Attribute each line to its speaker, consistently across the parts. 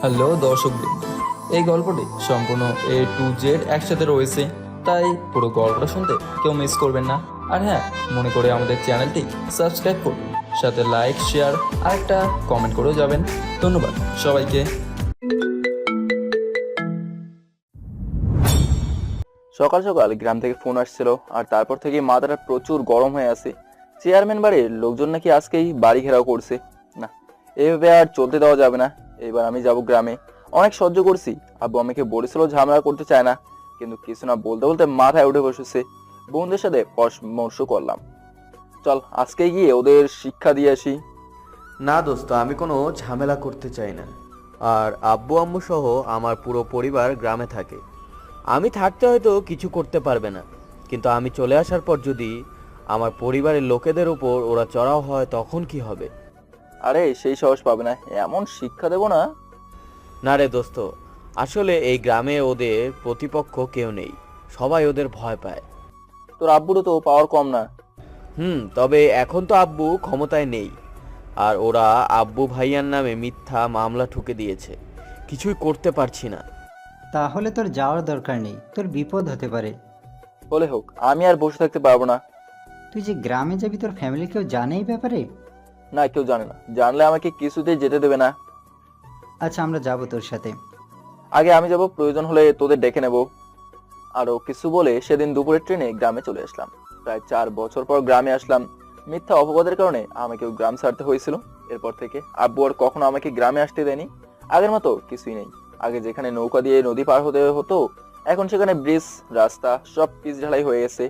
Speaker 1: Hello দর্শকবৃন্দ, এই গল্পটি সম্পূর্ণ A to Z একসাথে রয়েছে, তাই পুরো গল্পটা শুনতে কেউ মিস করবেন না। আর হ্যাঁ, মনে করে আমাদের চ্যানেলটি সাবস্ক্রাইব করুন, সাথে লাইক, শেয়ার আর একটা কমেন্ট করেও যাবেন। ধন্যবাদ সবাইকে।
Speaker 2: সকাল সকাল গ্রাম থেকে ফোন আসছিল, আর তারপর থেকে মাথাটা প্রচুর গরম হয়ে আছে। চেয়ারম্যান বাড়ির লোকজন নাকি আজকেই বাড়ি ঘেরাও করছে। না, এইভাবে আর চলতে দেওয়া যাবে না। এবার আমি যাব গ্রামে। অনেক সহ্য করছি, আব্বু আমাকে বলেছিল ঝামেলা করতে চায় না, কিন্তু কিছু না বলতে বলতে মাথায় উঠে বসেছে। বন্ধুদের সাথে পরামর্শ করলাম, চল আজকে গিয়ে ওদের শিক্ষা দিয়ে আসি।
Speaker 3: না দোস্ত, আমি কোনো ঝামেলা করতে চাই না। আর আব্বু আম্মু সহ আমার পুরো পরিবার গ্রামে থাকে। আমি থাকতে হয়তো কিছু করতে পারবে না, কিন্তু আমি চলে আসার পর যদি আমার পরিবারের লোকেদের উপর ওরা চড়াও হয় তখন কি হবে?
Speaker 2: আরে সেই সাহস পাবে না, এমন শিক্ষা দেবো না।
Speaker 3: না রে দোস্ত, আসলে এই গ্রামে ওদের প্রতিপক্ষ কেউ নেই, সবাই ওদের ভয় পায়।
Speaker 2: তোর আব্বুরও তো পাওয়ার কম না।
Speaker 3: তবে এখন তো আব্বু ক্ষমতায় নেই, আর ওরা আব্বু ভাইয়ার নামে মিথ্যা মামলা ঠুকে দিয়েছে। কিছুই করতে পারছি না।
Speaker 4: তাহলে তোর যাওয়ার দরকার নেই, তোর বিপদ হতে পারে।
Speaker 2: বলে হোক, আমি আর বসে থাকতে পারবো না।
Speaker 4: তুই যে গ্রামে যাবি, তোর ফ্যামিলি কেউ জানে এই ব্যাপারে?
Speaker 2: না, কেউ জানে না। জানলে আমাকে কিছুতেই যেতে দেবে না।
Speaker 4: আচ্ছা, আমরা যাব তোর সাথে।
Speaker 2: আগে আমি যাব, প্রয়োজন হলে তোদের ডেকে নেব। আরো কিছু বলে সেদিন দুপুরের ট্রেনে গ্রামে চলে আসলাম। প্রায় 4 বছর পর গ্রামে আসলাম। মিথ্যা অপবাদের কারণে আমাকেও গ্রাম ছাড়তে হয়েছিল। এরপর থেকে আব্বু আর কখনো আমাকে গ্রামে আসতে দেয়নি। আগের মতো কিছুই নেই। আগে যেখানে নৌকা দিয়ে নদী পার হতে হতো, এখন সেখানে ব্রিজ, রাস্তা সব পিচ ঢালাই হয়ে গেছে।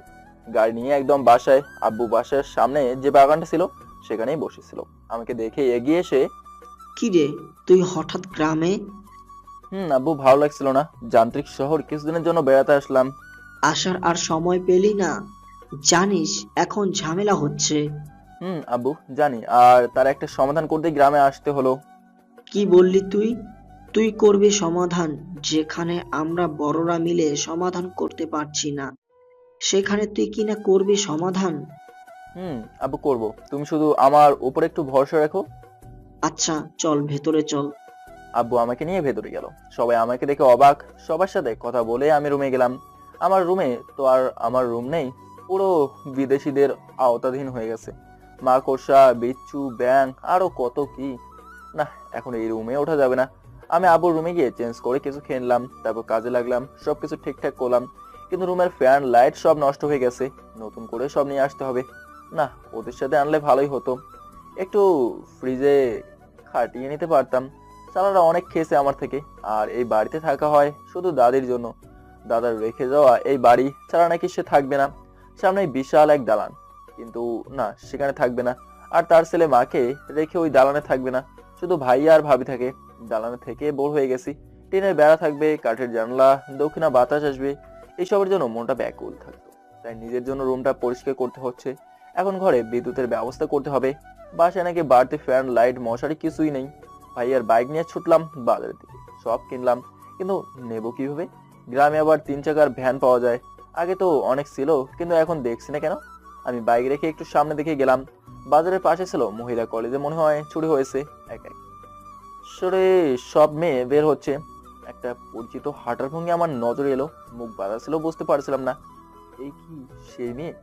Speaker 2: গাড়ি নিয়ে একদম বাসায়। আব্বু বাসার সামনে যে বাগানটা ছিল সেখানেই বসেছিল। আমাকে দেখে এগিয়ে এসে,
Speaker 5: কি রে, তুই হঠাৎ গ্রামে?
Speaker 2: আব্বু, ভালো লাগছিল না। যান্ত্রিক শহর কিছুদিনের জন্য বেড়াতে আসলাম।
Speaker 5: আসার আর সময় পেলি না? জানিস এখন ঝামেলা হচ্ছে।
Speaker 2: আব্বু জানি, আর তার একটা সমাধান করতে গ্রামে আসতে হলো।
Speaker 5: কি বললি তুই? তুই করবি সমাধান? যেখানে আমরা বড়রা মিলে সমাধান করতে পারছি না, সেখানে তুই কিনা করবি সমাধান?
Speaker 2: আব্বু করব, তুমি শুধু আমার উপর একটু ভরসা রাখো।
Speaker 5: আচ্ছা চল, ভেতরে চল।
Speaker 2: আব্বু আমাকে নিয়ে ভেতরে গেল। সবাই আমাকে দেখে অবাক। সবার সাথে কথা বলে আমি রুমে গেলাম। আমার রুমে তো আর আমার রুম নেই, পুরো বিদেশিদের আওতাধীন হয়ে গেছে। মাকড়সা, বিচ্ছু, ব্যাং আরো কত কি। না, এখন এই রুমে ওঠা যাবে না। আমি আব্বুর রুমে গিয়ে চেঞ্জ করে কিছু খেয়ে নিলাম, তারপর কাজে লাগলাম। সবকিছু ঠিকঠাক করলাম, কিন্তু রুমের ফ্যান, লাইট সব নষ্ট হয়ে গেছে। নতুন করে সব নিয়ে আসতে হবে। না, ওদের সাথে আনলে ভালোই হতো। একটু ফ্রিজে খাটিয়ে নিতে পারতাম। সালারা অনেক খেয়েছে আমার থেকে। আর এই বাড়িতে থাকা হয় শুধু দাদির জন্য। দাদার রেখে যাওয়া এই বাড়ি ছাড়া নাকি সে থাকবে না। সামনে বিশাল এক দালান, কিন্তু না, সেখানে থাকবে না। আর তার ছেলে মাকে রেখে ওই দালানে থাকবে না, শুধু ভাইয়া আর ভাবি থাকে। দালানে থেকে বোর হয়ে গেছি। টিনের বেড়া থাকবে, কাঠের জানলা, দক্ষিণা বাতাস আসবে, এইসবের জন্য মনটা ব্যাকুল থাকতো। তাই নিজের জন্য রুমটা পরিষ্কার করতে হচ্ছে। এখন ঘরে বিদ্যুতের ব্যবস্থা করতে হবে। বাসায় নাকি বাড়তি ফ্যান, লাইট, মশারি কিছুই নেই। ভাইয়ার বাইক নিয়ে ছুটলাম বাজারের দিকে। সব কিনলাম, কিন্তু নেব কিভাবে? গ্রামে আবার 3 চাকার ভ্যান পাওয়া যায়। আগে তো অনেক ছিল, কিন্তু এখন দেখছি না কেন। আমি বাইক রেখে একটু সামনে দিকে গেলাম। বাজারের পাশে ছিল মহিলা কলেজে, মনে হয় চুরি হয়েছে। এক এক সরে সব মেয়ে বের হচ্ছে। একটা পরিচিত হাঁটার ভঙ্গি আমার নজরে এলো। মুখ বাঁধা ছিল, বুঝতে পারছিলাম না এই কি সেই মেয়ে।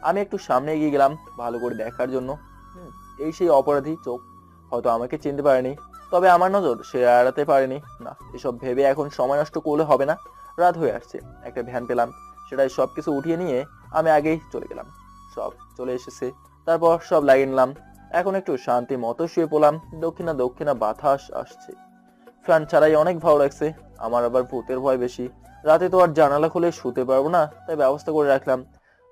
Speaker 2: আমি একটু সামনে এগিয়ে গেলাম ভালো করে দেখার জন্য। এই সেই অপরাধী চোখ। হয়তো আমাকে চিনতে পারেনি, তবে আমার নজর সে এড়াতে পারেনি। না, এসব ভেবে এখন সময় নষ্ট করলে হবে না। রাত হয়ে আসছে। একটা ভ্যান পেলাম, সেটাই সবকিছু উঠিয়ে নিয়ে আমি আগেই চলে গেলাম। সব চলে এসেছে, তারপর সব লাগিয়ে নিলাম। এখন একটু শান্তি মতো শুয়ে পড়লাম। দক্ষিণা দক্ষিণা বাতাস আসছে। ফ্যান ছাড়াই অনেক ভালো লাগছে। আমার আবার ভূতের ভয় বেশি। রাতে তো আর জানালা খুলে শুতে পারবো না, তাই ব্যবস্থা করে রাখলাম।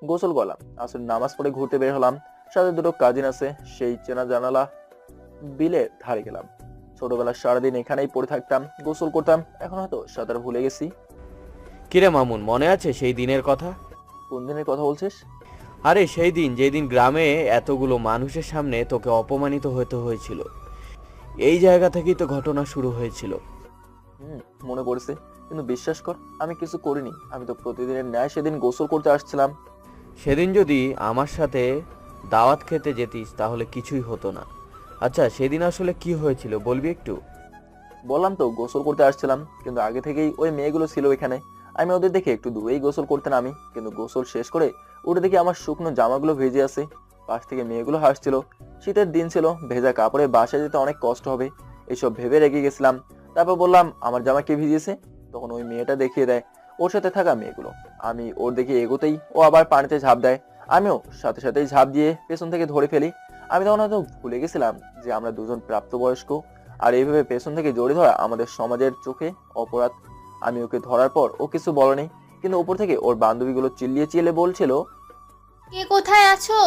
Speaker 2: গোসল করলাম, আসলে নামাজ পড়ে ঘুরতে বের হলাম। সাথে দুটো কাজিন আছে, সেই চেনা জানালা বিলে ধারে গেলাম। ছোটবেলা সারাদিন এখানেই পড়ে থাকতাম, গোসল করতাম। এখন হয়তো সাঁতার ভুলে গেছি।
Speaker 3: কিরে মামুন, মনে আছে সেই দিনের কথা?
Speaker 2: কোন দিনের কথা বলছিস?
Speaker 3: আরে সেই দিন, যেদিন গ্রামে এতগুলো মানুষের সামনে তোকে অপমানিত হতে হয়েছিল। এই জায়গা থেকেই তো ঘটনা শুরু হয়েছিল।
Speaker 2: মনে পড়েছে, কিন্তু বিশ্বাস কর, আমি কিছু করিনি। আমি তো প্রতিদিনের ন্যায় সেদিন গোসল করতে আসছিলাম।
Speaker 3: সেদিন যদি আমার সাথে দাওয়াত খেতে যেতিস তাহলে কিছুই হতো না। আচ্ছা, সেদিন আসলে কি হয়েছিল বলবি একটু?
Speaker 2: বললাম তো গোসল করতে আসছিলাম, কিন্তু আগে থেকেই ওই মেয়েগুলো ছিল এখানে। আমি ওদের দেখে একটু দূরেই গোসল করতে নামি, কিন্তু গোসল শেষ করে উঠে দেখি আমার শুকনো জামাগুলো ভিজে আছে। পাশ থেকে মেয়েগুলো হাসছিল। শীতের দিন ছিল, ভেজা কাপড়ে বাসায় যেতে অনেক কষ্ট হবে, এইসব ভেবে রেগে গেছিলাম। তারপর বললাম, আমার জামা কে ভিজিয়েছে? তখন ওই মেয়েটা দেখিয়ে দেয় ওর সাথে থাকা মেয়েগুলো। আমি ওর দিকে এগোতেই ও আবার পানিতে ঝাঁপ দেয়। আমিও সাথে সাথেই ঝাঁপ দিয়ে পেছন থেকে ধরে ফেলি। আমি তখন হয়তো ভুলে গেছিলাম যে আমরা দুজন প্রাপ্তবয়স্ক, আর এইভাবে পেছন থেকে জড়িয়ে ধরা আমাদের সমাজের চোখে অপরাধ। আমি ওকে ধরার পর ও কিছু বলেনি, কিন্তু উপর থেকে ওর বান্ধবীগুলো চিল্লিয়ে চিল্লিয়ে বলছিল,
Speaker 6: কে কোথায় আছো?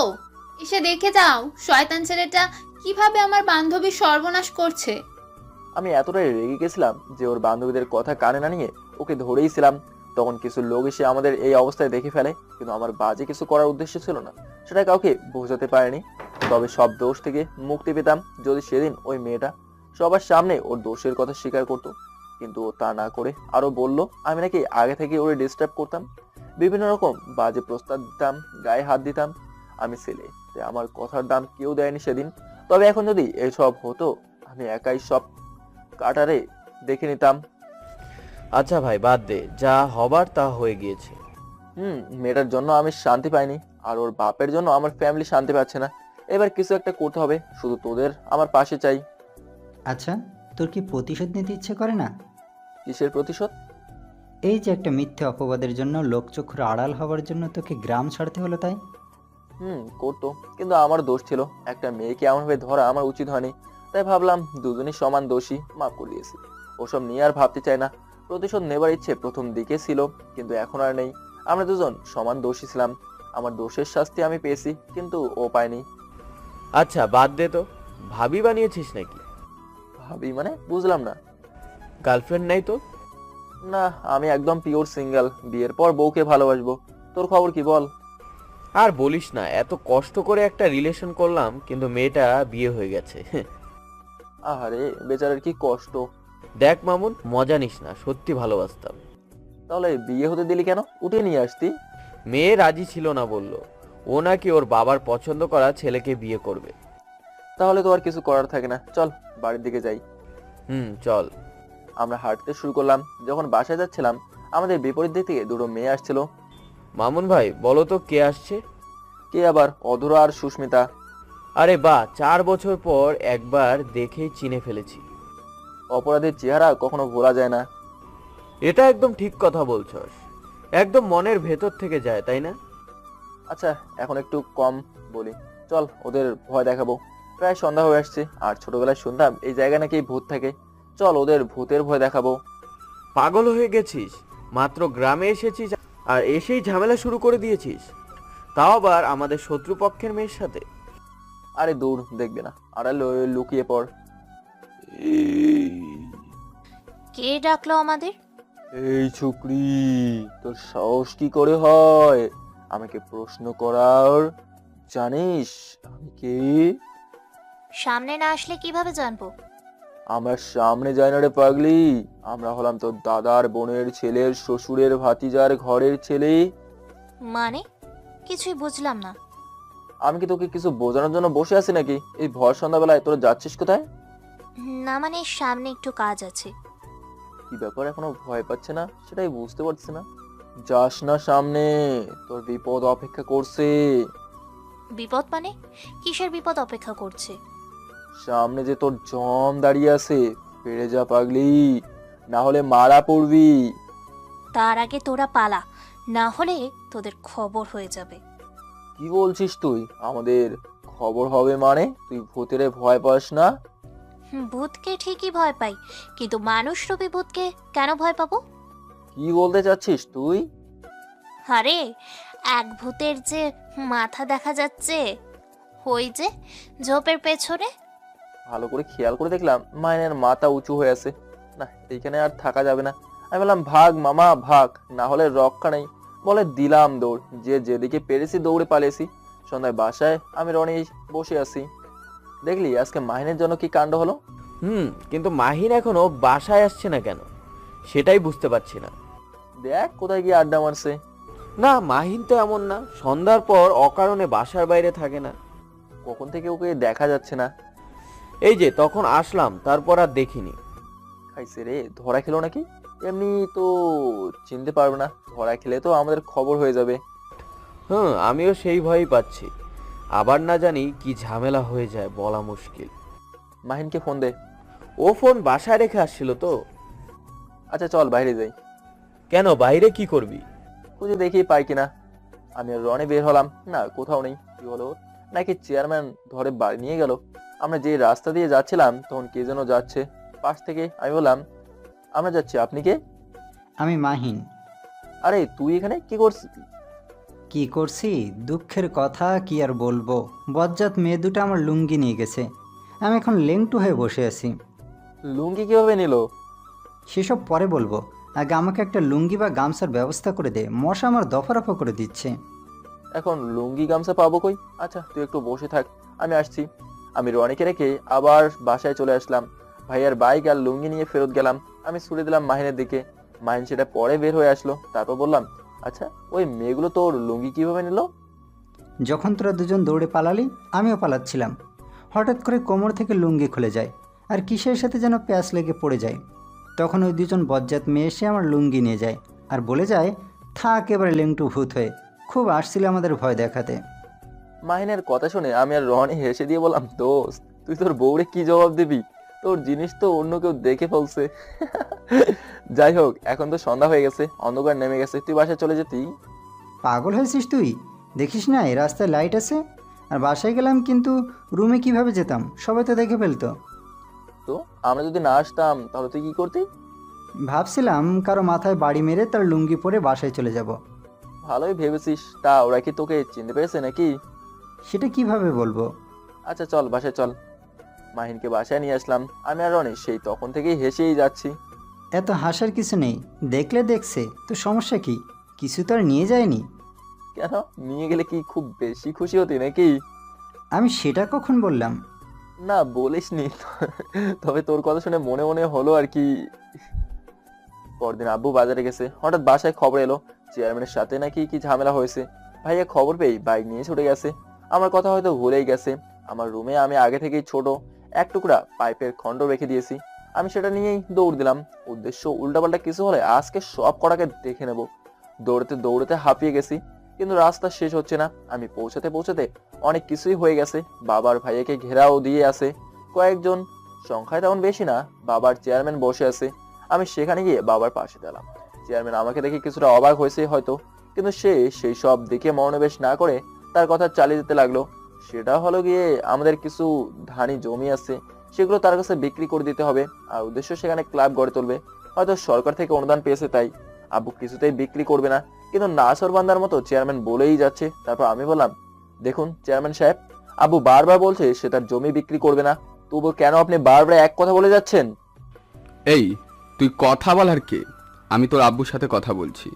Speaker 6: এসে দেখে যাও, শয়তান ছেলেটা কিভাবে আমার বান্ধবীর সর্বনাশ করছে।
Speaker 2: আমি এতটাই রেগে গেছিলাম যে ওর বান্ধবীদের কথা কানে না নিয়ে ওকে ধরেইছিলাম। তখন কিছু লোক এসে আমাদের এই অবস্থায় দেখে ফেলে, কিন্তু আমার বাজে কিছু করার উদ্দেশ্য ছিল না, সেটা কাউকে বোঝাতে পারেনি। তবে সব দোষ থেকে মুক্তি পেতাম যদি সেদিন ওই মেয়েটা সবার সামনে ওর দোষের কথা স্বীকার করতো। কিন্তু ও তা না করে আরো বলল আমি নাকি আগে থেকে ওরে ডিস্টার্ব করতাম, বিভিন্ন রকম বাজে প্রস্তাব দিতাম, গায়ে হাত দিতাম। আমি ছেলে, তাই আমার কথার দাম কেউ দেয়নি সেদিন। তবে এখন যদি এসব হতো, আমি একাই সব কাটারে দেখে নিতাম।
Speaker 3: আচ্ছা ভাই, বাদ দে, যা হবার তা হয়ে গিয়েছে।
Speaker 2: মেয়েটার জন্য আমি শান্তি পাইনি, আর ওর বাপের জন্য আমার ফ্যামিলি শান্তি পাচ্ছে না। এবার কিছু একটা করতে হবে, শুধু তোদের আমার পাশে চাই।
Speaker 4: আচ্ছা, তোর কি প্রতিশোধ নিতে ইচ্ছে করে না?
Speaker 2: কিসের প্রতিশোধ?
Speaker 4: এই যে একটা মিথ্যে অপবাদের জন্য, লোকচক্ষুর আড়াল হওয়ার জন্য তোকে গ্রাম ছাড়তে হলো, তাই?
Speaker 2: করতো, কিন্তু আমার দোষ ছিল। একটা মেয়েকে এমনভাবে ধরা আমার উচিত হয়নি। তাই ভাবলাম দুজনই সমান দোষী, মাফ করে দিয়েছি। ওসব নিয়ে আর ভাবতে চাই না। প্রতিশোধ নেবার ইচ্ছে প্রথম দিকে ছিল, কিন্তু এখন আর নেই। আমরা দুজন সমান দোষী ছিলাম। আমার দোষের শাস্তি আমি পেয়েছি, কিন্তু ও পায়নি।
Speaker 3: আচ্ছা বাদ দে তো, ভাবি বানিয়েছিস নাকি?
Speaker 2: ভাবি মানে? বুঝলাম না।
Speaker 3: গার্লফ্রেন্ড নাই তো?
Speaker 2: না, আমি একদম পিওর সিঙ্গেল। বিয়ের পর বউকে ভালোবাসবো। তোর খবর কি বল?
Speaker 3: আর বলিস না, এত কষ্ট করে একটা রিলেশন করলাম, কিন্তু মেয়েটা বিয়ে হয়ে গেছে।
Speaker 2: আহারে, বেচারার কি কষ্ট।
Speaker 3: দেখ মামুন, মজা নিস না, সত্যি ভালোবাসতাম।
Speaker 2: তাহলে বিয়ে হতে দিলি কেন? উঠে নিয়ে আসতি।
Speaker 3: মেয়ে রাজি ছিল না, বলল ও নাকি ওর বাবার পছন্দ করা ছেলেকে বিয়ে করবে।
Speaker 2: তাহলে তো আর কিছু করার থাকে না, চল বাড়ির দিকে যাই।
Speaker 3: চল।
Speaker 2: আমরা হাঁটতে শুরু করলাম। যখন বাসায় যাচ্ছিলাম, আমাদের বিপরীত দিক থেকে দুটো মেয়ে আসছিল।
Speaker 3: মামুন ভাই, বলো তো কে আসছে?
Speaker 2: কে আবার? অধরা আর সুস্মিতা।
Speaker 3: আরে বাহ, 4 বছর পর একবার দেখেই চিনে ফেলেছি।
Speaker 2: অপরাধীর চেহারা কখনো ভোলা যায় না।
Speaker 3: এটা একদম ঠিক কথা বলছস, একদম মনের ভেতর থেকে যায়, তাই না?
Speaker 2: আচ্ছা, এখন একটু কম বলি, চল ওদের ভয় দেখাবো। প্রায় সন্ধ্যা হয়ে আসছে, আর ছোটবেলায় শুনতাম এই জায়গায় নাকি ভূত থাকে। চল ওদের ভূতের ভয় দেখাবো।
Speaker 3: পাগল হয়ে গেছিস? মাত্র গ্রামে এসেছিস আর এসেই ঝামেলা শুরু করে দিয়েছিস, তাও আবার আমাদের শত্রুপক্ষের মেয়ের সাথে।
Speaker 2: আরে দূর, দেখবে না, আড়ালে লুকিয়ে পড়।
Speaker 7: কে ডাকলো আমাদের?
Speaker 2: এই ছুকরি, তোর সাহস কি করে হয় আমাকে প্রশ্ন করার? জানিস আমি কে?
Speaker 7: সামনে না আসলে কিভাবে জানবো?
Speaker 2: আমার সামনে যায় না রে পাগলি। আমরা হলাম তোর দাদার বোনের ছেলের শ্বশুরের ভাতিজার ঘরের ছেলে।
Speaker 7: মানে কিছুই বুঝলাম না।
Speaker 2: আমি কি তোকে কিছু বোঝানোর জন্য বসে আছি নাকি? এই ভর সন্ধ্যাবেলায় তোরা যাচ্ছিস কোথায়?
Speaker 7: না মানে সামনে একটু কাজ আছে।
Speaker 2: কি ব্যাপার, এখনো ভয় পাচ্ছে না সেটাই বুঝতে পারছি না। যাস না সামনে, তোর বিপদ অপেক্ষা করছে।
Speaker 7: বিপদ মানে? কিসের বিপদ অপেক্ষা করছে?
Speaker 2: সামনে যে তোর জম দাঁড়িয়ে আছে, পেরে যা পাগলি, না হলে মারা পড়বি।
Speaker 7: তার আগে তোরা পালা, না হলে তোদের খবর হয়ে যাবে।
Speaker 2: কি বলছিস তুই? আমাদের খবর হবে মানে? তুই ভূতের ভয় পাস না?
Speaker 7: ভূতকে ঠিকই ভয় পাই, কিন্তু মানুষ রূপী ভূতকে কেন ভয় পাবো?
Speaker 2: কি বলতে চাচ্ছিস তুই?
Speaker 7: আরে, এক ভূতের যে মাথা দেখা যাচ্ছে, ওই যে ঝোপের পেছনে।
Speaker 2: ভালো করে খেয়াল করে দেখলাম মায়ের মাথা উঁচু হয়ে আছে। না, এইখানে আর থাকা যাবে না। আমি বললাম, ভাগ মামা ভাগ, না হলে রক্ষা নেই। বলে দিলাম দৌড়, যে যেদিকে পেরেছি দৌড়ে পালিয়েছি। সন্ধ্যায় বাসায় আমি রনি বসে আছি। দেখলি আজকে মাহিনের জন্য কি কাণ্ড হলো?
Speaker 3: কিন্তু মাহিন এখনো বাসায় আসছে না কেন, সেটাই বুঝতে পারছি না।
Speaker 2: দেখ কোথায় গিয়ে আড্ডা মারছে।
Speaker 3: না, মাহিন তো এমন না, সন্ধ্যার পর অকারণে বাসার বাইরে থাকে না।
Speaker 2: কখন থেকে ওকে দেখা যাচ্ছে না।
Speaker 3: এই যে তখন আসলাম, তারপর আর দেখিনি।
Speaker 2: খাইছে রে, ধরা খেলো নাকি? এমনি তো চিনতে পারবে না, ধরা খেলে তো আমাদের খবর হয়ে যাবে।
Speaker 3: আমিও সেই ভয়ই পাচ্ছি। আবার না জানি কি ঝামেলা হয়ে যায়, বলা মুশকিল।
Speaker 2: মাহিনকে ফোন দে।
Speaker 3: ও ফোন বাসায় রেখে আসছিল তো।
Speaker 2: আচ্ছা চল বাইরে যাই,
Speaker 3: কেন, বাইরে কি করবি?
Speaker 2: খুঁজে দেখি পাই কিনা। আমি আর রনি বের হলাম, না কোথাও নেই। কি হলো, নাকি চেয়ারম্যান ধরে বাড়ি নিয়ে গেল? আমরা যে রাস্তা দিয়ে যাচ্ছিলাম তখন কে যেন যাচ্ছে পাশ থেকে। আমি বললাম, আমরা যাচ্ছি, আপনি কে?
Speaker 4: আমি মাহিন।
Speaker 2: আরে তুই এখানে কি করছিস?
Speaker 4: কি করছি, দুঃখের কথা কি আর বলবো, বজ্জাত মেয়ে দুটো আমার লুঙ্গি নিয়ে গেছে। আমি এখন লেংটু হয়ে বসে আছি।
Speaker 2: লুঙ্গি কিভাবে নিল?
Speaker 4: সেসব পরে বলবো, আগে আমাকে একটা লুঙ্গি বা গামছার ব্যবস্থা করে দে, মশা আমার দফারফা করে দিচ্ছে।
Speaker 2: এখন লুঙ্গি গামছা পাবো কই? আচ্ছা তুই একটু বসে থাক, আমি আসছি। আমি রনিকে রেখে আবার বাসায় চলে আসলাম। ভাইয়ার বাইক আর লুঙ্গি নিয়ে ফেরত গেলাম। আমি ছুড়ে দিলাম মাহিনের দিকে। মাহিন সেটা পরে বের হয়ে আসলো। তারপর বললাম, আচ্ছা ওই মেয়েগুলো তোর লুঙ্গি কিভাবে নিল?
Speaker 4: যখন তোরা দুজন দৌড়ে পালালি আমিও পালাচ্ছিলাম, হঠাৎ করে কোমর থেকে লুঙ্গি খুলে যায় আর কিসের সাথে যেন প্যাঁচ লেগে পড়ে যায়। তখন ওই দুজন বজ্জাত মেয়ে এসে আমার লুঙ্গি নিয়ে যায় আর বলে যায়, থাক এবারে লেংটু ভূত হয়ে। খুব আসছিল আমাদের ভয় দেখাতে।
Speaker 2: মাহিনের কথা শুনে আমি আর রনি হেসে দিয়ে বললাম, দোস্ত তুই তোর বউরে কি জবাব দিবি? তোর জিনিস তো অন্য কেউ দেখে ফেলছে। যাই হোক, এখন তো সন্ধ্যা হয়ে গেছে, অন্ধকার নেমে গেছে, তুই বাসায় চলে যেতি।
Speaker 4: পাগল হয়েছিস তুই? দেখিস না এই রাস্তায় লাইট আছে। আর বাসায় গেলাম কিন্তু রুমে কিভাবে যেতাম, সবাই তো দেখে ফেলতো।
Speaker 2: তো আমরা যদি না আসতাম তাহলে তুই কি করতি?
Speaker 4: ভাবছিলাম কারো মাথায় বাড়ি মেরে তার লুঙ্গি পরে বাসায় চলে যাব।
Speaker 2: ভালোই ভেবেছিস। তা ওরা কি তোকে চিনতে পেরেছে নাকি?
Speaker 4: সেটা কিভাবে বলবো।
Speaker 2: আচ্ছা চল বাসায় চল। মাহিনকে বাসায় নিয়ে আসলাম। আমি আর রনি সেই তখন থেকেই হেসেই যাচ্ছি।
Speaker 4: এত হাসার কিছু নেই, দেখলে দেখছে তো সমস্যা কি, কিছু তো আর নিয়ে যায়নি।
Speaker 2: কেন, নিয়ে গেলে কি খুব বেশি খুশি হতি নাকি?
Speaker 4: আমি সেটা কখন বললাম?
Speaker 2: না বলিসনি। তবে তোর কথা শুনে মনে মনে হলো আর কি। পরদিন আব্বু বাজারে গেছে, হঠাৎ বাসায় খবর এলো চেয়ারম্যানের সাথে নাকি কি ঝামেলা হয়েছে। ভাইয়া খবর পেয়ে বাইক নিয়ে ছুটে গেছে। আমার কথা হয়তো ভুলেই গেছে। আমার রুমে আমি আগে থেকেই ছোট এক টুকরা পাইপের খণ্ড রেখে দিয়েছি। আমি সেটা নিয়েই দৌড় দিলাম। উদ্দেশ্য উল্টাপাল্টা কিছু হলে আজকে সব কটাকে দেখে নেব। দৌড়তে দৌড়তে হাঁপিয়ে গেছি, কিন্তু রাস্তা শেষ হচ্ছে না। আমি পৌঁছাতে পৌঁছাতে অনেক কিছুই হয়ে গেছে। বাবার ভাইয়াকে ঘেরাও দিয়ে আছে কয়েকজন, সংখ্যায় তেমন বেশি না। বাবার চেয়ারম্যান বসে আছে। আমি সেখানে গিয়ে বাবার পাশে দাঁড়ালাম। চেয়ারম্যান আমাকে দেখে কিছুটা অবাক হয়েছে হয়তো, কিন্তু সে সেই সব দেখে মনোনিবেশ না করে তার কথা চালিয়ে যেতে লাগলো। সেটা হলো গিয়ে আমাদের কিছু ধানি জমি আছে, সেগুলো তার কাছে বিক্রি করে দিতে হবে। আর উদ্দেশ্য সেখানে ক্লাব গড়ে তুলবে, হয়তো সরকার থেকে অনুদান পেয়েছে তাই। আব্বু কিছুতেই বিক্রি করবে না, কিন্তু নাসর বান্দার মতো চেয়ারম্যান বলেই যাচ্ছে। তারপর আমি বললাম, দেখুন চেয়ারম্যান সাহেব, আব্বু বারবার বলছে সে তার জমি বিক্রি করবে না, তবু কেন আপনি বারবার এক কথা বলে যাচ্ছেন?
Speaker 8: এই তুই কথা বলার কে? আমি তোর আব্বুর সাথে কথা বলছি।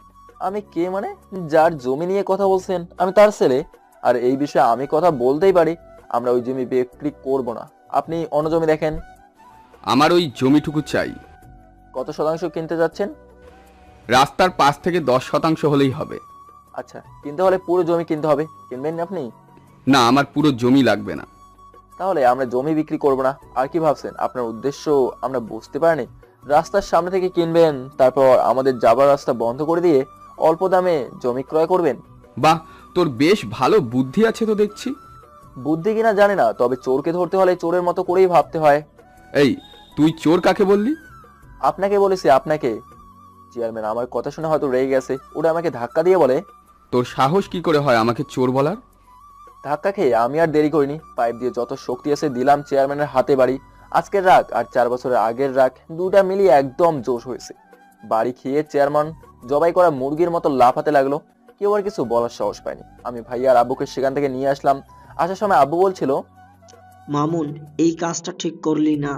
Speaker 2: আমি কে মানে? যার জমি নিয়ে কথা বলছেন আমি তার ছেলে, আর এই বিষয়ে আমি কথা বলতেই পারি। আমরা ওই জমি বিক্রি করব না, আপনি অন্য জমি দেখেন।
Speaker 8: আমার ওই জমিটুকু চাই।
Speaker 2: কত শতাংশ কিনতে যাচ্ছেন?
Speaker 8: রাস্তার 5 থেকে 10% হলেই হবে।
Speaker 2: আচ্ছা, কিনতে হলে পুরো জমি কিনতে হবে, কিনবেন না আপনি?
Speaker 8: না, আমার পুরো জমি লাগবে না।
Speaker 2: তাহলে আমরা জমি বিক্রি করব না। আর কি ভাবছেন? আপনার উদ্দেশ্য আমরা বুঝতে পারিনি। রাস্তার সামনে থেকে কিনবেন, তারপর আমাদের যাবার রাস্তা বন্ধ করে দিয়ে অল্প দামে জমি ক্রয় করবেন।
Speaker 8: বাহ, তোর বেশ ভালো বুদ্ধি আছে তো দেখছি।
Speaker 2: বুদ্ধি কিনা জানি না, তবে চোরকে ধরতে হলে চোরের মতো করেই ভাবতে হয়।
Speaker 8: এই তুই চোর কাকে বললি?
Speaker 2: আপনাকে বলেছি, আপনাকে। চেয়ারম্যান আমার কথা শুনে হয়তো রেগে গেছে, ওটা আমাকে ধাক্কা দিয়ে বলে,
Speaker 8: তোর সাহস কি করে হয় আমাকে চোর বলার?
Speaker 2: ধাক্কা খেয়ে আমি আর দেরি করিনি, পাইপ দিয়ে যত শক্তি আছে দিলাম চেয়ারম্যানের হাতে বাড়ি। আজকের রাগ আর 4 বছরের আগের রাগ দুটা মিলিয়ে একদম জোশ হয়েছে। বাড়ি খেয়ে চেয়ারম্যান জবাই করা মুরগির মতো লাফাতে লাগলো। কেউ আর কিছু বলার সাহস পায়নি। আমি ভাইয়া আর আব্বুকে সেখান থেকে নিয়ে আসলাম। আসার সময় আব্বু বলছিল,
Speaker 5: মামুন, এই কাজটা ঠিক করলি না।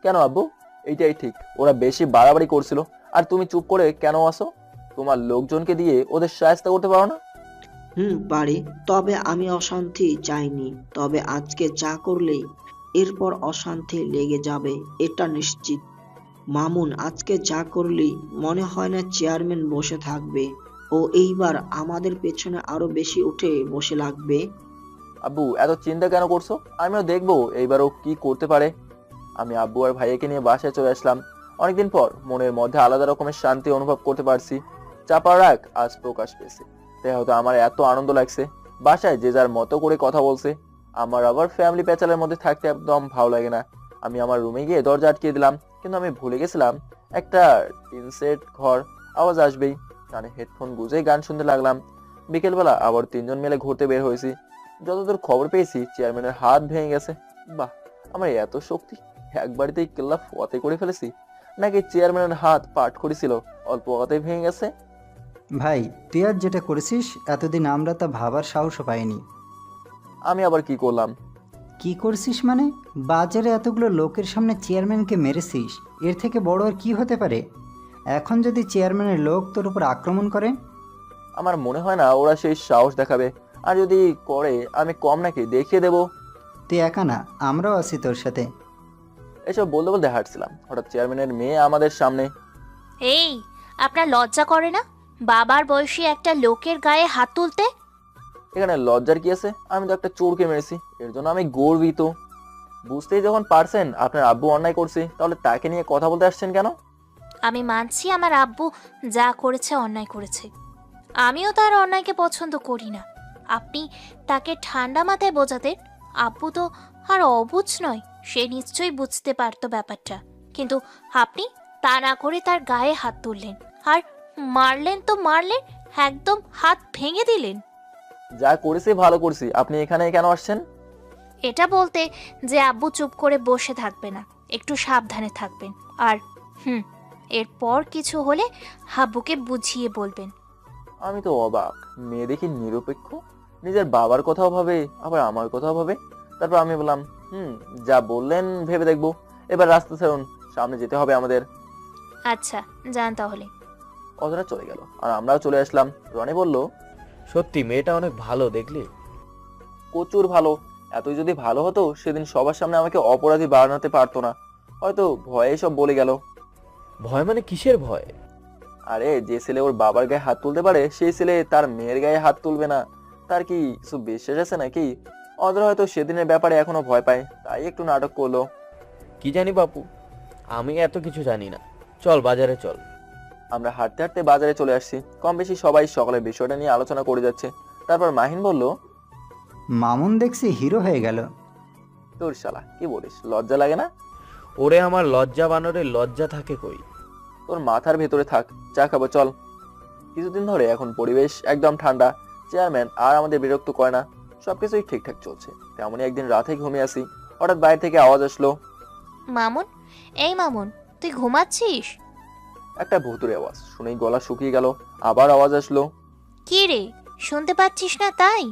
Speaker 2: কেন আব্বু? এইটাই ঠিক, ওরা বেশি বাড়াবাড়ি করছিল। আর তুমি চুপ করে কেন আসো? তোমার লোকজনকে দিয়ে ওদের সাহায্য করতে পারো না?
Speaker 5: পারি, তবে আমি অশান্তি চাইনি। তবে আজকে যা করলেই এরপর অশান্তি লেগে যাবে, এটা নিশ্চিত। মামুন, আজকে যা করলি মনে হয় না চেয়ারম্যান বসে থাকবে। ও এইবার আমাদের পেছনে আরো বেশি উঠে বসে লাগবে।
Speaker 2: আব্বু এত চিন্তা কেন করছো? আমিও দেখবো এইবারও কি করতে পারে। আমি আব্বু আর ভাইয়াকে নিয়ে বাসায় চলে আসলাম। অনেকদিন পর মনের মধ্যে আলাদা রকমের শান্তি অনুভব করতে পারছি। চাপা রাগ আজ প্রকাশ পেয়েছে, তাই হয়তো আমার এত আনন্দ লাগছে। বাসায় যে যার মতো করে কথা বলছে, আমার আবার ফ্যামিলি প্যাচালের মধ্যে থাকতে একদম ভালো লাগে না। আমি আমার রুমে গিয়ে দরজা আটকে দিলাম, কিন্তু আমি ভুলে গেছিলাম একটা টিনসেট ঘর, আওয়াজ আসবেই। কানে হেডফোন গুঁজে গান শুনতে লাগলাম। বিকেলবেলা আবার 3জন মিলে ঘুরতে বের হয়েছি। যতদূর খবর পেয়েছি চেয়ারম্যানের হাত ভেঙে গেছে। বাহ, আমার এত শক্তি! একবারেতেই কেল্লা ফতে করে ফেলেছি, নাকি চেয়ারম্যানের হাত পাট করেছিল অল্প কথাই ভেঙে গেছে?
Speaker 4: ভাই, তুই আজ যেটা করেছিস এতদিন আমরা তা ভাবার সাহসও পাইনি।
Speaker 2: আমি আবার কি করলাম?
Speaker 4: কি করছিস মানে? বাজারে এতগুলো লোকের সামনে চেয়ারম্যানকে মেরেছিস, এর থেকে বড় আর কি হতে পারে? এখন যদি চেয়ারম্যানের লোক তোর উপর আক্রমণ করে?
Speaker 2: আমার মনে হয় না ওরা সেই সাহস দেখাবে, আর যদি করে আমি কম নাকি দেখিয়ে দেব।
Speaker 4: তুই একা না, আমরাও আছি তোর সাথে।
Speaker 2: এসব বলতে বলতে হাঁটছিলাম, হঠাৎ চেয়ারম্যানের মেয়ে আমাদের সামনে।
Speaker 7: এই, আপনার লজ্জা করে না বাবার বয়সী একটা লোকের গায়ে হাত তুলতে?
Speaker 2: এখানে লজ্জার কি আছে? আমি তো একটা চোরকে মেরেছি, এর জন্য আমি গর্বিত। বুঝতেই যখন পারছেন আপনার আব্বু অন্যায় করছে, তাহলে তাকে নিয়ে কথা বলতে আসছেন কেন?
Speaker 7: আমি মানছি আমার আব্বু যা করেছে অন্যায় করেছে, আমিও তার অন্যায়কে পছন্দ করি না। আপনি তাকে ঠান্ডা মাথায় বোঝাতেন, আব্বু তো আর অবুঝ নয়, সে নিশ্চয়ই বুঝতে পারতো ব্যাপারটা। কিন্তু আপনি তা না করে তার গায়ে হাত তুললেন, আর মারলেন তো মারলেন, একদম হাত ভেঙে দিলেন।
Speaker 2: যা করেছি ভালো করছি, আপনি এখানে কেন আসছেন?
Speaker 7: এটা বলতে যে আব্বু চুপ করে বসে থাকবে না, একটু সাবধানে থাকবেন। আর এরপর কিছু হলে আব্বুকে বুঝিয়ে বলবেন।
Speaker 2: আমি তো অবাক, মেয়ে দেখি নিরপেক্ষ, নিজের বাবার কথাও ভাবে আবার আমার কথাও ভাবে। তারপর আমি বললাম, যা বললেন ভেবে দেখবো। এবার রাস্তা ছাড়ুন, সামনে যেতে হবে আমাদের।
Speaker 7: আচ্ছা, যান তাহলে।
Speaker 2: ওরা চলে গেল আর আমরাও চলে আসলাম। রনি বলল,
Speaker 3: সত্যি মেয়েটা অনেক ভালো, দেখলি?
Speaker 2: প্রচুর ভালো। এতই যদি ভালো হতো সেদিন সবার সামনে আমাকে অপরাধী বানাতে পারতো না, হয়তো ভয়ে সব বলে গেল।
Speaker 3: ভয় মানে কিসের ভয়?
Speaker 2: আরে, যে ছেলে ওর বাবার গায়ে হাত তুলতে পারে সেই ছেলে তার মেয়ের গায়ে হাত তুলবে না? তার কি কিছু বিশ্বাস আছে নাকি? ওদের হয়তো সেদিনের ব্যাপারে এখনো ভয় পায়, তাই একটু নাটক করলো।
Speaker 3: কি জানি বাপু, আমি এত কিছু জানি না। চল বাজারে চল।
Speaker 2: আমরা হাঁটতে হাঁটতে বাজারে চলে আসছি। কম বেশি সবাই সকালের বিষয়টা নিয়ে আলোচনা করে যাচ্ছে। তারপর মাহিন বলল,
Speaker 4: মামুন দেখছি হিরো হয়ে গেল।
Speaker 2: তোর শালা, কি বলিস? লজ্জা লাগে না?
Speaker 3: ওরে আমার লজ্জা বানরের লজ্জা থাকে কই?
Speaker 2: তোর মাথার ভেতরে থাক, চা খাবো চল। কিছুদিন ধরে এখন পরিবেশ একদম ঠান্ডা, চেয়ারম্যান আর আমাদের বিরক্ত করে না, সবকিছুই ঠিকঠাক চলছে। তেমনই একদিন রাতে ঘুমিয়ে আসি, হঠাৎ বাইরে থেকে আওয়াজ আসলো।
Speaker 7: মামুন, এই মামুন, তুই ঘুমাচ্ছিস?
Speaker 2: একটা ভুতুরে আওয়াজ শুনেই গলা শুকিয়ে গেল। আবার আওয়াজ আসলো।
Speaker 7: কি রে, শুনতে পাচ্ছিস না তাই?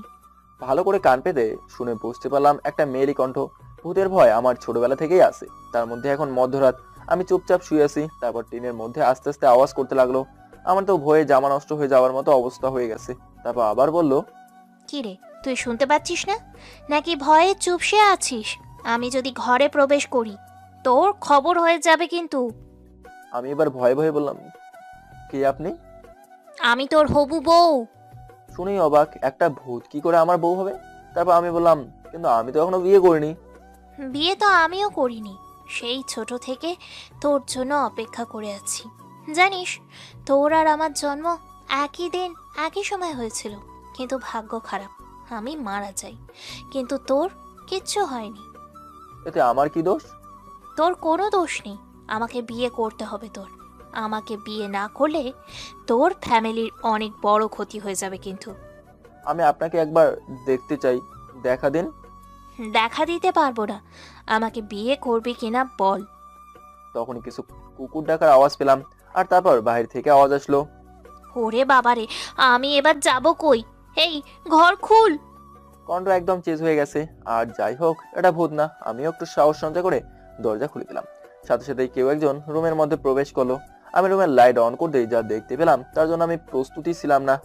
Speaker 2: ভালো করে কান পেতে শুনে বুঝতে পারলাম একটা মেয়েলি কণ্ঠ। ভূতের ভয় আমার ছোটবেলা থেকেই আছে, তার মধ্যে এখন মধ্যরাত। আমি চুপচাপ শুয়ে আছি, তারপর টিনের মধ্যে আস্তে আস্তে আওয়াজ করতে লাগলো। আমার তো ভয়ে জামা নষ্ট হয়ে যাওয়ার মতো অবস্থা হয়ে গেছে। তারপর আবার বলল,
Speaker 7: কি রে, তুই শুনতে পাচ্ছিস না, নাকি ভয়ে চুপসে আছিস? আমি যদি ঘরে প্রবেশ করি তোর খবর হয়ে যাবে কিন্তু।
Speaker 2: আমি এবার ভয়ে ভয়ে বললাম, কে আপনি?
Speaker 7: আমি তোর হবু বউ।
Speaker 2: শুনেই অবাক, একটা ভূত কি করে আমার বউ হবে? তারপর আমি বললাম, কিন্তু আমি তো এখনো বিয়ে করিনি।
Speaker 7: বিয়ে তো আমিও করিনি, সেই ছোট থেকে তোর জন্য অপেক্ষা করে আছি। জানিস, তোর আর আমার জন্ম একই দিন একই সময় হয়েছিল, কিন্তু ভাগ্য খারাপ, আমি মারা যাই, কিন্তু তোর কিচ্ছু হয়নি।
Speaker 2: এতে আমার কি দোষ?
Speaker 7: তোর কোনো দোষ নেই, আমাকে বিয়ে করতে হবে তোর। আমাকে বিয়ে না করলে তোর ফ্যামিলির অনেক বড় ক্ষতি হয়ে যাবে কিন্তু।
Speaker 2: আমি আপনাকে একবার দেখতে চাই, দেখা দিন।
Speaker 7: দেখা দিতে পারবো না, আমাকে বিয়ে করবি কিনা বল।
Speaker 2: তখনই কিছু কুকুর ডাকার আওয়াজ পেলাম, আর তারপর বাইরে থেকে আওয়াজ আসলো।
Speaker 7: ওরে বাবারে, আমি এবার যাব কই? এই, ঘর খুল।
Speaker 2: কণ্ঠ একদম চেঞ্জ হয়ে গেছে। আর যাই হোক, এটা ভূত না। আমিও একটু সাহস সঞ্চয় করে দরজা খুলে দিলাম। সাথে সাথেই কেউ একজন রুমের মধ্যে প্রবেশ করলো। আমি রুমের লাইট অন করতেই যা দেখতে পেলাম তার জন্য আমি প্রস্তুতি ছিলাম না।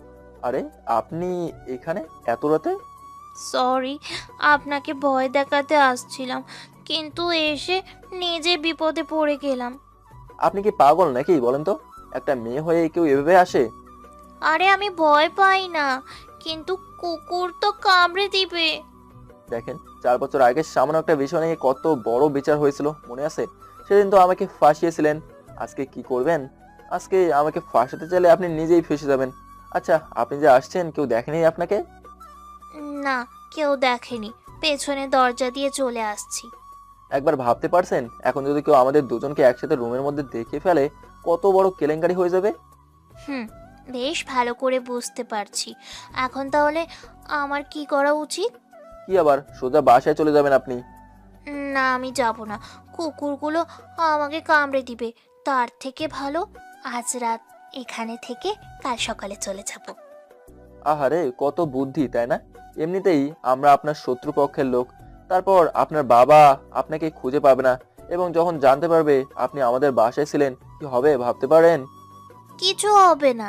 Speaker 2: আরে, আপনি এখানে এত রাতে?
Speaker 7: সরি, আপনাকে ভয় দেখাতে আসছিলাম, কিন্তু এসে নিজে বিপদে পড়ে গেলাম।
Speaker 2: আপনি কি পাগল নাকি বলেন তো? একটা মেয়ে হয়ে কেউ এভাবে আসে?
Speaker 7: আরে আমি ভয় পাই না, কিন্তু কুকুর তো কামড়ে দিবে।
Speaker 2: দেখেন, 4 বছর আগে সামান্য একটা বিষয় নিয়ে কত বড় বিচার হয়েছিল মনে আছে? সেদিন তো আমাকে ফাঁসিয়েছিলেন। আজকে কি করবেন? আজকে আমাকে ফাঁসাতে চাইলে আপনি নিজেই ফেঁসে যাবেন। আচ্ছা, আপনি যে আসছেন কেউ দেখেনি আপনাকে?
Speaker 7: না, কেউ দেখেনি, পেছনে দরজা দিয়ে চলে আসছি।
Speaker 2: একবার ভাবতে পারছেন এখন যদি কেউ আমাদের দুজনকে একসাথে রুমের মধ্যে দেখে ফেলে কত বড় কেলেঙ্কারি হয়ে যাবে?
Speaker 7: হুম, বেশ ভালো করে বুঝতে পারছি। এখন তাহলে আমার কি করা উচিত?
Speaker 2: কি আবার সোজা বাসায় চলে যাবেন আপনি?
Speaker 7: না, আমি যাব না। কুকুরগুলো আমাকে কামড়ে দিবে। তার থেকে ভালো আজ রাত এখানে থেকে কাল সকালে চলে যাব।
Speaker 2: আহারে, কত বুদ্ধি, তাই না? এমনিতেই আমরা আপনার শত্রুপক্ষের লোক, তারপর আপনার বাবা আপনাকে খুঁজে পাবে না, এবং যখন জানতে পারবে আপনি আমাদের বাসায় ছিলেন কি হবে ভাবতে পারেন?
Speaker 7: কিছু হবে না।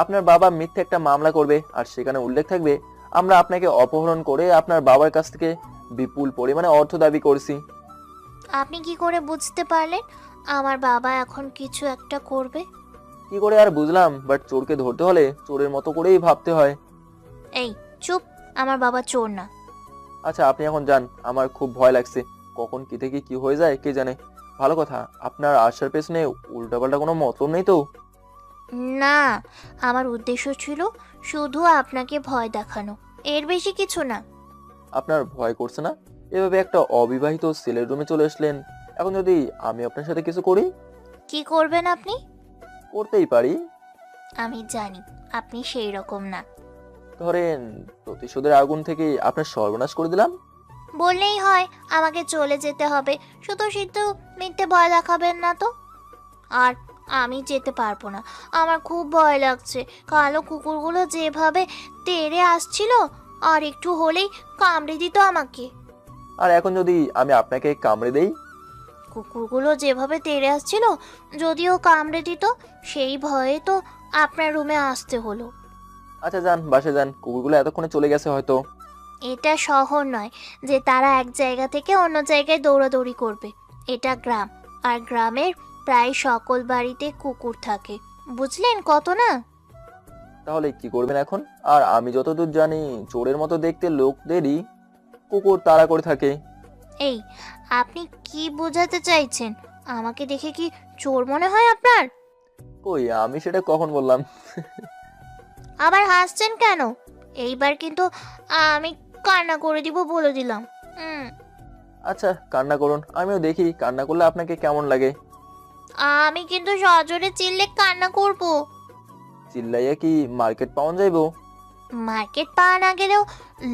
Speaker 2: আপনার বাবা মিথ্যে একটা মামলা করবে, আর সেখানে উল্লেখ থাকবে আমরা আপনাকে অপহরণ করে আপনার বাবার কাছ থেকে বিপুল পরিমাণে অর্থ দাবি করছি।
Speaker 7: আপনি কি করে বুঝতে পারলেন আমার বাবা এখন কিছু একটা করবে?
Speaker 2: কি করে আর বুঝলাম, বাট চোরকে ধরতে হলে চোরের মতো করেই ভাবতে হয়।
Speaker 7: এই চুপ, আমার বাবা চোর না।
Speaker 2: আচ্ছা, আপনি এখন যান, আমার খুব ভয় লাগছে, কখন কি থেকে কি হয়ে যায় কে জানে। ভালো কথা, আপনার আসার পেছনে উল্টাপাল্টা কোনো মতলব নেই তো?
Speaker 7: না, আমার উদ্দেশ্য ছিল শুধু আপনাকে ভয় দেখানো, এর বেশি কিছু না।
Speaker 2: আপনার ভয় করছে না? এভাবে একটা অবিবাহিত ছেলের রুমে চলে আসলেন, এখন যদি আমি আপনার সাথে কিছু করি?
Speaker 7: কি করবেন আপনি?
Speaker 2: করতেই পারি।
Speaker 7: আমি জানি আপনি সেই রকম না।
Speaker 2: ধরেন, প্রতিশোধের আগুন থেকে আপনার সর্বনাশ করে দিলাম।
Speaker 7: বললেই হয় আমাকে চলে যেতে হবে, শুধু শুধু মিথ্যে ভয় দেখাবেন না তো। আর আমি যেতে পারবো না, আমার খুব ভয় লাগছে। কালো কুকুরগুলো যেভাবে তেড়ে আসছিল, আর একটু হলেই কামড়ে দিত আমাকে।
Speaker 2: আর এখন যদি আমি আপনাকে কামড়ে দেই?
Speaker 7: কুকুরগুলো যেভাবে তেড়ে আসছিল, যদিও কামড়ে দিত, সেই ভয়ে তো আপনার রুমে আসতে হলো।
Speaker 2: আচ্ছা যান, বাসায় যান, কুকুরগুলো এতক্ষণে চলে গেছে হয়তো।
Speaker 7: এটা শহর নয় যে তারা এক জায়গা থেকে অন্য জায়গায় দৌড়াদৌড়ি করবে। এটা গ্রাম, আর গ্রামের প্রায় সকল বাড়িতে কুকুর থাকে, বুঝলেন কত না?
Speaker 2: তাহলে কি করবেন এখন? আর আমি যতদূর জানি চোরের মতো দেখতে লোকদেরই কুকুর তাড়া করে থাকে।
Speaker 7: এই, আপনি কি বোঝাতে চাইছেন? আমাকে দেখে কি চোর মনে হয় আপনার?
Speaker 2: কই, আমি সেটা কখন বললাম?
Speaker 7: আবার হাসছেন কেন? এইবার কিন্তু আমি কান্না করে দিব বলে দিলাম।
Speaker 2: আচ্ছা, কান্না করুন, আমিও দেখি কান্না করলে আপনাকে কেমন লাগে।
Speaker 7: আমি কিন্তু সজোরে চিল্লে কান্না করব।
Speaker 2: চিল্লাইয়া কি মার্কেট পাওয়া যাইবো?
Speaker 7: মার্কেট পাওয়া না গেলেও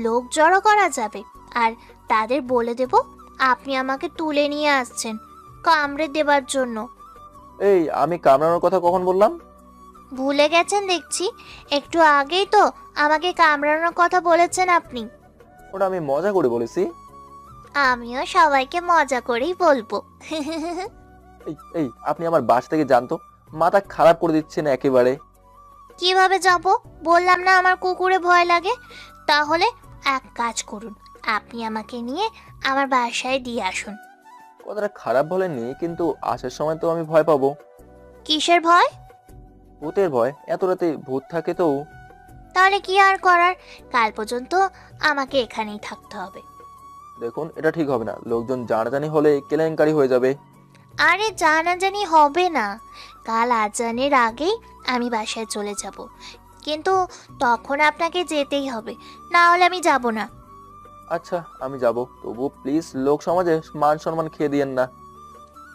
Speaker 7: লোক জড়ো করা যাবে, আর তাদের বলে দেব আপনি আমাকে তুলে নিয়ে আসছেন কামড়ে দেবার জন্য।
Speaker 2: এই, আমি কামড়ানোর কথা কখন বললাম?
Speaker 7: ভুলে গেছেন দেখছি, একটু আগেই তো আমাকে কামড়ানোর কথা বলেছেন আপনি।
Speaker 2: ওটা আমি মজা করে বলেছি।
Speaker 7: আমিও সবাইকে মজা করেই বলবো।
Speaker 2: এই এই, আপনি আমার বাস থেকে জানতো, মাথা খারাপ করে দিচ্ছেন একেবারে।
Speaker 7: কিভাবে যাব? বললাম না আমার কুকুরে ভয় লাগে। তাহলে এক কাজ করুন, আপনি আমাকে নিয়ে আমার বাসায় দিয়ে আসুন।
Speaker 2: কথাটা খারাপ বলেননি, কিন্তু আসার সময় তো আমি ভয় পাবো।
Speaker 7: কিসের ভয়?
Speaker 2: ভূতের ভয়, এত রাতে ভূত থাকে তো।
Speaker 7: তাহলে কি আর করার, কাল পর্যন্ত আমাকে এখানেই থাকতে হবে।
Speaker 2: দেখুন, এটা ঠিক হবে না, লোকজন জানাজানি হলে কেলেঙ্কারি হয়ে যাবে।
Speaker 7: আরে জানাজানি হবে না, কাল আজানের আগেই আমি বাসায় চলে যাব, কিন্তু তখন আপনাকে যেতেই হবে, না হলে আমি যাব না।
Speaker 2: আচ্ছা, আমি যাব, তবু প্লিজ লোক সমাজে মান সম্মান খেয়ে দিয়েন না।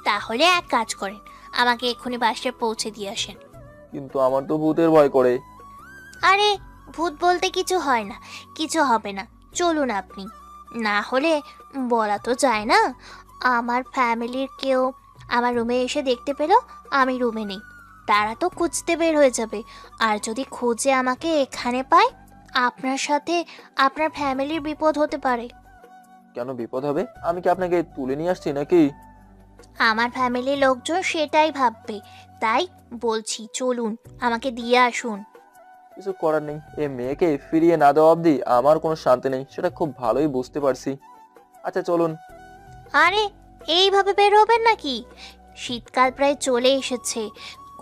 Speaker 7: তাহলে এক কাজ করেন, আমাকে এক্ষুনি বাসায় পৌঁছে দিয়ে আসেন।
Speaker 2: কিন্তু আমার তো ভূতের ভয় করে।
Speaker 7: আরে ভূত বলতে কিছু হয় না, কিছু হবে না, চলুন আপনি। না হলে বলা তো যায় না, আমার ফ্যামিলির কেউ আমার রুমে এসে দেখতে পেল আমি রুমে নেই, তারা তো খুঁজতে বের হয়ে যাবে। আর যদি খুঁজে আমাকে এখানে পায়, আপনার সাথে আপনার ফ্যামিলির বিপদ হতে পারে।
Speaker 2: কেন বিপদ হবে? আমি কি আপনাকে তুলে নিয়ে আসছি নাকি?
Speaker 7: আমার ফ্যামিলির লোকজন সেটাই ভাববে, তাই বলছি চলুন, আমাকে দিয়ে আসুন।
Speaker 2: কিছু করার নেই, এ মেয়েকে ফিরিয়ে না দেওয়া অবধি আমার কোনো শান্তি নেই, সেটা খুব ভালোই বুঝতে পারছি। আচ্ছা চলুন।
Speaker 7: আরে এইভাবে বের হবেন নাকি? শীতকাল প্রায় চলে এসেছে,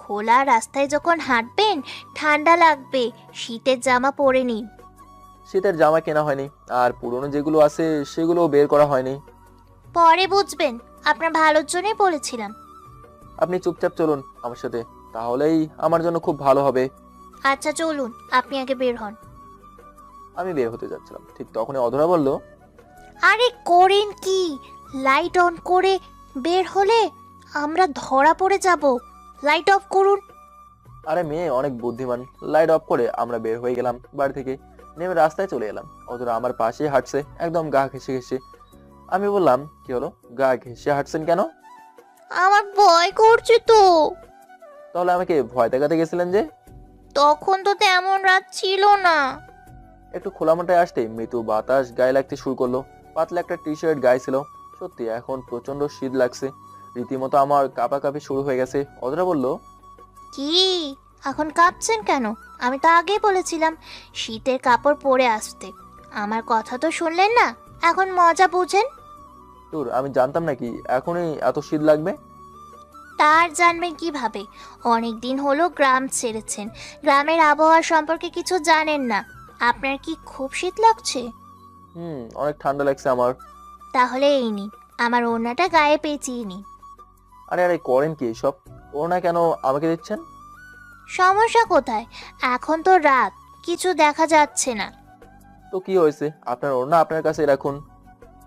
Speaker 7: খোলা রাস্তায় যখন হাঁটবেন ঠান্ডা লাগবে, শীতের জামা পরে নিন।
Speaker 2: শীতের জামা কেনা হয়নি, আর পুরনো যেগুলো আছে সেগুলো বের করা হয়নি।
Speaker 7: পরে বুঝবেন, আপনার ভালোর জন্যই বলেছিলাম।
Speaker 2: আপনি চুপচাপ চলুন আমার সাথে, তাহলেই আমার জন্য খুব ভালো হবে।
Speaker 7: আচ্ছা চলুন, আপনি আগে বের হন।
Speaker 2: আমি বের হতে যাচ্ছিলাম, ঠিক তখনই অধরা বলল,
Speaker 7: আরে করেন কি? লাইট অন করে বের হলে আমরা ধরা পড়ে যাব। লাইট অফ করুন।
Speaker 2: আরে মেয়ে অনেক বুদ্ধিমান। লাইট অফ করে আমরা বের হয়ে গেলাম বাড়ি থেকে, নেমে রাস্তায় চলে এলাম। অধরা আমার পাশে হাঁটছে, একদম গা ঘেঁষে ঘেঁষে। আমি বললাম, কি হলো, গা ঘেঁষে হাঁটছেন কেন?
Speaker 7: আমার ভয় করছে তো।
Speaker 2: তাহলে আমাকে ভয় দেখাতে গেছিলেন যে?
Speaker 7: তখন তো তেমন রাত ছিল না।
Speaker 2: একটু খোলা মাঠে আসতেই মৃদু বাতাস গায়ে লাগতে শুরু করলো। পাতলা একটা টি শার্ট গায়ে ছিল। সত্যি এখন প্রচন্ড শীত লাগছে, রীতিমতো আমার কাঁপাকাঁপি শুরু হয়ে গেছে। অধরা বলল,
Speaker 7: কি এখন কাঁপছেন কেন? আমি তো আগেই বলেছিলাম শীতের কাপড় পরে আসতে। আমার কথা তো শুনলেন না, এখন মজা বুঝেন।
Speaker 2: তোর আমি জানতাম নাকি এখনই এত শীত লাগবে?
Speaker 7: তার জানবেন কিভাবে? অনেক দিন হলো গ্রাম ছেড়েছেন, গ্রামের আবহাওয়া সম্পর্কে কিছু জানেন না। আপনার কি খুব শীত লাগছে?
Speaker 2: অনেক ঠান্ডা লাগছে আমার।
Speaker 7: তাহলে এই নিন, আমার ওড়নাটা গায়ে পেঁচিয়ে নিন।
Speaker 2: আরে আরে করেন কি এসব? ওড়না কেন আমাকে দিচ্ছেন?
Speaker 7: সমস্যা কোথায়? এখন তো রাত, কিছু দেখা যাচ্ছে না।
Speaker 2: তো কি হয়েছে, আপনার ওড়না আপনার কাছে রাখুন।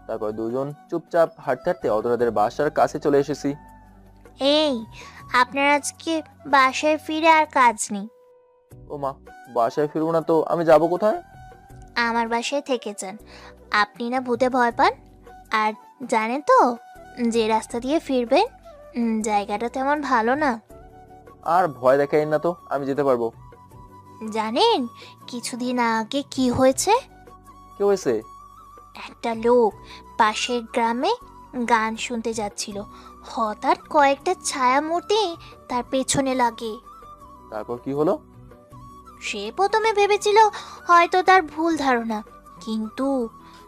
Speaker 2: তারপর দুজন চুপচাপ হাঁটতে হাঁটতে অধরাদের বাসার কাছে চলে এসেছি।
Speaker 7: এই, আপনার আজকে বাসায় ফিরে আর কাজ নেই।
Speaker 2: ও মা, বাসায় ফিরবো না তো আমি যাব কোথায়?
Speaker 7: আমার বাসায় থেকে যান। আপনি না ভূতে ভয় পান। আর জানেন তো, যে রাস্তা দিয়ে ফিরবেন জায়গাটা তেমন ভালো না।
Speaker 2: আর ভয় দেখাই না তো, আমি যেতে পারবো।
Speaker 7: জানেন কিছুদিন আগে কি হয়েছে?
Speaker 2: কি হয়েছে?
Speaker 7: একটা লোক পাশের গ্রামে গান শুনতে যাচ্ছিল, হঠাৎ কয়েকটা ছায়ামূর্তি তার পেছনে লাগে।
Speaker 2: তারপর কি হলো?
Speaker 7: সে প্রথমে ভেবেছিল হয়তো তার ভুল ধারণা, কিন্তু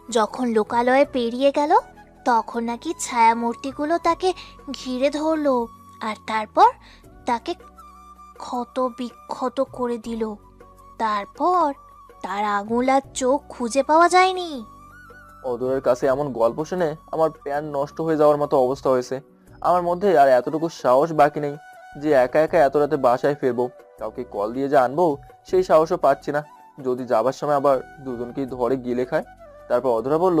Speaker 7: যখন লোকালয়ে পেরিয়ে গেল তখন নাকি ছায়ামূর্তিগুলো তাকে ঘিরে ধরলো আর তারপর তাকে ক্ষত বিক্ষত করে দিল। তারপর তার আঙুল আর চোখ খুঁজে পাওয়া যায়নি।
Speaker 2: অদূরের কাছে এমন গল্প শুনে আমার প্যান নষ্ট হয়ে যাওয়ার মতো অবস্থা হয়েছে। আমার মধ্যে আর এতটুকু সাহস বাকি নেই যে একা একা এত রাতে বাসায় ফিরবো। কাউকে কল দিয়ে যে আনবো সেই সাহসও পাচ্ছি না, যদি যাবার সময় আবার দুজনকেই ধরে গিলে খায়। তারপর অধরা বলল,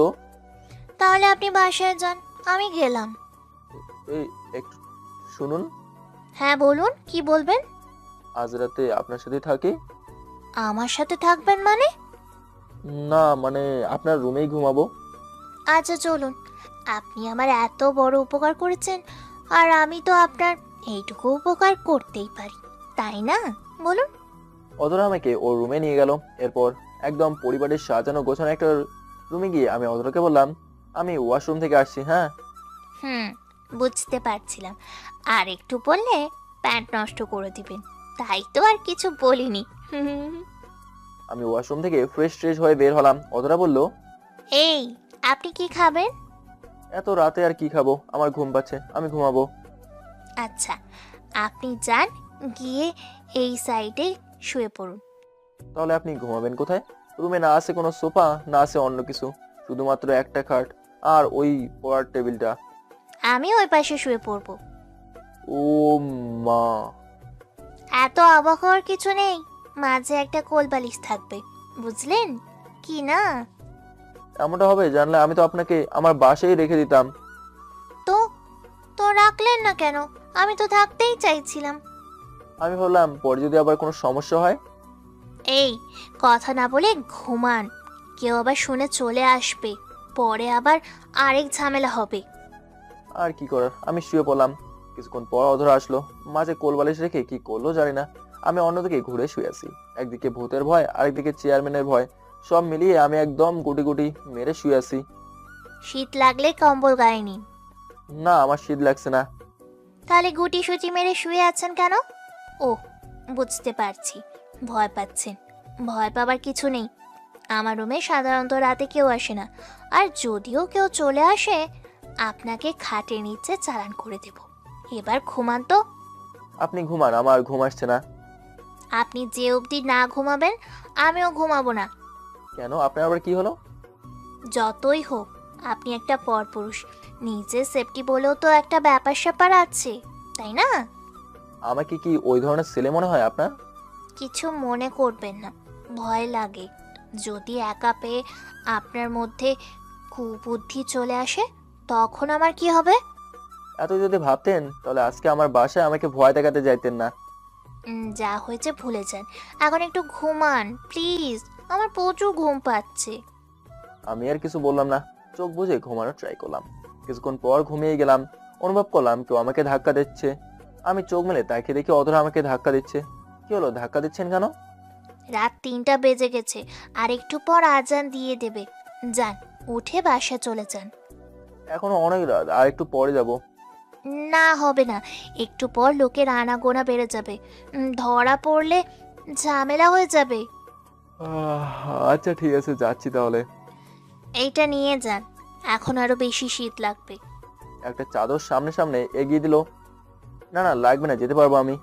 Speaker 7: তাহলে আপনি বাসায় যান, আমি গেলাম।
Speaker 2: এই একটু শুনুন,
Speaker 7: হ্যাঁ বলুন, কি বলবেন?
Speaker 2: আজ রাতে আপনার সাথে থাকি।
Speaker 7: আমার সাথে থাকবেন মানে?
Speaker 2: না মানে আপনার রুমেই ঘুমাবো।
Speaker 7: আচ্ছা চলুন। আপনি আমার এত বড় উপকার করেছেন, আর আমি তো আপনার এইটুকু উপকার করতেই পারি, তাই না? বলুন।
Speaker 2: অধরা আমাকে ওর রুমে নিয়ে গেল। এরপর একদম পরিবারের সাজানো গোছানো একটা রুমে গিয়ে আমি অধরাকে বললাম, আমি ওয়াশরুম থেকে আসছি। হ্যাঁ,
Speaker 7: বুঝতে পারছিলাম, আর একটু বললে প্যান্ট নষ্ট করে দিবেন, তাই তো আর কিছু বলিনি।
Speaker 2: আমি ওয়াশরুম থেকে ফ্রেশ ট্রেশ হয়ে বের হলাম। অধরা বলল,
Speaker 7: এই, আপনি কি খাবেন?
Speaker 2: এত রাতে আর কি খাবো, আমার ঘুম পাচ্ছে, আমি ঘুমাবো।
Speaker 7: আচ্ছা, আপনি যান, গিয়ে এই সাইডে শুয়ে পড়ুন।
Speaker 2: তাহলে আপনি ঘুমাবেন কোথায়? রুমে না আছে কোনো সোফা, না আছে অন্য কিছু, শুধুমাত্র একটা খাট আর ওই পড়ার টেবিলটা।
Speaker 7: আমি ওই পাশে শুয়ে পড়বো।
Speaker 2: ও মা,
Speaker 7: এত অবাক হওয়ার কিছু নেই, মাঝে একটা কোল বালিশ থাকবে, বুঝলেন কি না?
Speaker 2: এমনটা হবে জানলে আমি তো আপনাকে আমার বাসায় রেখে দিতাম।
Speaker 7: তো তো রাখলেন না কেন? আমি তো থাকতেই চাইছিলাম।
Speaker 2: আমি ভাবলাম পরে যদি আবার কোনো সমস্যা হয়।
Speaker 7: এই, কথা না বলে ঘুমান, কেউ আবার শুনে চলে আসবে, পরে আবার আরেক ঝামেলা হবে।
Speaker 2: আর কি করার, আমি শুয়ে পড়লাম। কিছুক্ষণ পর অধরা আসলো, মাঝে কোল বালিশ রেখে কি করলো জানি না। আমি অন্যদিকে ঘুরে শুয়ে আছি। একদিকে ভূতের ভয়, আরেকদিকে চেয়ারম্যানের ভয়, সব মিলিয়ে আমি একদম গুটি গুটি মেরে শুয়ে আছি।
Speaker 7: শীত লাগলে কম্বল গায়ে নিন।
Speaker 2: না, আমার শীত লাগছে না।
Speaker 7: তাহলে গুটি সুটি মেরে শুয়ে আছেন কেন? ও, বুঝতে পারছি, ভয় পাচ্ছেন। ভয় পাবার কিছু নেই, আমার রুমে সাধারণত রাতে কেউ আসে না, আর যদিও কেউ চলে আসে আপনাকে খাটের নিচে চালান করে দেব। এবার ঘুমান তো।
Speaker 2: আপনি ঘুমান, আমার ঘুম আসছে না।
Speaker 7: আপনি যে অবধি না ঘুমাবেন আমিও ঘুমাবো না।
Speaker 2: কেন, আপনার আবার কি হলো?
Speaker 7: যতই হোক আপনি একটা পরপুরুষ, নিজের সেফটি বলেও তো একটা ব্যাপার স্যাপার আছে, তাই না?
Speaker 2: আমাকে কি ওই ধরনের ছেলে মনে হয় আপনার?
Speaker 7: কিছু মনে করবেন না, ভয় লাগে। যদি একা পেয়ে আপনার মধ্যে কুবুদ্ধি চলে আসে, তখন আমার কি হবে?
Speaker 2: এত যদি ভাবতেন তাহলে আজকে আমার বাসায় আমাকে ভয় দেখাতে যাইতেন না।
Speaker 7: যা হয়েছে ভুলে যান, এখন একটু ঘুমান প্লিজ, আমার প্রচুর ঘুম পাচ্ছে।
Speaker 2: আমি আর কিছু বললাম না, চোখ বুজে ঘুমানোর ট্রাই করলাম। কিছুক্ষণ পর ঘুমিয়ে গেলাম। অনুভব করলাম কেউ আমাকে ধাক্কা দিচ্ছে। আমি চোখ মেলে তাকে দেখি অধরা আমাকে ধাক্কা দিচ্ছে। কি হলো, ধাক্কা দিচ্ছেন কেন?
Speaker 7: রাত 3টা বেজে গেছে, আর একটু পর আজান দিয়ে দেবে। যান, উঠে বাসা চলে যান।
Speaker 2: এখনো অনেক রাত, আর একটু পরে যাব।
Speaker 7: না হবে না, একটু পর লোকের আনাগোনা বেড়ে যাবে, ধরা পড়লে ঝামেলা হয়ে যাবে।
Speaker 2: আচ্ছা ঠিক আছে, যাচ্ছি তাহলে।
Speaker 7: এইটা নিয়ে যান, এখন আরো বেশি শীত লাগবে।
Speaker 2: একটা চাদর সামনে সামনে এগিয়ে দিল। না না, লাগবে না, যেতে পারবো আমি।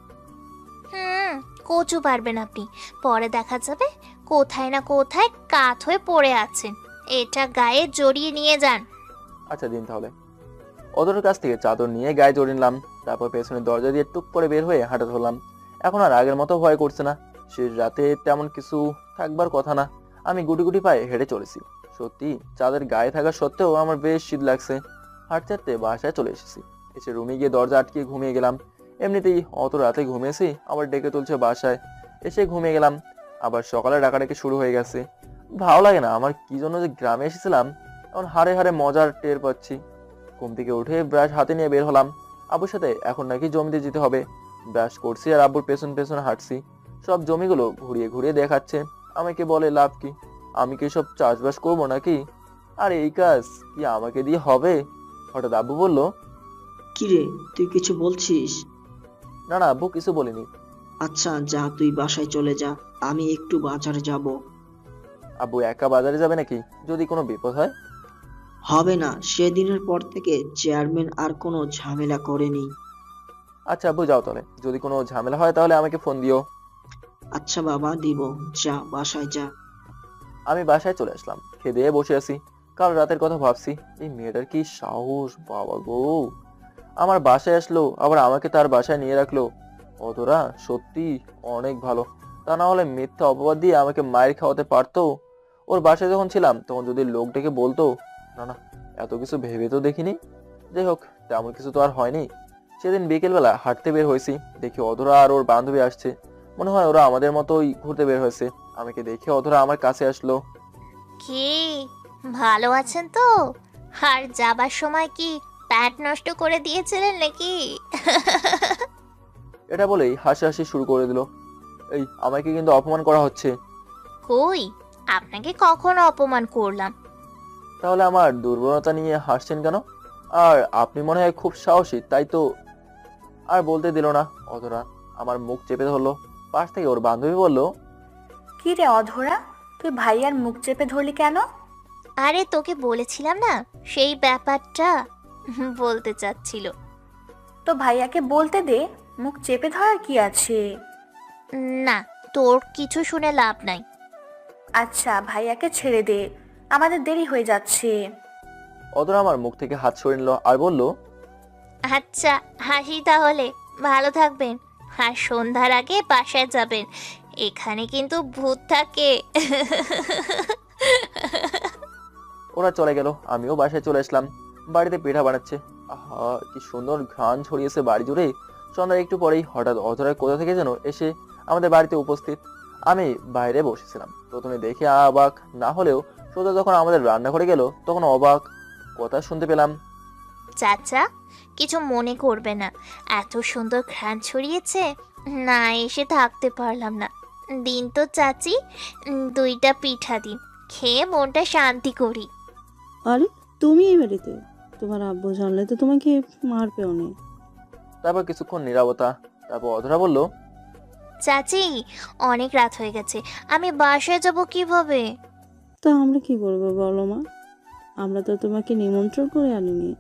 Speaker 7: কচু পারবেন আপনি, পরে দেখা যাবে কোথায় না কোথায় কাত হয়ে পড়ে আছেন। এটা গায়ে জড়িয়ে নিয়ে যান।
Speaker 2: আচ্ছা দিন তাহলে। অধরার কাছ থেকে চাদর নিয়ে গায়ে জড়িয়ে নিলাম। তারপর পেছনের দরজা দিয়ে টুক করে বের হয়ে হাঁটা ধরলাম। এখন আর আগের মতো ভয় করছে না। শেষ রাতে তেমন কিছু থাকবার কথা না। আমি গুটি গুটি পায়ে হেঁটে চলেছি। সত্যি চাঁদের গায়ে থাকা সত্ত্বেও আমার বেশ শীত লাগছে। হাঁটতে হাঁটতে বাসায় চলে এসেছি। এসে রুমে গিয়ে দরজা আটকে ঘুমিয়ে গেলাম। এমনিতেই অত রাতে ঘুমিয়েছি, আবার ডেকে তুলছে বাসায়। এসে ঘুমিয়ে গেলাম। আবার সকালে ডাকাডাকি শুরু হয়ে গেছে। ভালো লাগে না আমার কি জন্য যে গ্রামে এসেছিলাম। এখন হাড়ে হাড়ে মজার টের পাচ্ছি। ঘুম থেকে উঠে ব্রাশ হাতে নিয়ে বের হলাম। আব্বুর সাথে এখন নাকি জমিতে যেতে হবে। ব্রাশ করছি আর আব্বুর পেছন পেছন হাঁটছি। সব জমিগুলো ঘুরিয়ে ঘুরিয়ে দেখাচ্ছে। আমাকে বলে লাভ কি? আমি কি সব চাষবাস করবো নাকি? আর এই কাজ কি আমাকে দিয়ে হবে? হঠাৎ আব্বু বলল,
Speaker 5: কিরে, তুই কিছু বলছিস?
Speaker 2: না না আব্বু, কিছু বলিনি।
Speaker 5: আচ্ছা যা, তুই বাসায় চলে যা, আমি একটু বাজারে যাব।
Speaker 2: আব্বু একা বাজারে যাবে নাকি? যদি কোনো বিপদ হয়?
Speaker 5: হবে না, সেদিনের পর থেকে চেয়ারম্যান আর কোনো ঝামেলা করেনি।
Speaker 2: আচ্ছা আব্বু যাও তাহলে, যদি কোনো ঝামেলা হয় তাহলে আমাকে ফোন দিও।
Speaker 5: আচ্ছা বাবা, দিব, যা বাসায় যা।
Speaker 2: আমি বাসায় চলে আসলাম। খেয়ে দিয়ে বসে আছি। কাল রাতের কথা ভাবছি। এই মেয়েটার কি সাহস, বাবা গো! আমার বাসায় আসলো, আবার আমাকে তার বাসায় নিয়ে রাখলো। অধরা সত্যি অনেক ভালো। তা না হলে মিথ্যা অপবাদ দিয়ে আমাকে মায়ের খাওয়াতে পারতো। ওর বাসায় যখন ছিলাম তখন যদি লোক ডেকে বলতো। না না, এত কিছু ভেবে তো দেখিনি। যাই হোক, তেমন কিছু তো আর হয়নি। সেদিন বিকেলবেলা হাঁটতে বের হয়েছি। দেখি অধরা আর ওর বান্ধবী আসছে। মনে হয় ওরা আমাদের মতোই ঘুরতে বের হয়েছে। আমাকে দেখে অধরা আমার কাছে আসলো।
Speaker 7: কি ভালো আছেন তো? আর যাবার সময় কি প্যান্ট নষ্ট করে দিয়েছিলেন নাকি?
Speaker 2: এটা বলেই হাসাহাসি শুরু করে দিল। এই আমাকে কিন্তু অপমান করা হচ্ছে।
Speaker 7: কই, আপনাকে কখনো অপমান করলাম?
Speaker 2: তাহলে আমার দুর্বলতা নিয়ে হাসছেন কেন? আর আপনি মনে হয় খুব সাহসী, তাই তো। আর বলতে দিল না অধরা। আমার মুখ চেপে ধরলো। পাশ থেকে ওর বান্ধবী বলল,
Speaker 9: কি রে অধরা, তুই ভাইয়ার মুখ চেপে ধরলি কেন?
Speaker 7: আরে তোকে বলেছিলাম না, সেই ব্যাপারটা বলতে চাচ্ছিল।
Speaker 9: তো ভাইয়াকে বলতে দে, মুখ চেপে ধরার কি আছে?
Speaker 7: না, তোর কিছু শুনে লাভ নাই।
Speaker 9: আচ্ছা ভাইয়াকে ছেড়ে দে, আমাদের দেরি হয়ে যাচ্ছে।
Speaker 2: অধরা আমার মুখ থেকে হাত সরিয়ে নিল আর বলল,
Speaker 7: আচ্ছা হাসি তাহলে, ভালো থাকবেন। আর সন্ধ্যার আগে বাসায় যাবেন, এখানে কিন্তু ভূত থাকে।
Speaker 2: ওরা চলে গেল। আমিও বাসায় চলে আসলাম। বাড়িতে পিঠা বানাচ্ছে। আহা, কি সুন্দর ঘ্রাণ ছড়িয়েছে বাড়ি জুড়ে। সন্ধ্যার একটু পরেই হঠাৎ অধরা কোথা থেকে যেন এসে আমাদের বাড়িতে উপস্থিত। আমি বাইরে বসেছিলাম। প্রথমে দেখে অবাক না হলেও সোজা যখন আমাদের রান্নাঘরে গেল তখন অবাক কথা শুনতে পেলাম।
Speaker 7: চাচা, কিছু মনে করবে না, এত সুন্দর ঘ্রাণ ছড়িয়েছে, না এসে থাকতে পারলাম না। দিন তো চাচি, 2টা পিঠা দিন, খেয়ে মনটা শান্তি করি।
Speaker 10: আরে তুমি এই বাড়িতে? তোমার আব্বু জানলে তো তোমাকে মারবে অনেক।
Speaker 2: তারপর কিছুক্ষণ নীরবতা। তারপর অধরা বলল,
Speaker 7: চাচি, অনেক রাত হয়ে গেছে, আমি বাসায় যাব কিভাবে?
Speaker 10: তা আমরা কি করবো বলো মা? আমরা তো তোমাকে নিমন্ত্রণ করে আনিনি।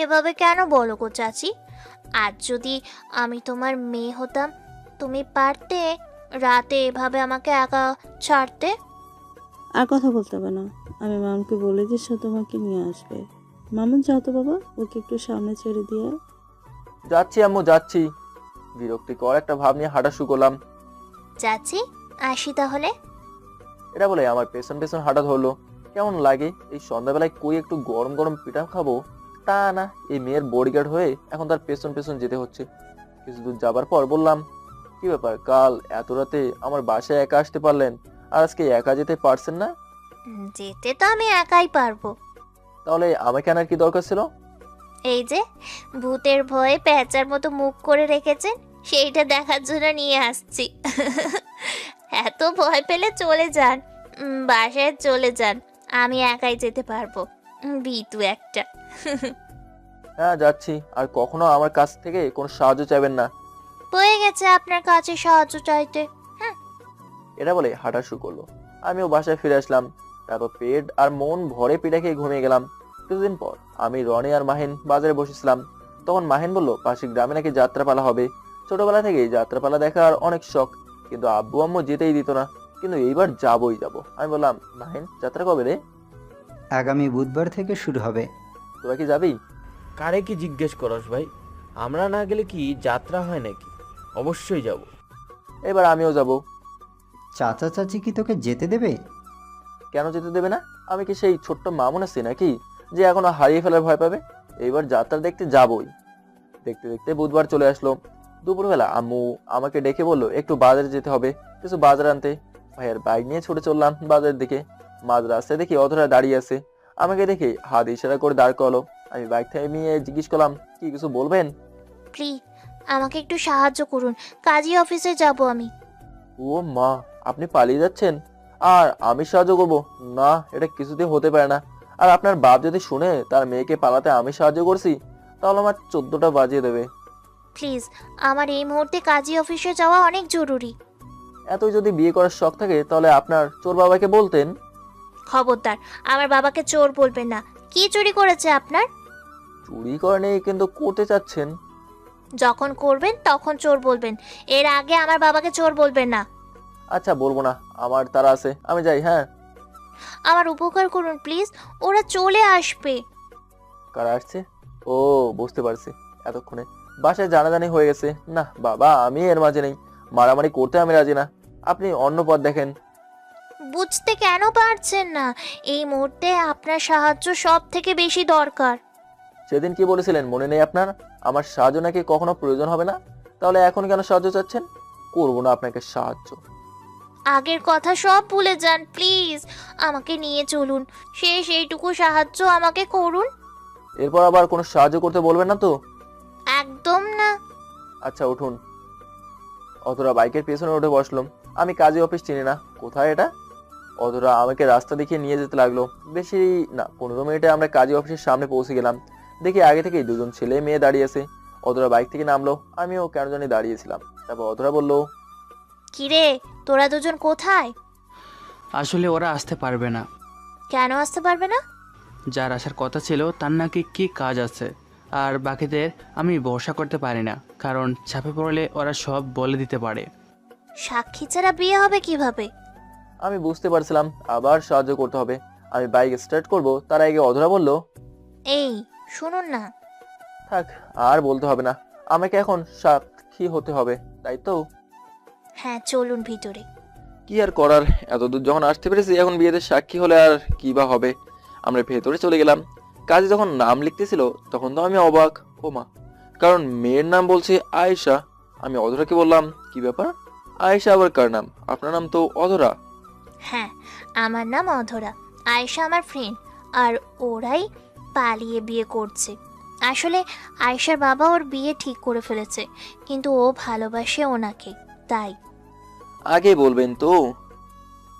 Speaker 7: এভাবে কেন বলো গো চাচি? আজ যদি আমি তোমার মেয়ে হতাম, তুমি পারতে রাতে এভাবে আমাকে একা ছাড়তে?
Speaker 10: আর কথা বলতে হবে না, আমি মামকে বলে যে সে তোমাকে নিয়ে আসবে। মামুন যাও তো বাবা, ওকে একটু সামনে ছেড়ে দিয়ে।
Speaker 2: যাচ্ছি আম্মু যাচ্ছি। বিরক্তিকর একটা ভাব নিয়ে হাঁটা শুরু করলাম।
Speaker 7: চাচি আসি তাহলে।
Speaker 2: এটা বলে আমার পেছন পেছন হাঁটা ধরলো। কেমন লাগে এই সন্ধ্যাবেলায় কই একটু গরম গরম পিঠা খাবো, তা না, এই মেয়ের বডিগার্ড হয়ে এখন তার পেছন পেছন যেতে হচ্ছে। কিছু দূর যাবার পর বললাম, কি ব্যাপার, কাল এত রাতে আমার বাসায় একা আসতে পারলেন, আর আজকে একা যেতে পারছেন না?
Speaker 7: যেতে তো আমি একাই পারবো।
Speaker 2: তাহলে আমাকে আনার কি দরকার ছিল?
Speaker 7: এই যে ভূতের ভয়ে প্যাঁচার মতো মুখ করে রেখেছেন, সেইটা দেখার জন্য নিয়ে আসছি। এত ভয় পেলে চলে যান, বাসায় চলে যান, আমি একাই যেতে পারবো। বিতু একটা।
Speaker 2: হ্যাঁ যাচ্ছি, আর কখনো আমার কাছ থেকে কোনো সাহায্য চাইবেন না।
Speaker 7: হয়ে গেছে আপনার কাছে সাহায্য চাইতে।
Speaker 2: এটা বলে হাঁটা শুরু করলো। আমিও বাসায় ফিরে আসলাম। তারপর পেট আর মন ভরে পিঠা খেয়ে ঘুমিয়ে গেলাম। কিছুদিন পর আমি, রনি আর মাহিন বাজারে বসেছিলাম। তখন মাহিন বলল পাশের গ্রামে নাকি যাত্রাপালা হবে। ছোটবেলা থেকেই যাত্রাপালা দেখার অনেক শখ, কিন্তু আব্বু আম্মু যেতেই দিত না। কিন্তু এইবার যাবই যাব। আমি বললাম, মাহিন যাত্রা কবে রে?
Speaker 4: আগামী বুধবার থেকে শুরু হবে।
Speaker 2: তোরা কি যাবি?
Speaker 3: কারে কি জিজ্ঞেস করস ভাই? আমরা না গেলে কি যাত্রা হয় নাকি? অবশ্যই যাব।
Speaker 2: এবার আমিও যাব।
Speaker 4: চাচা চাচি কি তোকে যেতে দেবে?
Speaker 2: কেন যেতে দেবে না? আমি কি সেই ছোট্ট মামুন আছি নাকি যে এখনো হারিয়ে ফেলার ভয় পাবে? এইবার যাত্রা দেখতে যাবই। দেখতে দেখতে বুধবার চলে আসলো। দুপুরবেলা আম্মু আমাকে ডেকে বললো একটু বাজারে যেতে হবে, কিছু বাজার আনতে। ভাইয়ের বাইক নিয়ে ছুটে চললাম বাজারের দিকে। মাঝ রাস্তায় দেখি অধরা দাঁড়িয়ে আছে। আমাকে দেখে হাত ইশারা করে দাঁড় করালো। আমি বাইক থামিয়ে জিজ্ঞেস করলাম, কি কিছু বলবেন?
Speaker 7: প্লিজ আমাকে একটু সাহায্য করুন, কাজী অফিসে যাব আমি।
Speaker 2: ও মা, আপনি পালিয়ে যাচ্ছেন আর আমি সাহায্য করব? না, এটা কিছুতেই হতে পারে না। আর আপনার বাপ যদি শুনে তার মেয়েকে পালাতে আমি সাহায্য করছি, তাহলে আমার 14টা বাজিয়ে দেবে।
Speaker 7: প্লিজ, আমার এই মুহূর্তে কাজী অফিসে যাওয়া অনেক জরুরি।
Speaker 2: এতই যদি বিয়ে করার শখ থাকে তাহলে আপনার চোর বাবাকে বলতেন।
Speaker 7: খবরদার, আমার বাবাকে চোর বলবেন না। কি চুরি করেছে আপনার?
Speaker 2: চুরি করে নেই, কিন্তু করতে চাচ্ছেন।
Speaker 7: যখন করবেন তখন চোর বলবেন, এর আগে আমার বাবাকে চোর বলবেন না।
Speaker 2: আচ্ছা বলবো না, আমার তারা আছে, আমি যাই। হ্যাঁ,
Speaker 7: আমার উপকার করুন প্লিজ, ওরা চলে আসবে।
Speaker 2: কারা আসছে? ও, বুঝতে পারছি। এতক্ষণে বাসায় জানাজানি হয়ে গেছে। না বাবা, আমি এর মাঝে নেই। মারামারি করতে আমি রাজি না। আপনি অন্য পথ দেখেন।
Speaker 7: বুঝতে কেন পারছেন না? এই মুহূর্তে আপনার সাহায্য সব থেকে বেশি দরকার।
Speaker 2: সেদিন কি বলেছিলেন মনে নেই আপনার? আমার সাহায্য নাকি কখনো প্রয়োজন হবে না। তাহলে এখন কেন সাহায্য চাচ্ছেন? করবো না আপনাকে সাহায্য।
Speaker 7: আগের কথা সব ভুলে যান প্লিজ, আমাকে নিয়ে চলুন, শেষ এইটুকু সাহায্য আমাকে করুন।
Speaker 2: এরপর আবার কোনো সাহায্য করতে বলবেন না তো?
Speaker 7: একদম না।
Speaker 2: আচ্ছা উঠুন। অধরা বাইকের পেছনে উঠে বসলাম। আমি কাজী অফিস চিনি না, কোথায় এটা? অধরা আমাকে রাস্তা দেখিয়ে নিয়ে যেতে লাগলো। বেশি না, 15 মিনিটে আমরা কাজী অফিসের সামনে পৌঁছে গেলাম। দেখি আগে থেকেই দুজন ছেলে মেয়ে দাঁড়িয়ে আছে। অধরা বাইক থেকে নামলো, আমিও কেন জানি দাঁড়িয়েছিলাম। তারপর অধরা বললো,
Speaker 7: কিরে, তোরা দুজন কোথায়?
Speaker 11: আসলে ওরা আসতে পারবে না।
Speaker 7: কেন আসতে পারবে না?
Speaker 11: যার আসার কথা ছিল তার নাকি কি কাজ আছে, আর বাকিদের আমি ভরসা করতে পারি না, কারণ চাপে পড়লে ওরা সব বলে দিতে পারে।
Speaker 7: সাক্ষী ছাড়া বিয়ে হবে কিভাবে?
Speaker 2: আমি বুঝতে পারছিলাম আবার সাহায্য করতে হবে। আমি বাইক স্টার্ট করব, তার আগে অধরা বলল,
Speaker 7: এই শুনুন না।
Speaker 2: থাক, আর বলতে হবে না। আমাকে এখন সাক্ষী হতে হবে, তাই তো?
Speaker 7: হ্যাঁ চলুন ভিতরে।
Speaker 2: কি আর করার, এতদূর যখন আসতে পেরেছি, এখন বিয়েতে সাক্ষী হলে আর কি বা হবে। আমরা ভেতরে চলে গেলাম। কাজে যখন নাম লিখতেছিল তখন তো আমি অবাক। ও মা, কারণ মেয়ের নাম বলছে আয়েশা। আমি অধরাকে বললাম, কি ব্যাপার, আয়েশা আবার কার নাম? আপনার নাম তো অধরা।
Speaker 7: হ্যাঁ, আমার নাম অধরা, আয়েশা আমার ফ্রেন্ড, আর ওরাই পালিয়ে বিয়ে করছে। আসলে আয়েশার বাবা ওর বিয়ে ঠিক করে ফেলেছে, কিন্তু ও ভালোবাসে ওনাকে, তাই।
Speaker 2: আগে বলবেন তো,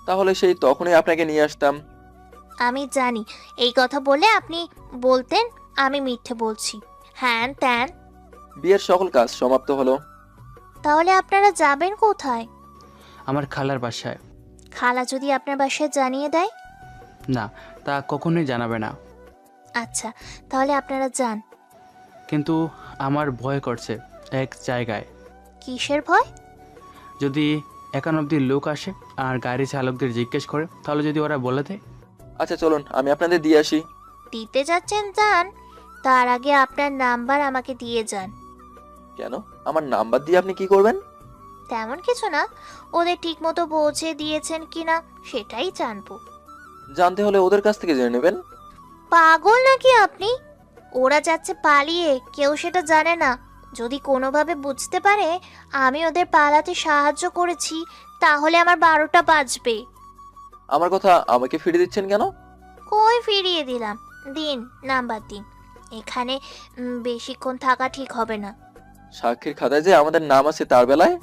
Speaker 2: তাহলে সেই তখনই আপনাকে নিয়ে আসতাম।
Speaker 7: আমি জানি এই কথা বলে আপনি বলতেন আমি মিথ্যে বলছি, হ্যাঁ ত্যান।
Speaker 2: বিয়ের সকল কাজ সমাপ্ত হলো।
Speaker 7: তাহলে আপনারা যাবেন কোথায়?
Speaker 11: আমার খালার বাসায়।
Speaker 7: খালা যদি আপনার বাসায় জানিয়ে দেয়?
Speaker 11: না, তা কখনোই জানাবে না।
Speaker 7: আচ্ছা, তাহলে আপনারা যান।
Speaker 11: কিন্তু আমার ভয় করছে এক জায়গায়।
Speaker 7: কিসের ভয়?
Speaker 11: যদি একানব্বই লোক আসে আর গাড়ি চালকদের জিজ্ঞেস করে, তাহলে যদি ওরা বলে দেয়।
Speaker 2: আচ্ছা চলুন, আমি আপনাদের দিয়ে আসি।
Speaker 7: দিতে যাচ্ছেন যান, তার আগে আপনার নাম্বার আমাকে দিয়ে যান।
Speaker 2: কেন? আমার নাম্বার দিয়ে আপনি কি করবেন?
Speaker 7: তেমন কিছু না, ওদের ঠিক মতো পৌঁছে দিয়েছেন কিনা সেটাই জানবো।
Speaker 2: জানতে হলে ওদের কাছ থেকে জেনে নেবেন।
Speaker 7: পাগল নাকি আপনি? ওরা যাচ্ছে পালিয়ে, কেউ সেটা জানে না। যদি কোনোভাবে বুঝতে পারে আমি ওদের পালাতে সাহায্য করেছি, তাহলে আমার 12টা বাজবে।
Speaker 2: আমার কথা আমাকে ফিরে দিচ্ছেন কেন?
Speaker 7: কই ফিরিয়ে দিলাম? দিন, নাম্বার দিন। এখানে বেশিক্ষণ থাকা ঠিক হবে না।
Speaker 2: সাক্ষীর খাতায় যে আমাদের নাম আছে তার বেলায়?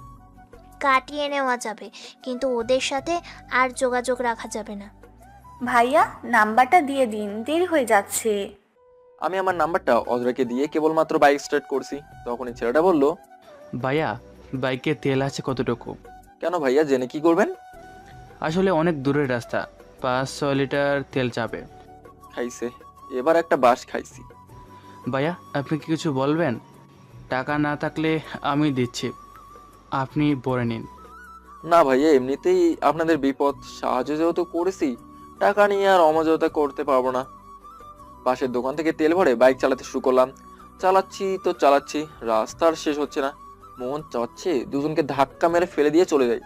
Speaker 7: কাটিয়ে নেওয়া যাবে, কিন্তু ওদের সাথে আর যোগাযোগ রাখা যাবে না।
Speaker 9: ভাইয়া নাম্বারটা দিয়ে দিন, দেরি হয়ে যাচ্ছে।
Speaker 2: আমি আমার নাম্বারটা অধরাকে দিয়ে কেবলমাত্র বাইক স্টার্ট করছি, তখনই ছেলেটা বলল,
Speaker 11: ভাইয়া, বাইকে তেল আছে কতটুকু?
Speaker 2: কেন ভাইয়া, জেনে কি করবেন?
Speaker 11: আসলে অনেক দূরের রাস্তা, 5-6 লিটার তেল যাবে।
Speaker 2: খাইছে, এবার একটা বাস খাইছি।
Speaker 11: ভাইয়া, আপনি কি কিছু বলবেন? টাকা না থাকলে আমি দিচ্ছি, আপনি ভরে নিন।
Speaker 2: না ভাইয়া, এমনিতেই আপনাদের বিপদ, সাহায্য যেহেতু করেছি, টাকা নিয়ে আর অমর্যাদা করতে পারবো না। পাশের দোকান থেকে তেল ভরে বাইক চালাতে শুরু করলাম। চালাচ্ছি, রাস্তার শেষ হচ্ছে না। মন চাচ্ছে দুজনকে ধাক্কা মেরে ফেলে দিয়ে চলে যাই।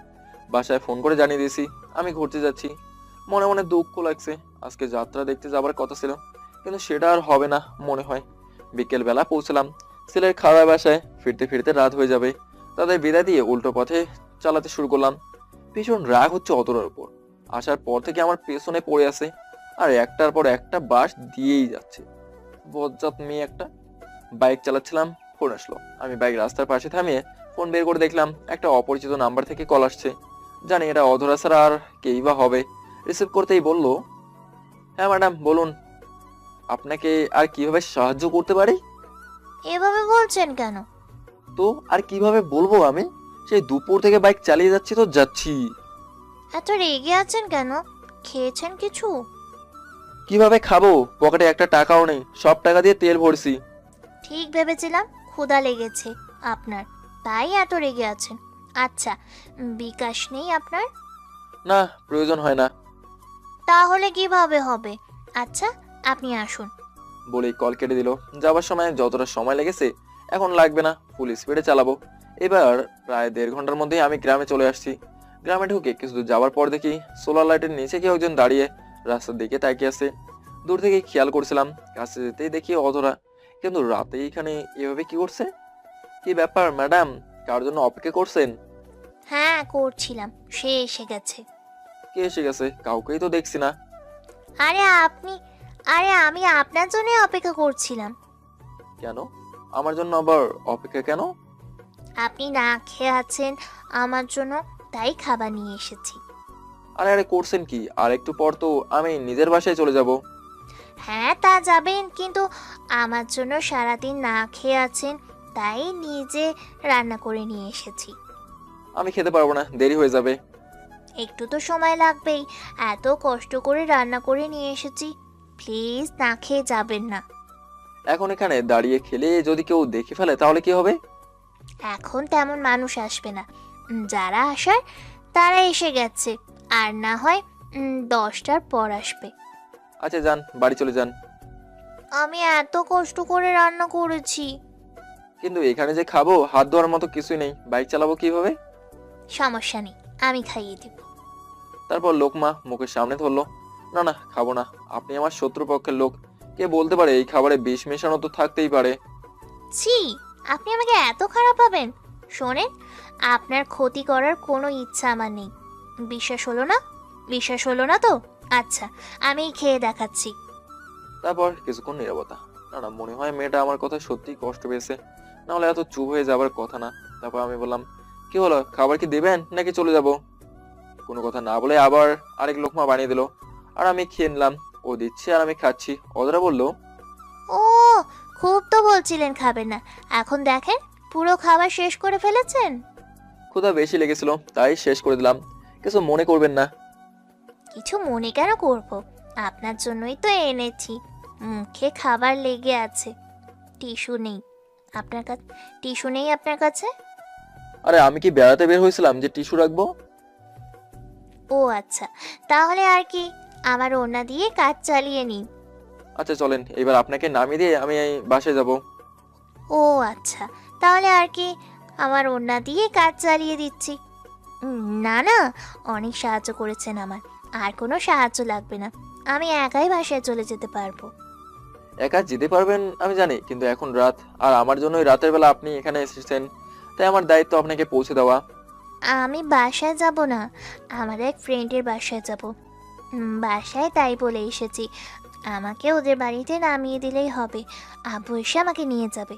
Speaker 2: বাসায় ফোন করে জানিয়ে দিয়েছি আমি ঘুরতে যাচ্ছি। মনে মনে দুঃখ লাগছে, আজকে যাত্রা দেখতে যাবার কথা ছিল, কিন্তু সেটা আর হবে না মনে হয়। বিকেল বেলা পৌঁছলাম ছেলের খাওয়া বাসায়। ফিরতে ফিরতে রাত হয়ে যাবে। তাদের বিদায় দিয়ে উল্টো পথে চালাতে শুরু করলাম। ভীষণ রাগ হচ্ছে অতরার উপর। আসার পর থেকে আমার পেছনে পড়ে আছে, আর একটার পর একটা বাস দিয়েই যাচ্ছে। বজ্জাত মেয়ে একটা। বাইক চালাচ্ছিলাম, ফোন আসলো। আমি বাইক রাস্তার পাশে থামিয়ে ফোন বের করে দেখলাম একটা অপরিচিত নাম্বার থেকে কল আসছে। জানি এটা অধরা ছাড়া আর কেই বা হবে। রিসিভ করতেই বলল, হ্যাঁ ম্যাডাম বলুন, আপনাকে আর কিভাবে সাহায্য করতে পারি?
Speaker 7: এভাবে বলছেন কেন?
Speaker 2: তো আর কিভাবে বলবো আমি? সেই দুপুর থেকে বাইক চালিয়ে যাচ্ছি তো যাচ্ছি।
Speaker 7: এত রেগে আছেন কেন? খেয়েছেন কিছু?
Speaker 2: কিভাবে খাবো? পকেটে একটা টাকাও নেই, সব টাকা দিয়ে তেল ভরছি।
Speaker 7: ঠিক ভেবেছিলাম ক্ষুধা লেগেছে আপনার, তাই এত রেগে আছেন। আচ্ছা, বিকাশ নেই আপনার?
Speaker 2: না, প্রয়োজন হয় না।
Speaker 7: তাহলে কিভাবে হবে? আচ্ছা, আপনি আসুন।
Speaker 2: বলেই কল কেটে দিল। যাবার সময় যতটা সময় লেগেছে এখন লাগবে না, ফুল স্পিডে চালাবো। এবার প্রায় 1.5 ঘন্টার মধ্যেই আমি গ্রামে চলে আসছি। গ্রামে ঢুকে কিছু দূর যাওয়ার পর দেখি সোলার লাইটের নিচে কেউ একজন দাঁড়িয়ে রাস্তার দিকে তাকিয়ে আছে। দূর থেকে খেয়াল করছিলাম, কাছে যেতেই দেখি অধরা। কিন্তু রাতে এখানে এভাবে কি করছে? কি ব্যাপার ম্যাডাম, কার জন্য অপেক্ষা করছেন?
Speaker 7: হ্যাঁ, করছিলাম, সে এসে গেছে।
Speaker 2: কে এসে গেছে? কাউকেই তো দেখছি না।
Speaker 7: আরে আমি আপনার জন্য অপেক্ষা করছিলাম।
Speaker 2: কেন? আমার জন্য আবার অপেক্ষা কেন?
Speaker 7: আপনি না খেয়ে আছেন আমার জন্য, তাই খাবার নিয়ে এসেছি।
Speaker 2: আরে আরে করছেন কি? আর একটু পর তো আমি নিজের বাসায় চলে যাব।
Speaker 7: হ্যাঁ, তা যাবেন, কিন্তু আমার জন্য সারাদিন না খেয়ে আছেন, তাই নিজে রান্না করে নিয়ে এসেছি।
Speaker 2: আমি খেতে পারবো না, দেরি হয়ে যাবে।
Speaker 7: একটু তো সময় লাগবেই, এত কষ্ট করে রান্না করে নিয়ে এসেছি, প্লিজ না খেয়ে যাবেন না।
Speaker 2: এখন এখানে দাঁড়িয়ে খেলে যদি কেউ দেখে ফেলে তাহলে কি হবে?
Speaker 7: এখন তেমন মানুষ আসবে না, যারা আসার তারা এসে গেছে, আর না হয় 10টার পর আসবে।
Speaker 2: আচ্ছা যান, বাড়ি চলে যান।
Speaker 7: আমি এত কষ্ট করে রান্না করেছি।
Speaker 2: কিন্তু এখানে যে খাবো, হাত ধোয়ার মতো কিছুই নেই, বাইক চালাবো কিভাবে?
Speaker 7: সমস্যা নেই, আমি খাইয়ে দিব।
Speaker 2: তারপর লোকমা মুখের সামনে ধরলো, না না খাবো না, আপনি আমার শত্রুপক্ষের লোক, কে বলতে পারে এই খাবারে বিষ মেশানো তো থাকতেই পারে।
Speaker 7: ছি, আপনি আমাকে এত খারাপ ভাবেন? শোনেন, আপনার ক্ষতি করার কোনো ইচ্ছা আমার নেই। বিশ্বাস হলো না তো? আচ্ছা, আমি খেয়ে দেখাচ্ছি।
Speaker 2: তারপর কিছুক্ষণ নীরবতা। না না, মনে হয় মেয়েটা আমার কথা সত্যিই কষ্ট পেয়েছে, নাহলে এত চুপ হয়ে যাবার কথা না। তারপর আমি বললাম, কি হলো, খাবার কি দেবেন নাকি চলে যাব? কোনো কথা না বলে আবার আরেক লোকমা বানিয়ে দিল, আর আমি খেয়ে নিলাম। ও দিচ্ছে আর আমি খাচ্ছি। অধরা বলল,
Speaker 7: ও, খুব তো বলছিলেন খাবেন না, এখন দেখেন পুরো খাবার শেষ করে ফেলেছেন।
Speaker 2: ক্ষুধা বেশি লেগেছিল তাই শেষ করে দিলাম, কিছু মনে করবেন না।
Speaker 7: কিছু মনে কেন করব, আপনার জন্যই তো এনেছি। মুখে খাবার লেগে আছে। টিস্যু নেই আপনার কাছে?
Speaker 2: আরে আমি কি বেড়াতে বের হয়েছিলাম যে টিস্যু রাখবো?
Speaker 7: ও আচ্ছা, তাহলে আর কি, আমার ওড়না দিয়ে কাজ চালিয়ে নিন।
Speaker 2: আচ্ছা চলেন, এবার আপনাকে নামিয়ে দিয়ে আমি এই বাসায় যাব।
Speaker 7: ও আচ্ছা, তাহলে আর কি আমার ওড়না দিয়ে কাজ চালিয়ে দিচ্ছি। না না, অনেক সাহায্য করেছেন আমার, আর কোনো সাহায্য লাগবে না, আমি একাই বাসায় চলে যেতে পারবো।
Speaker 2: একা যেতে পারবেন আমি জানি, কিন্তু এখন রাত, আর আমার জন্যই রাতের বেলা আপনি এখানে এসেছেন, তাই আমার দায়িত্ব আপনাকে পৌঁছে দেওয়া।
Speaker 7: আমি বাসায় যাব না, আমার এক ফ্রেন্ডের বাসায় যাব। বাসায় তাই বলে এসেছি, আমাকে ওদের বাড়িতে নামিয়ে দিলেই হবে, আব্বু এসে আমাকে নিয়ে যাবে।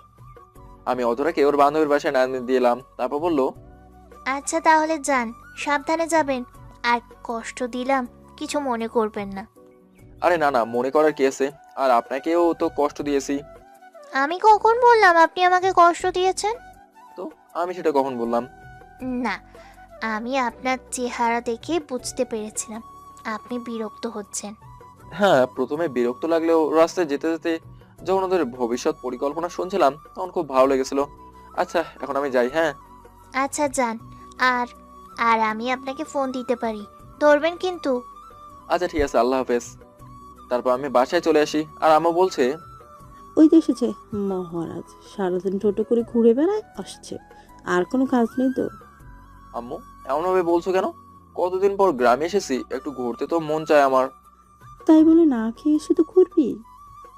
Speaker 2: আমি অধরাকে ওর বান্ধবীর বাসায় নামিয়ে দিলাম, তারপর বলল,
Speaker 7: আচ্ছা তাহলে যান, সাবধানে যাবেন, আর কষ্ট দিলাম কিছু মনে করবেন না।
Speaker 2: আরে না না, মনে করার কি আছে, আর আপনাকেও তো কষ্ট দিয়েছি।
Speaker 7: আমি কখন বললাম আপনি আমাকে কষ্ট দিয়েছেন?
Speaker 2: তো আমি সেটা কখন বললাম?
Speaker 7: না, আমি আপনার চেহারা দেখে বুঝতে পেরেছিলাম আপনি বিরক্ত হচ্ছেন।
Speaker 2: হ্যাঁ, প্রথমে বিরক্ত লাগলেও রাস্তায় যেতে যেতে যখন ওদের ভবিষ্যৎ পরিকল্পনা শুনছিলাম তখন খুব ভালো লেগেছিল। আচ্ছা এখন আমি যাই। হ্যাঁ
Speaker 7: আচ্ছা যান, আর আর আমি আপনাকে ফোন দিতে পারি, ধরবেন কিন্তু।
Speaker 2: আচ্ছা ঠিক আছে, আল্লাহ হাফেজ। তারপর আমি বাসায় চলে আসি, আর আম্মু বলছে,
Speaker 10: ওই তো এসেছে মহারাজ, সারাদিন টোটো করে ঘুরে বেড়ায়, আসছে, আর কোনো কাজ নেই তো।
Speaker 2: আম্মু এমন ভাবে বলছো কেন? কতদিন পর গ্রামে এসেছি, একটু ঘুরতে তো মন চায় আমার।
Speaker 10: তাই বলে না খেয়ে শুধু ঘুরবি?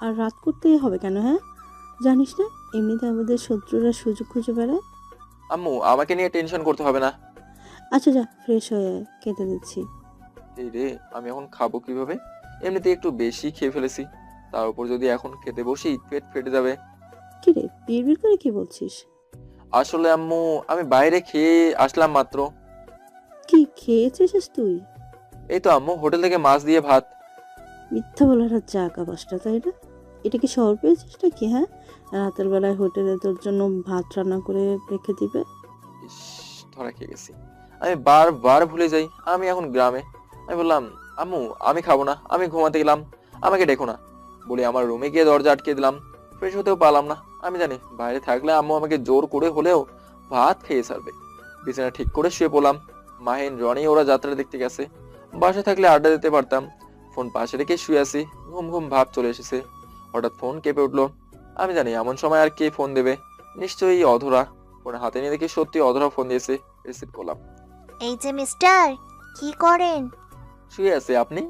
Speaker 10: আর রাত করতে হবে কেন? হ্যাঁ, জানিস না এমনিতে আমাদের শত্রুরা সুযোগ খুঁজে বেড়ায়।
Speaker 2: আম্মু আমাকে নিয়ে টেনশন করতে হবে না।
Speaker 10: আচ্ছা যা, ফ্রেশ হয়ে আয়, খেতে দিচ্ছি।
Speaker 2: এই রে, আমি এখন খাবো কিভাবে? এমনিতে একটু বেশি খেয়ে ফেলেছি, তার উপর যদি এখন খেতে বসি পেট ফেটে যাবে।
Speaker 10: কি রে, বিড়বিড় করে কি বলছিস?
Speaker 2: আসলে আম্মু আমি বাইরে খেয়ে আসলাম মাত্র।
Speaker 10: কি খেয়েছিস তুই?
Speaker 2: এই তো আম্মু, হোটেল থেকে মাছ দিয়ে ভাত।
Speaker 10: মিথ্যা বলার আর জায়গা বাসটা, তাই না? এটা কি শহর পেয়েছিস নাকি? হ্যাঁ, রাতের বেলায় হোটেলে তোর জন্য ভাত রান্না করে রেখে দিবে।
Speaker 2: ইস, ধরা খেয়ে গেছি। আমি বারবার ভুলে যাই আমি এখন গ্রামে। আমি বললাম, আম্মু আমি খাবো না, আমি ঘুমাতে গেলাম, আমাকে ডেকো না বলে আমার রুমে গিয়ে দরজা আটকে দিলাম। ফ্রেশ হতেও পারলাম না। আমি জানি বাইরে থাকলে আম্মু আমাকে জোর করে হলেও ভাত খেয়ে ছাড়বে। বিছানা ঠিক করে শুয়ে পড়লাম। মাহিন, রনি ওরা যাত্রা দেখতে গেছে। বাসা থাকলে আড্ডা দিতে পারতাম। ফোন পাশে রেখে শুয়ে আছি, ঘুম ঘুম ভাব চলে এসেছে। হঠাৎ ফোন কেঁপে উঠলো। আমি জানি এমন সময় আর কে ফোন দেবে, নিশ্চয়ই অধরা। ফোন হাতে নিয়ে দেখি সত্যি অধরা ফোন দিয়েছে। রিসিভ করলাম।
Speaker 7: এই যে মিস্টার, কি করেন?
Speaker 2: শুয়ে আছে, আপনি?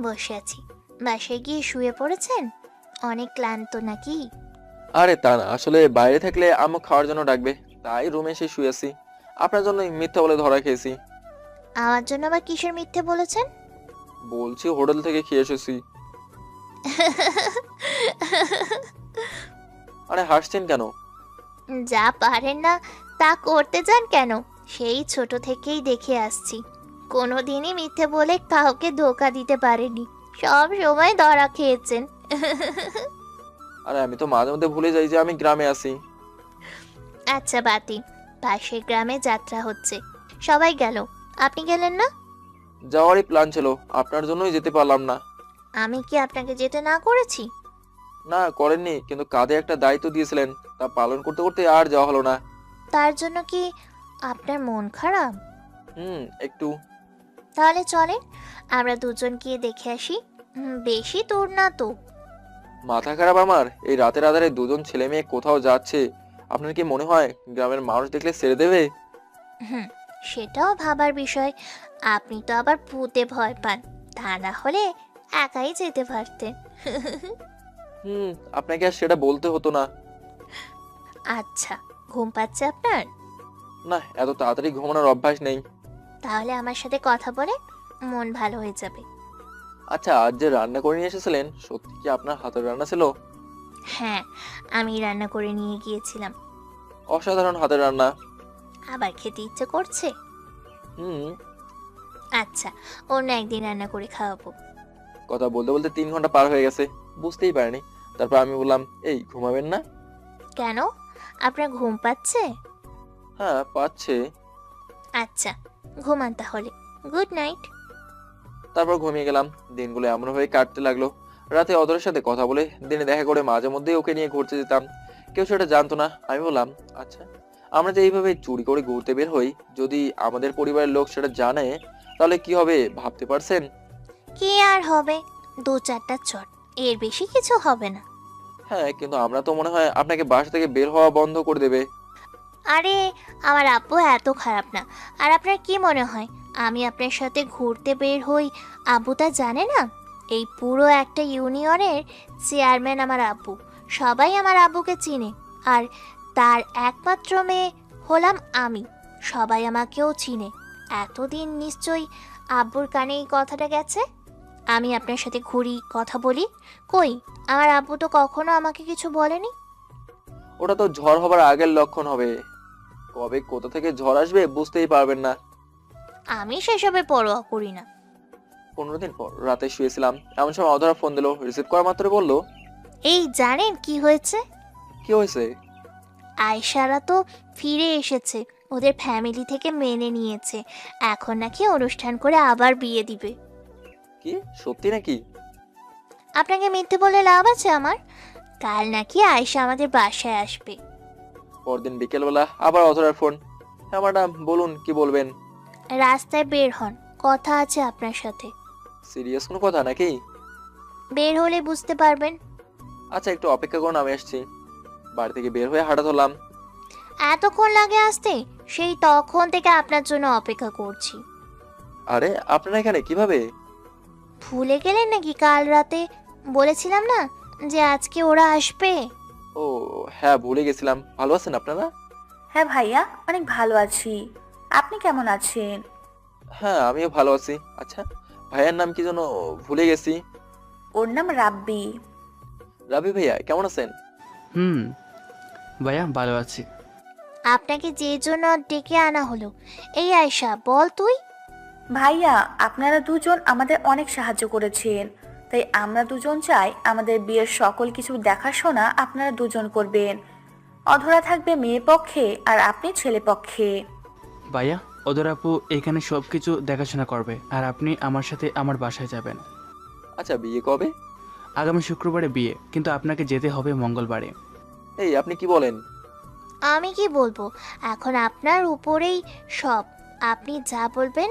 Speaker 7: বসে আছি। বাসায় গিয়ে শুয়ে পড়েছেন? অনেক ক্লান্ত নাকি?
Speaker 2: আরে তা না, আসলে বাইরে থাকলে আম্মু খাওয়ার জন্য ডাকবে, তাই রুমে এসে শুয়ে আছি। আপনার জন্য মিথ্যা বলে ধরা খেয়েছি।
Speaker 7: আমার জন্য আবার কিসের মিথ্যে বলেছেন?
Speaker 2: বলছি হোটেল থেকে খেয়ে এসেছি। আরে হাসছেন কেন?
Speaker 7: যা পারেন না তা করতে চান কেন? সেই ছোট থেকেই দেখে আসছি, কোনোদিনই মিথ্যে বলে কাউকে ধোকা দিতে পারেনি, সব সময় ধরা খেয়েছেন।
Speaker 2: আরে আমি তো মাঝে মধ্যে ভুলে যাই যে আমি গ্রামে আছি।
Speaker 7: আচ্ছা বাতি, পাশের গ্রামে যাত্রা হচ্ছে, সবাই গেল, আপনি গেলেন না?
Speaker 2: যাওয়ারই প্ল্যান ছিল, আপনার জন্যই যেতে পারলাম না।
Speaker 7: আমি কি আপনাকে যেতে না করেছি?
Speaker 2: না করেননি, কিন্তু কাঁধে একটা দায়িত্ব দিয়েছিলেন, তা পালন করতে করতে আর যাওয়া হলো না।
Speaker 7: তার জন্য কি আপনার মন খারাপ?
Speaker 2: একটু।
Speaker 7: তাহলে চলেন আমরা দুজন গিয়ে দেখে আসি, বেশি দূর না তো।
Speaker 2: মাথা খারাপ আমার? এই রাতের আধারে দুজন ছেলে মেয়ে কোথাও যাচ্ছে, আপনার কি মনে হয় গ্রামের মানুষ দেখলে ছেড়ে দেবে?
Speaker 7: সেটাও ভাবার বিষয়, আপনি তো আবার ভূতে ভয় পান, তা না হলে একাই যেতে পারতেন।
Speaker 2: আপনাকে আর সেটা বলতে হতো না।
Speaker 7: আচ্ছা, ঘুম পাচ্ছে আপনার?
Speaker 2: না, এত তাড়াতাড়ি ঘুমানোর অভ্যাস নেই।
Speaker 7: তাহলে আমার সাথে কথা বলে মন ভালো হয়ে যাবে।
Speaker 2: আচ্ছা, আজ যে রান্না করে নিয়ে এসেছিলেন সত্যি কি আপনার হাতের রান্না ছিল?
Speaker 7: হ্যাঁ, আমি রান্না করে নিয়ে গিয়েছিলাম।
Speaker 2: অসাধারণ হাতের রান্না।
Speaker 7: আবার খেতে ইচ্ছে করছে? আচ্ছা, অন্য একদিন রান্না করে খাওয়াবো।
Speaker 2: কথা বলতে বলতে 3 ঘন্টা পার হয়ে গেছে, বুঝতেই পারিনি। তারপর আমি বললাম, এই ঘুমাবেন না?
Speaker 7: কেন, আপনার ঘুম পাচ্ছে?
Speaker 2: হ্যাঁ পাচ্ছে।
Speaker 7: আচ্ছা ঘুমান তাহলে, গুড নাইট।
Speaker 2: তারপর ঘুমিয়ে গেলাম। দিনগুলো এমনভাবে কাটতে লাগলো। রাতে অদরের সাথে কথা বলে, দিনে দেখা করে মাঝে মধ্যে ওকে নিয়ে ঘুরতে যেতাম। কেউ সেটা জানতো না। আমি বললাম, আচ্ছা আমরা যে এইভাবে চুরি করে ঘুরতে বের হই, যদি আমাদের পরিবারের লোক সেটা জানে তাহলে কি হবে ভাবতে পারছেন?
Speaker 7: কি আর হবে, 2-4টা চট, এর বেশি কিছু হবে না।
Speaker 2: হ্যাঁ, কিন্তু আমরা তো মনে হয় আপনাকে বাসা থেকে বের হওয়া বন্ধ করে দেবে।
Speaker 7: আরে আমার আব্বু এত খারাপ না। আর আপনার কি মনে হয় আমি আপনার সাথে ঘুরতে বের হই, আব্বু তা জানে না? এই পুরো একটা ইউনিয়নের চেয়ারম্যান আমার আব্বু। সবাই আমার আব্বুকে চিনে। আর তার একমাত্র মেয়ে হলাম আমি। সবাই আমাকেও চিনে। এতদিন নিশ্চয়ই আব্বুর কানে এই কথাটা গেছে। আমি আপনার সাথে ঘুরি, কথা বলি। কই, আমার আব্বু তো কখনো আমাকে কিছু বলেনি।
Speaker 2: ওটা তো ঝড় হবার আগের লক্ষণ হবে। কবে কোথা থেকে ঝড় আসবে বুঝতেই পারবেন না।
Speaker 7: আমি সেসবে পরোয়া করি না।
Speaker 2: 15 দিন পর রাতে শুয়েছিলাম, এমন সময় অধরা ফোন দিল। রিসিভ করা মাত্র বলল,
Speaker 7: এই জানেন কি হয়েছে?
Speaker 2: কি হয়েছে?
Speaker 7: আয়শারা তো ফিরে এসেছে। ওদের ফ্যামিলি থেকে মেনে নিয়েছে। এখন নাকি অনুষ্ঠান করে আবার বিয়ে দিবে।
Speaker 2: কি সত্যি নাকি?
Speaker 7: আপনাকে মিথ্যে বলে লাভ আছে আমার? কাল নাকি আয়শা আমাদের বাসায় আসবে।
Speaker 2: পরদিন বিকেলবেলা আবার অধরার ফোন। হ্যাঁ ম্যাডাম, বলুন কি বলবেন?
Speaker 7: রাস্তায় বের হন, কথা আছে আপনার সাথে।
Speaker 2: সিরিয়াস কোনো কথা নাকি?
Speaker 7: বের হলে বুঝতে পারবেন।
Speaker 2: আচ্ছা, একটু অপেক্ষা করুন, আমি আসছি। বাড়ি থেকে বের হয়ে হাঁটা ধরলাম।
Speaker 7: এতক্ষণ লাগে আসতে? সেই তখন থেকে আপনার জন্য অপেক্ষা করছি।
Speaker 2: আরে আপনারা এখানে কিভাবে?
Speaker 7: ভুলে গেলেন নাকি কাল রাতে বলেছিলাম না যে আজকে ওরা আসবে?
Speaker 2: ও হ্যাঁ, ভুলে গেছিলাম। ভালো আছেন আপনারা?
Speaker 9: হ্যাঁ ভাইয়া, অনেক ভালো আছি। আপনি কেমন আছেন?
Speaker 2: হ্যাঁ, আমিও ভালো আছি। আচ্ছা, ভাইয়ার নাম কি যেন ভুলে গেছি।
Speaker 9: ওর নাম রাব্বি।
Speaker 2: রাবি ভাইয়া কেমন আছেন?
Speaker 11: হুম ভাইয়া, ভালো আছি।
Speaker 7: আপনাকে যে জন্য ডেকে আনা হলো, এই আয়শা বল তুই।
Speaker 9: ভাইয়া, আপনারা দুজন আমাদের অনেক সাহায্য করেছেন, তাই আমরা দুজন চাই আমাদের বিয়ের সকল কিছু দেখাশোনা আপনারা দুজন করবেন। অধরা থাকবে মেয়ে পক্ষে আর আপনি ছেলে পক্ষে।
Speaker 11: ভাইয়া, ওদের আপু এখানে সব কিছু দেখাশোনা করবে, আর আপনি আমার সাথে আমার বাসায় যাবেন।
Speaker 2: আচ্ছা, বিয়ে কবে?
Speaker 11: আগামী শুক্রবারে বিয়ে, কিন্তু আপনাকে যেতে হবে মঙ্গলবারে।
Speaker 2: এই আপনি কি বলেন?
Speaker 7: আমি কি বলবো, এখন আপনার উপরেই সব। আপনি যা বলবেন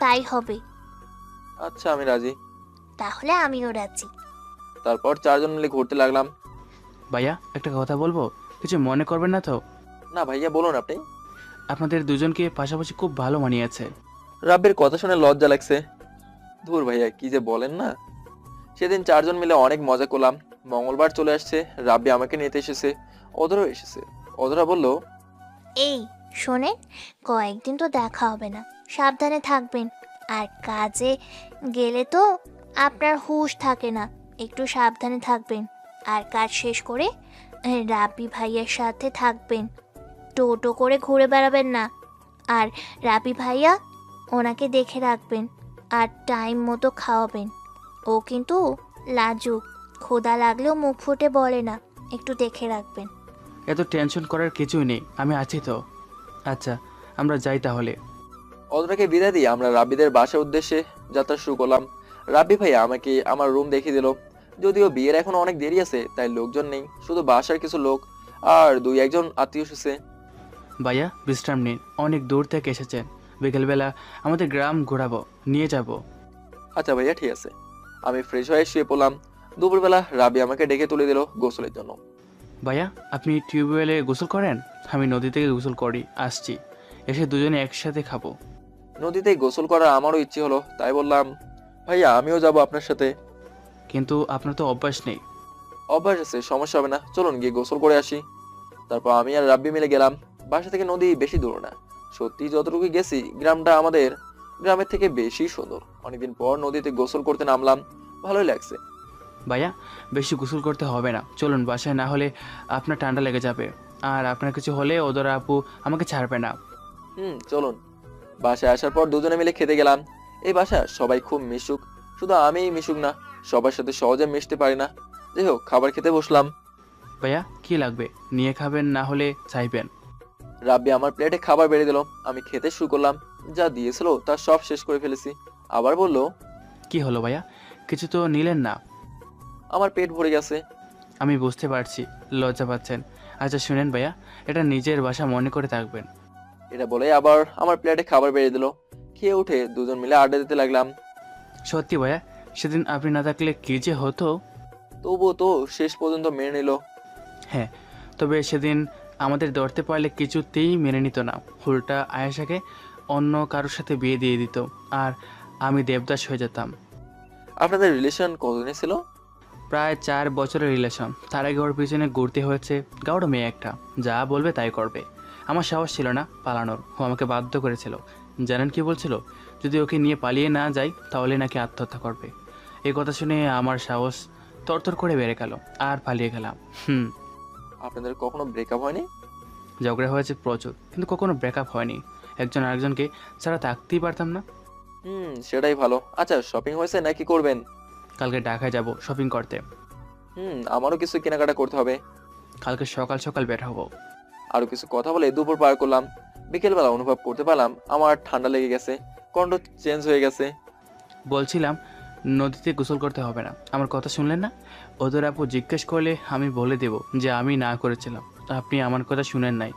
Speaker 7: তাই হবে।
Speaker 2: আচ্ছা, আমি রাজি।
Speaker 7: তাহলে আমিও রাজি।
Speaker 2: তারপর 4 জন মিলে ঘুরতে লাগলাম।
Speaker 11: ভাইয়া, একটা কথা বলবো, কিছু মনে করবেন না তো?
Speaker 2: না ভাইয়া, বলুন আপনি।
Speaker 11: আপনাদের দুজনকে পাশাপাশি খুব ভালো মানিয়েছে।
Speaker 2: রাব্বির কথা শুনে লজ্জা লাগছে। ধুর ভাইয়া, কি যে বলেন না। সেদিন 4 জন মিলে অনেক মজা করলাম। মঙ্গলবার চলে আসছে, রাব্বি আমাকে নিতে এসেছে, অধরাও এসেছে। অধরা বলল,
Speaker 7: এই শোনেন, কয়েকদিন তো দেখা হবে না, সাবধানে থাকবেন। আর কাজে গেলে তো আপনার হুঁশ থাকে না, একটু সাবধানে থাকবেন। আর কাজ শেষ করে রাবি ভাইয়ার সাথে থাকবেন, টোটো করে ঘুরে বেড়াবেন না। আর রাবি ভাইয়া, ওনাকে দেখে রাখবেন আর টাইম মতো খাওয়াবেন। ও কিন্তু লাজুক, ক্ষুধা লাগলেও মুখ ফুটে বলে না, একটু দেখে রাখবেন।
Speaker 11: এত টেনশন করার কিছুই নেই, আমি আছি তো। আচ্ছা, আমরা যাই তাহলে।
Speaker 2: অধরাকে বিদায় দিয়ে আমরা রাব্বিদের বাসার উদ্দেশ্যে যাত্রা শুরু করলাম। রাব্বি ভাইয়া আমাকে আমার রুম দেখিয়ে দিল। যদিও বিয়ের এখনো অনেক দেরি আছে, তাই লোকজন নেই, শুধু বাসার কিছু লোক আর 2-1 জন আত্মীয় এসেছে।
Speaker 11: ভাইয়া, বিশ্রাম নিন, অনেক দূর থেকে এসেছেন। বিকেলবেলা আমাদের গ্রাম ঘোরাবো, নিয়ে যাব।
Speaker 2: আচ্ছা ভাইয়া, ঠিক আছে। আমি ফ্রেশ হয়ে শুয়ে পড়লাম। দুপুরবেলা রাবি আমাকে ডেকে তুলে দিল গোসলের জন্য।
Speaker 11: ভাইয়া, আপনি টিউবওয়েলে গোসল করেন? আমি নদী থেকে গোসল করি, আসছি। এসে দুজনে একসাথে খাবো।
Speaker 2: নদীতে গোসল করার আমারও ইচ্ছে হলো, তাই বললাম, ভাইয়া আমিও যাব আপনার সাথে।
Speaker 11: কিন্তু আপনার তো অভ্যাস নেই।
Speaker 2: অভ্যাস আছে, সমস্যা হবে না, চলুন গিয়ে গোসল করে আসি। তারপর আমি আর রাব্বি মিলে গেলাম। বাসা থেকে নদী বেশি দূর না। সত্যি যতটুকু গেছি, গ্রামটা আমাদের গ্রামের থেকে বেশি সুন্দর। অনেকদিন পর নদীতে গোসল করতে নামলাম, ভালোই লাগছে।
Speaker 11: ভাইয়া, বেশি গোসল করতে হবে না, চলুন বাসায়, না হলে আপনার ঠান্ডা লেগে যাবে। আর আপনার কিছু হলে ওদের আপু আমাকে ছাড়বে না।
Speaker 2: চলুন। বাসায় আসার পর দুজনে মিলে খেতে গেলাম। এই বাসা সবাই খুব মিশুক, শুধু আমিই মিশুক না, সবার সাথে সহজে মিশতে পারি না। যাই হোক, খাবার খেতে বসলাম।
Speaker 11: ভাইয়া, কি লাগবে নিয়ে খাবেন, না হলে চাইবেন?
Speaker 2: রাব্বি আমার প্লেটে খাবার বেড়ে দিল। আমি খেতে শুরু করলাম। যা দিয়েছিল তা সব শেষ করে ফেলেছি। আবার বলল,
Speaker 11: কি হলো ভাইয়া, কিছু তো নিলেন না?
Speaker 2: আমার পেট ভরে গেছে।
Speaker 11: আমি বুঝতে পারছি, লজ্জা পাচ্ছেন। আচ্ছা শুনেন ভাইয়া, এটা নিজের বাসা মনে করে থাকবেন।
Speaker 2: এটা বলে আবার আমার প্লেটে খাবার বেড়ে দিল। খেয়ে উঠে দুজন মিলে আড্ডা দিতে লাগলাম।
Speaker 11: সত্যি ভাইয়া, সেদিন আপনি না থাকলে কি যে হতো।
Speaker 2: তবুও তো শেষ পর্যন্ত মেনে নিল।
Speaker 11: হ্যাঁ, তবে সেদিন আমাদের ধরতে পারলে কিছুতেই মেনে নিত না। উল্টা আয়েশাকে অন্য কারোর সাথে বিয়ে দিয়ে দিত, আর আমি দেবদাস হয়ে যেতাম।
Speaker 2: আপনাদের রিলেশন কতদিনে ছিল?
Speaker 11: প্রায় 4 বছরের রিলেশন। তার আগে ওর পিছনে ঘুরতে হয়েছে গাওড়া মেয়ে একটা, যা বলবে তাই করবে। আমার সাহস ছিল না পালানোর, ও আমাকে বাধ্য করেছিল। জানেন কি বলছিল? যদি ওকে নিয়ে পালিয়ে না যাই তাহলে নাকি আত্মহত্যা করবে। এই কথা শুনে আমার সাহস তরতর করে বেড়ে গেল, আর পালিয়ে গেলাম।
Speaker 2: আপনাদের কখনো ব্রেকআপ হয়নি?
Speaker 11: ঝগড়া হয়েছে প্রচুর, কিন্তু কখনো ব্রেকআপ হয়নি। একজন আরেকজনকে ছাড়া থাকতেই পারতাম না।
Speaker 2: সেটাই ভালো। আচ্ছা, শপিং হয়েছে নাকি করবেন?
Speaker 11: কালকে ঢাকায় যাব শপিং করতে।
Speaker 2: আমারও কিছু কেনাকাটা করতে হবে।
Speaker 11: কালকে সকাল সকাল বের হবো।
Speaker 2: আরো কিছু কথা বলে দুপুর পার করলাম। বিকেলবেলা অনুভব করতে পারলাম আমার ঠান্ডা লেগে গেছে, কণ্ঠ চেঞ্জ হয়ে গেছে।
Speaker 11: বলছিলাম নদীতে গোসল করতে হবে না, আমার কথা শুনলেন না? ওদের আপু জিজ্ঞেস করলে আমি বলে দেব যে আমি না করেছিলাম, আপনি আমার কথা শুনেন নাই।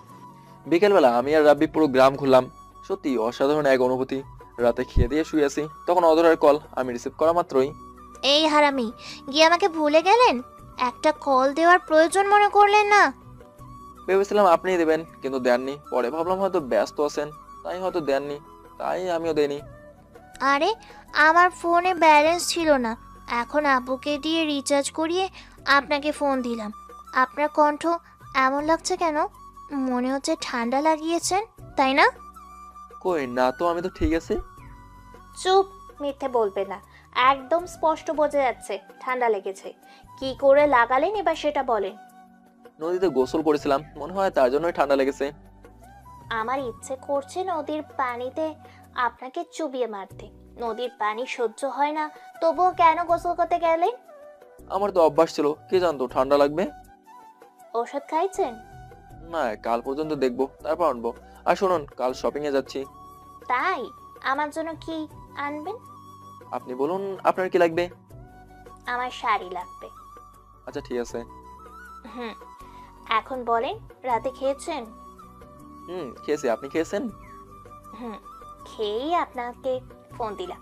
Speaker 2: বিকেলবেলা আমি আর রাব্বি পুরো গ্রাম ঘুরলাম। সত্যি অসাধারণ এক অনুভূতি। রাতে খেয়ে দিয়ে শুয়ে আছি, তখন অধরার কল আমি রিসিভ করা মাত্রই,
Speaker 7: এই হারামি, গিয়ে আমাকে ভুলে গেলেন? একটা কল দেওয়ার প্রয়োজন মনে করলেন না?
Speaker 2: ভেবেছিলাম আপনিই দেবেন, কিন্তু দেননি। পরে ভাবলাম হয়তো ব্যস্ত আছেন, তাই হয়তো দেননি, তাই আমিও দেইনি।
Speaker 7: আরে, আমার ফোনে ব্যালেন্স ছিল না, এখন আব্বুকে দিয়ে রিচার্জ করিয়ে আপনাকে ফোন দিলাম। আপনার কণ্ঠ এমন লাগছে কেন? মনে হচ্ছে ঠান্ডা লাগিয়েছেন, তাই না?
Speaker 2: কই না তো, আমি তো ঠিক আছি।
Speaker 7: চুপ, মিথ্যে বলবে না। একদম স্পষ্ট বোঝা যাচ্ছে ঠান্ডা লেগেছে। কি করে লাগালেন এবার সেটা বলেন।
Speaker 2: নদীতে গোসল করেছিলাম, মনে হয় তার জন্যই ঠান্ডা লেগেছে।
Speaker 7: আমার ইচ্ছে করছে নদীর পানিতে আপনাকে চুবিয়ে মারতে। নদীর পানি সহ্য হয় না, তবুও কেন গোসল করতে গেলেন?
Speaker 2: আমার তো অভ্যাস ছিল, কে জানতো ঠান্ডা লাগবে।
Speaker 7: ওষুধ খাইছেন?
Speaker 2: না, কাল পর্যন্ত দেখবো, তারপর আনবো। আর শুনুন, কাল শপিং এ যাচ্ছি।
Speaker 7: তাই? আমার জন্য কি আনবেন?
Speaker 2: আপনি বলুন আপনার কি লাগবে।
Speaker 7: আমার শাড়ি লাগবে।
Speaker 2: আচ্ছা ঠিক আছে।
Speaker 7: হুম, এখন বলেন, রাতে খেয়েছেন?
Speaker 2: খেয়েছি, আপনি খেয়েছেন?
Speaker 7: হুম, খেয়েই আপনাকে ফোন দিলাম।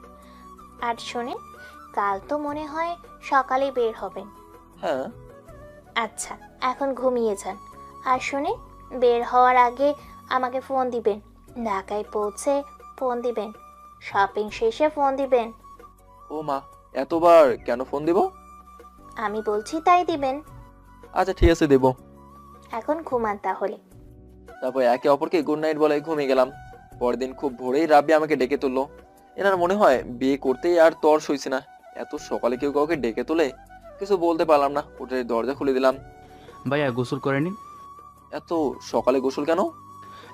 Speaker 7: আর শুনেন, কাল তো মনে হয় সকালে বের হবেন।
Speaker 2: হ্যাঁ।
Speaker 7: আচ্ছা, এখন ঘুমিয়ে যান। আর শুনে, বের হওয়ার আগে আমাকে ফোন দিবেন। ঢাকায় পৌঁছে ফোন দিবেন, শপিং শেষে ফোন দিবেন।
Speaker 2: ও মা, এতবার কেন ফোন দিব?
Speaker 7: আমি বলছি তাই দিবেন।
Speaker 2: আচ্ছা ঠিক আছে, দেব।
Speaker 7: এখন ঘুমান তাহলে।
Speaker 2: তারপর একে অপরকে গুড নাইট বলে ঘুমিয়ে গেলাম। পরের দিন খুব ভোরেই রাব্বি আমাকে ডেকে তুললো। এনার মনে হয় বিয়ে করতেই আর তর সইছে না, এত সকালে কেউ কাউকে ডেকে তোলে। কিছু বলতে পারলাম না, উঠে দরজা খুলে দিলাম।
Speaker 11: ভাইয়া গোসল করে নিন।
Speaker 2: এত সকালে গোসল কেন?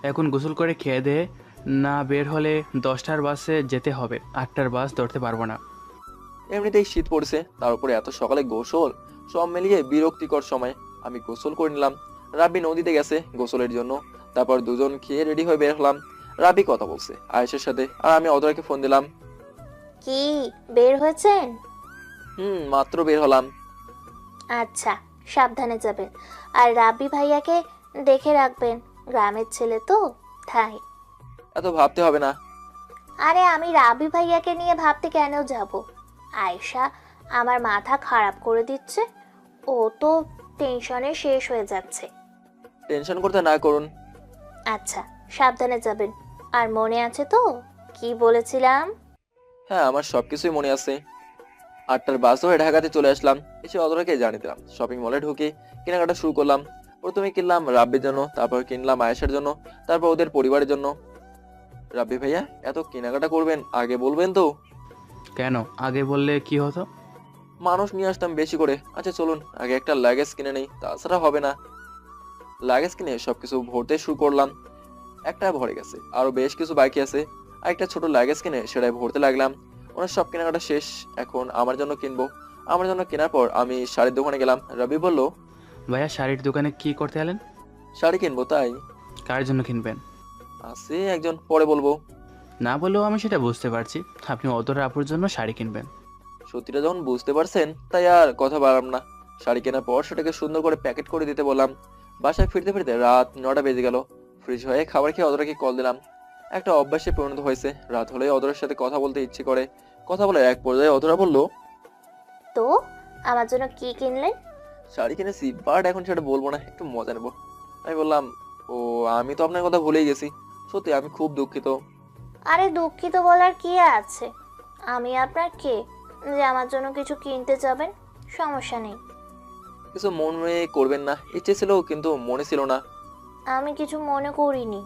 Speaker 11: এখন গোসল করে খেয়ে দিয়ে না বের হলে 10টার বাসে যেতে হবে, 8টার বাস ধরতে পারবো না।
Speaker 2: এমনিতেই শীত পড়েছে, তার উপরে এত সকালে গোসল, সব মিলিয়ে বিরক্তিকর সময়। আমি গোসল করে নিলাম। রাব্বি নদীতে গেছে গোসলের জন্য। তারপর দুজন খেয়ে রেডি হয়ে বের হলাম। রাব্বি কথা বলছে আয়েশের সাথে, আর আমি অধরাকে ফোন দিলাম।
Speaker 7: কি, বের হয়েছেন?
Speaker 2: মাত্র বের হলাম।
Speaker 7: আচ্ছা, সাবধানে যাবেন। আর রাব্বি ভাইয়াকে দেখে রাখবেন, গ্রামের ছেলে তো, তাই।
Speaker 2: এত ভাবতে হবে না।
Speaker 7: আরে, আমি রাব্বি ভাইয়াকে নিয়ে ভাবতে কেন যাব? আয়েশা আমার মাথা খারাপ করে দিচ্ছে, ও তো টেনশনে শেষ হয়ে যাচ্ছে।
Speaker 2: টেনশন করতে না করুন।
Speaker 7: আচ্ছা, সাবধানে যাবেন। আর মনে আছে তো কি বলেছিলাম?
Speaker 2: হ্যাঁ, আমার সবকিছুই মনে আছে। 8টার বাস ধরে ঢাকাতে চলে আসলাম। এসে অধরাকে জানিয়ে দিলাম। শপিং মলে ঢুকে কেনাকাটা শুরু করলাম। প্রথমে কিনলাম রাব্বির জন্য, তারপর কিনলাম আয়েশার জন্য, তারপর ওদের পরিবারের জন্য। রাব্বি ভাইয়া, এত কেনাকাটা করবেন আগে বলবেন তো?
Speaker 11: কেন, আগে বললে কি হতো?
Speaker 2: মানুষ নিয়ে আসতাম বেশি করে। আচ্ছা চলুন, আগে একটা লাগেজ কিনে নেই, তাছাড়া হবে না। লাগেজ কিনে সবকিছু ভরতে শুরু করলাম। একটা ভরে গেছে, আরো বেশ কিছু বাকি আছে। আর একটা ছোট লাগেজ কিনে সেটাই ভরতে লাগলাম। ওনার সব কেনাকাটা শেষ, এখন আমার জন্য কিনবো। আমার জন্য কেনার পর আমি শাড়ির দোকানে গেলাম। রাব্বি বলল,
Speaker 11: ভাইয়া শাড়ির দোকানে কি করতে এলেন?
Speaker 2: শাড়ি কিনবো। তাই?
Speaker 11: কার জন্য কিনবেন?
Speaker 2: আছে একজন, পরে বলবো।
Speaker 11: না বললেও আমি সেটা বুঝতে পারছি, আপনি অতটা আপুর জন্য শাড়ি কিনবেন।
Speaker 2: সত্যিটা যখন বুঝতে পারছেন, তাই আর কথা বাড়াম না। শাড়ি কেনার পর সেটাকে সুন্দর করে প্যাকেট করে দিতে বললাম। বাসায় ফিরতে ফিরতে রাত 9টা বেজে গেল। ফ্রিজ হয়ে খাবার খেয়ে অধরাকে কল দিলাম। একটা অভ্যাসে পরিণত হয়েছে, রাত হলেই অধরার সাথে কথা বলতে ইচ্ছে করে। কথা বলে এক পর্যায়ে অধরা বলল,
Speaker 7: তো আমার জন্য কি কিনলেন?
Speaker 2: শাড়ি কিনেছি, বাট এখন সেটা বলবো না, একটু মজা নেবো। আমি বললাম, ও আমি তো আপনার কথা ভুলেই গেছি, সত্যি আমি খুব দুঃখিত।
Speaker 7: আরে দুঃখিত বলার কি আছে? আমি আপনার কে যে আমার জন্য কিছু কিনতে যাবেন? সমস্যা নেই।
Speaker 2: কিছু মনে করবেন না, ইচ্ছে ছিল কিন্তু মনে ছিল না।
Speaker 7: আমি কিছু মনে করিনি।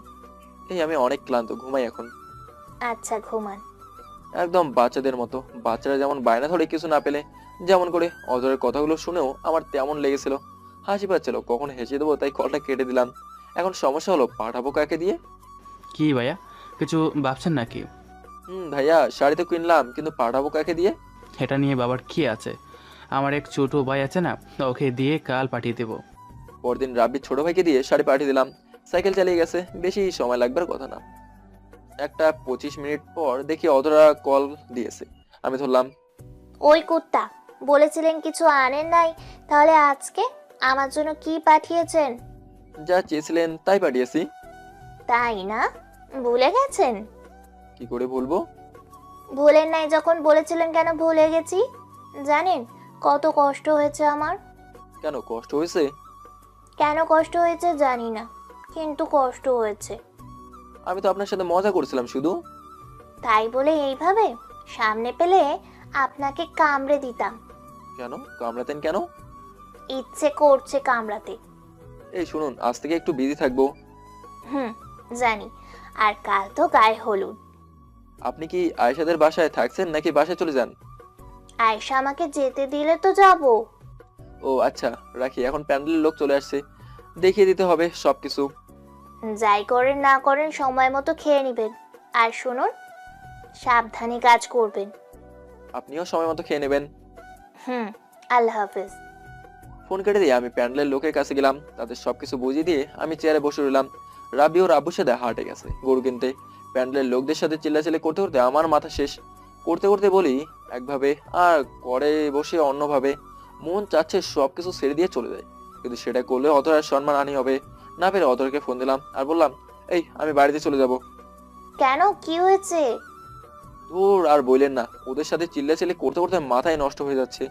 Speaker 2: এই আমি অনেক ক্লান্ত, ঘুমাই এখন।
Speaker 7: আচ্ছা ঘুমান।
Speaker 2: একদম বাচ্চাদের মতো, বাচ্চারা যেমন বায়না ধরে কিছু না পেলে যেমন করে, অজয়ের কথাগুলো শুনেও আমার তেমন লেগেছিল, হাসি পাচ্ছিল, কখন হেসে দেবো তাই কলটা কেটে দিলাম। এখন সমস্যা হলো, পাঠাবো কাকে দিয়ে?
Speaker 11: কি ভাইয়া, কিছু ভাবছেন নাকি?
Speaker 2: ভাইয়া শাড়ি তো কিনলাম, কিন্তু পাঠাবো কাকে দিয়ে?
Speaker 11: এটা নিয়ে বাবার কি আছে? আমার এক ছোট ভাই আছে না, ওকে দিয়ে কাল পাঠিয়ে দেবো।
Speaker 2: পরদিন রাব্বির ছোট ভাইকে দিয়ে শাড়ি পাঠিয়ে দিলাম। সাইকেল চালিয়ে গেছে, বেশি সময় লাগবার কথা না। একটা 25 মিনিট পর দেখি অধরা কল দিয়েছে। আমি ধরলাম।
Speaker 7: ওই কুত্তা, বলেছিলেন কিছু আনেন নাই, তাহলে আজকে আমার জন্য কি পাঠিয়েছেন?
Speaker 2: যা চেয়েছিলেন তাই পাঠিয়েছি।
Speaker 7: তাই না? ভুলে গেছেন?
Speaker 2: কি করে ভুলবো?
Speaker 7: ভুলেন নাই যখন বলেছিলেন কেন ভুলে গেছি? জানেন কত কষ্ট হয়েছে আমার?
Speaker 2: কেন কষ্ট হয়েছে?
Speaker 7: কেন কষ্ট হয়েছে জানি না, কিন্তু কষ্ট হয়েছে।
Speaker 2: আমি তো আপনার সাথে মজা করছিলাম শুধু।
Speaker 7: তাই বলে এইভাবে সামনে পেলে আপনাকে কামড়ে দিতাম।
Speaker 2: কেন কামড়াতেন কেন?
Speaker 7: ইচ্ছে করছে কামড়াতে।
Speaker 2: এই শুনুন, আজ থেকে একটু বিজি থাকবো।
Speaker 7: জানি, আর কাল তো গায়ে হলুদ।
Speaker 2: আপনি কি আয়েশাদের বাসায় থাকছেন নাকি বাসায় চলে যান?
Speaker 7: আয়েশা আমাকে যেতে দিলে তো যাব।
Speaker 2: ও আচ্ছা, রাখি, এখন প্যান্ডেলের লোক চলে আসছে, দেখিয়ে দিতে হবে সবকিছু।
Speaker 7: যাই করেন না করেন সময় মতো খেয়ে নেবেন, আর শুনুন, সাবধানে কাজ করবেন।
Speaker 2: আপনিও সময় মতো খেয়ে নেবেন।
Speaker 7: আল্লাহ হাফেজ।
Speaker 2: ফোন কেটে দিয়ে আমি প্যান্ডেলের লোকের কাছে গেলাম, তাদের সবকিছু বুঝিয়ে দিয়ে আমি চেয়ারে বসে রইলাম। রাবি ওর আব্বুর সাথে হাটে গেছে গরু কিনতে। প্যান্ডেলের লোকদের সাথে চিল্লাচিল্লি করতে করতে আমার মাথা শেষ। করতে করতে বলি একভাবে, আর করে বসে অন্যভাবে। মন চাচ্ছে সবকিছু ছেড়ে দিয়ে চলে যায়, কিন্তু সেটা করলে অধরার সম্মান হানি হবে। না পেরে অধরকে ফোন দিলাম আর বললাম, এই আমি বাড়িতে চলে যাব।
Speaker 7: কেন, কি হয়েছে?
Speaker 2: ধুর আর বললেন না, ওদের সাথে চিল্লাচিল্লি করতে করতে মাথায় নষ্ট হয়ে যাচ্ছে।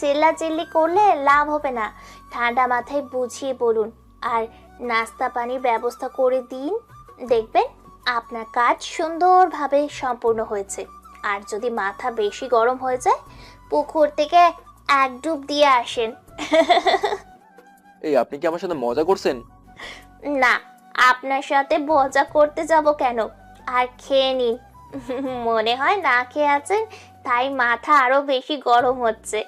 Speaker 7: চিল্লাচিল্লি করলে লাভ হবে না, ঠান্ডা মাথায় বুঝিয়ে বলুন, আর নাস্তা পানির ব্যবস্থা করে দিন। দেখবেন আপনার কাজ সুন্দরভাবে সম্পূর্ণ হয়েছে। আর যদি মাথা বেশি গরম হয়ে যায়, পুকুর থেকে এক ডুব দিয়ে আসেন।
Speaker 2: এই আপনি কি আমার সাথে মজা করছেন?
Speaker 7: না, আপনার সাথে মজা করতে যাব কেন? আর খেয়ে নিন। মনে হয় না খেয়ে আছেন, তাই মাথা আরো বেশি গরম হচ্ছে।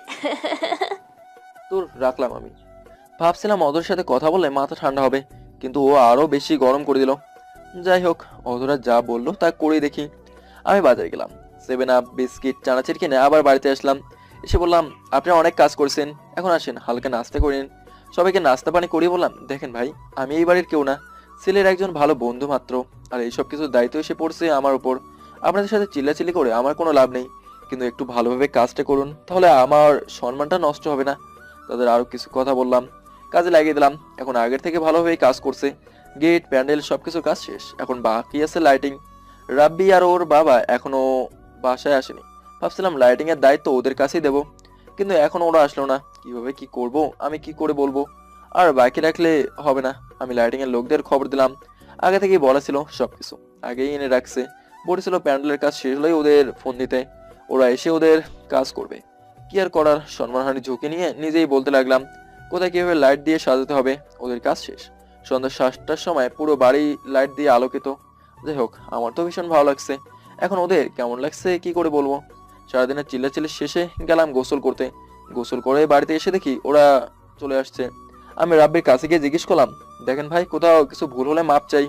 Speaker 2: তোর রাখলাম। আমি ভাবছিলাম অধরের সাথে কথা বললে মাথা ঠান্ডা হবে, কিন্তু ও আরো বেশি গরম করে দিল। যাই হোক, অধরা যা বললো তা করেই দেখি। আমি বাজারে গেলাম, 7 আপ, বিস্কিট, চানাচুর কিনে আবার বাড়িতে আসলাম। এসে বললাম, আপনি অনেক কাজ করছেন, এখন আসেন হালকা নাস্তা করেন। সবাইকে নাস্তা পানি করিয়ে বললাম, দেখেন ভাই, আমি এই বাড়ির কেউ না, ছেলের একজন ভালো বন্ধু মাত্র, আর এইসব কিছু দায়িত্ব এসে পড়ছে আমার উপর। আপনাদের সাথে চিল্লাচিল্লি করে আমার কোনো লাভ নেই, কিন্তু একটু ভালোভাবে কাজটা করুন, তাহলে আমার সম্মানটা নষ্ট হবে না। তাদের আরো কিছু কথা বললাম, কাজে লাগিয়ে দিলাম। এখন আগের থেকে ভালোভাবেই কাজ করছে। গেট, প্যান্ডেল সবকিছু কাজ শেষ, এখন বাকি আছে লাইটিং। রাব্বি আর ওর বাবা এখনো বাসায় আসেনি। ভাবছিলাম লাইটিং এর দায়িত্ব ওদের কাছেই দেবো, কিন্তু এখন ওরা আসলো না। কিভাবে কি করব, আমি কি করে বলবো? আর বাকি রাখলে হবে না। আমি লাইটিং এর লোকদের খবর দিলাম, আগে থেকেই বলা ছিল, সবকিছু আগেই এনে রাখছে। বলেছিল প্যান্ডেলের কাজ শেষ হলেই ওদের ফোন দিতে, ওরা এসে ওদের কাজ করবে। কি আর করার, সম্মানহানি ঝুঁকি নিয়ে নিজেই বলতে লাগলাম কোথায় কিভাবে লাইট দিয়ে সাজাতে হবে। ওদের কাজ শেষ, সন্ধ্যা 7টার সময় পুরো বাড়ি লাইট দিয়ে আলোকিত। যাই হোক, আমার তো ভীষণ ভালো লাগছে। এখন ওদের কেমন লাগছে কি করে বলবো? সারাদিনের চিল্লাচিল্লি শেষে গেলাম গোসল করতে। গোসল করে বাড়িতে এসে দেখি ওরা চলে আসছে। আমি রাব্বির কাছে গিয়ে জিজ্ঞেস করলাম, দেখেন ভাই, কোথাও কিছু ভুল হলে মাপ চাই।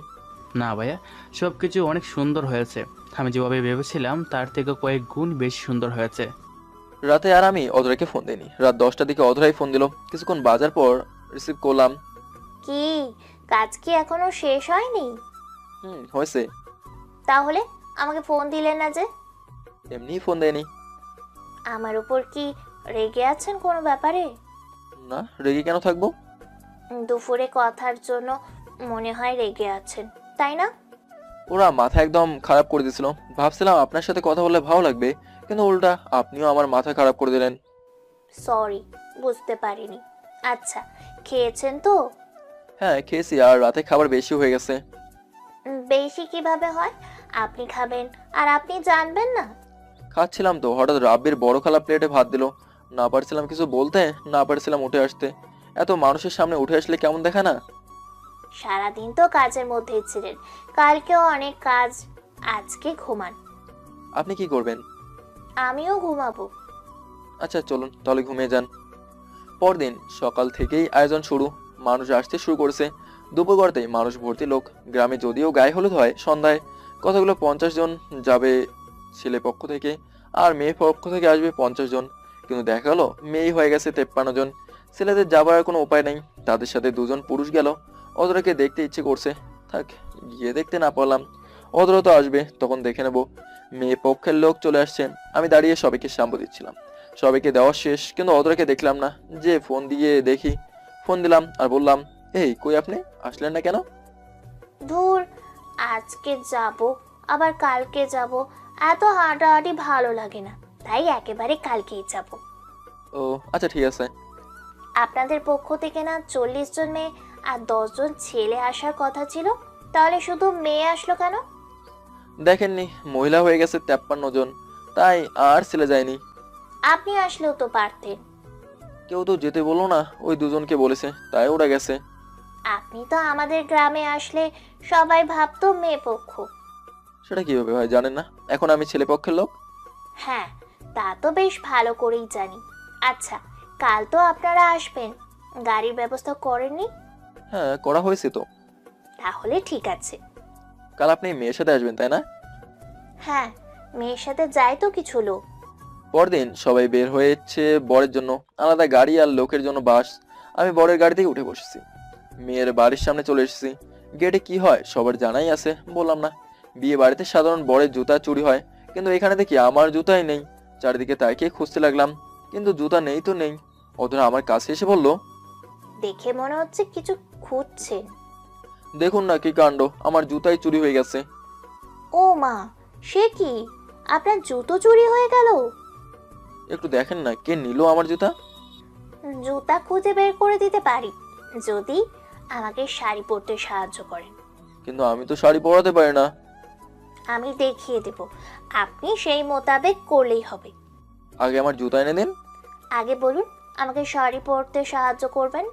Speaker 11: না ভাইয়া, সব কিছু অনেক সুন্দর হয়েছে। আমি যেভাবে ভেবেছিলাম তার থেকে কয়েক গুণ বেশি সুন্দর হয়েছে।
Speaker 2: রাতে আর আমি অধরাকে ফোন দিইনি। রাত 10টার দিকে অধরাই ফোন দিল। কিছুক্ষণ বাজার পর রিসিভ করলাম।
Speaker 7: কি কাজ কি এখনো শেষ হয়নি?
Speaker 2: হয়েছে।
Speaker 7: তাহলে আমাকে ফোন দিলেন না যে?
Speaker 2: এমনি ফোন দেয়নি।
Speaker 7: আমার উপর কি রেগে আছেন কোনো ব্যাপারে?
Speaker 2: না, রেগে কেন থাকবো?
Speaker 7: দুপুরে কথার জন্য মনে হয় রেগে আছেন, তাই না?
Speaker 2: ওরা মাথা একদম খারাপ করে দিয়েছিল। ভাবছিলাম আপনার সাথে কথা বললে ভালো লাগবে, কিন্তু উল্টা আপনিও আমার মাথা খারাপ করে দিলেন।
Speaker 7: সরি, বুঝতে পারিনি। আচ্ছা, খেয়েছেন তো?
Speaker 2: হ্যাঁ খেয়েছি, আর রাতে খাবার বেশি হয়ে গেছে।
Speaker 7: বেশি কিভাবে হয়? আপনি খাবেন আর আপনি জানবেন না?
Speaker 2: খাচ্ছিলাম তো, হঠাৎ রাব্বির বড় খালা প্লেটে ভাত দিল। না পারছিলাম কিছু বলতে, না পারছিলাম উঠে আসতে। এত মানুষের সামনে উঠে আসলে কেমন দেখায় না?
Speaker 7: সারাদিন তো কাজের মধ্যেই ছিলেন, কালকেও অনেক কাজ। আজকে ঘুমান।
Speaker 2: আপনি কি করবেন?
Speaker 7: আমিও ঘুমাবো।
Speaker 2: আচ্ছা চলুন তাহলে ঘুমিয়ে যান। পরদিন সকাল থেকেই আয়োজন শুরু। মানুষ আসতে শুরু করেছে। দুপুর গড়তেই মানুষ ভর্তি লোক। গ্রামে যদিও গায়ে হলুদ হয় সন্ধ্যায়, কতগুলো 50 জন যাবে ছেলে পক্ষ থেকে, আর মেয়ে পক্ষ থেকে আসবে 50 জন। কিন্তু দেখা গেল মেয়ে হয়ে গেছে 53 জন। ছেলেদের যাবার আর কোনো উপায় নেই, তাদের সাথে দুজন পুরুষ গেল। ওদেরকে দেখতে ইচ্ছে করছে, থাক গিয়ে দেখতে না পারলাম। ওদেরও তো আসবে, তখন দেখে নেব। মেয়ে পক্ষের লোক চলে আসছে। আমি দাঁড়িয়ে সবাইকে শ্যাম্পু দিচ্ছিলাম। সবাইকে দেওয়া শেষ, কিন্তু ওদেরকে দেখলাম না। যে ফোন দিয়ে দেখি, ফোন দিলাম আর বললাম, এই কই আপনি, আসলেন না কেন?
Speaker 7: ধুর, আজকে যাব আবার কালকে যাব, এত হাঁটাহাঁটি ভালো লাগে না, তাই একেবারে কালকেই যাব।
Speaker 2: ও আচ্ছা ঠিক আছে।
Speaker 7: আপনাদের পক্ষ থেকে না 40 জন মেয়ে আর 10 জন ছেলে আসার কথা ছিল, তাহলে শুধু মেয়ে আসলো কেন?
Speaker 2: দেখেননি মহিলা হয়ে গেছে 53 জন, তাই আর ছেলে যায়নি।
Speaker 7: আপনি আসলেও তো পারতেন।
Speaker 2: কেউ তো যেতে বললো না, ওই দুজনকে বলেছে তাই ওরা গেছে।
Speaker 7: আপনি তো আমাদের গ্রামে আসলে সবাই ভাবতো মেয়ে পক্ষ।
Speaker 2: সেটা কিভাবে হয় জানেন না? এখন আমি ছেলে পক্ষের লোক।
Speaker 7: হ্যাঁ, তা তো বেশ ভালো করেই জানি। আচ্ছা, কাল তো আপনারা আসবেন, গাড়ির ব্যবস্থা করেননি?
Speaker 2: হ্যাঁ করা হয়েছে তো।
Speaker 7: তাহলে ঠিক আছে।
Speaker 2: কাল আপনি মেয়ের সাথে আসবেন তাই না?
Speaker 7: হ্যাঁ, মেয়ের সাথে যায় তো কিছু লোক।
Speaker 2: পরদিন সবাই বের হয়েছে বরের জন্য, আলাদা গাড়ি আর লোকের জন্য বাস। আমি বরের গাড়ি থেকে উঠে বসেছি। মেয়ের বাড়ির সামনে চলে এসেছি। গেটে কি হয় সবার জানাই আছে, বললাম না? বিয়ে বাড়িতে সাধারণ বরের জুতা চুরি হয়, কিন্তু এখানে দেখি আমার জুতাই নেই। চারিদিকে তাকিয়ে খুঁজতে লাগলাম, কিন্তু জুতা নেই তো নেই। ওরা আমার কাছে এসে বলল,
Speaker 7: দেখে মনে হচ্ছে কিছু খুঁজছেন।
Speaker 2: দেখুন না কি কাণ্ড, আমার জুতাই চুরি হয়ে গেছে।
Speaker 7: ও মা, সে কি? আপনার জুতো চুরি হয়ে গেল?
Speaker 2: একটু দেখেন না কে নিল আমার জুতা।
Speaker 7: জুতা খুঁজে বের করে দিতে পারি, যদি আমাকে শাড়ি পরতে সাহায্য করেন।
Speaker 2: কিন্তু আমি তো শাড়ি পরাতে পারি না।
Speaker 7: আমি দেখিয়ে দেব, আপনি সেই মোতাবেক করলেই হবে।
Speaker 2: আগে আমার জুতা এনে দিন।
Speaker 7: আগে বলুন, আমাকে শাড়ি পরতে সাহায্য করবেন?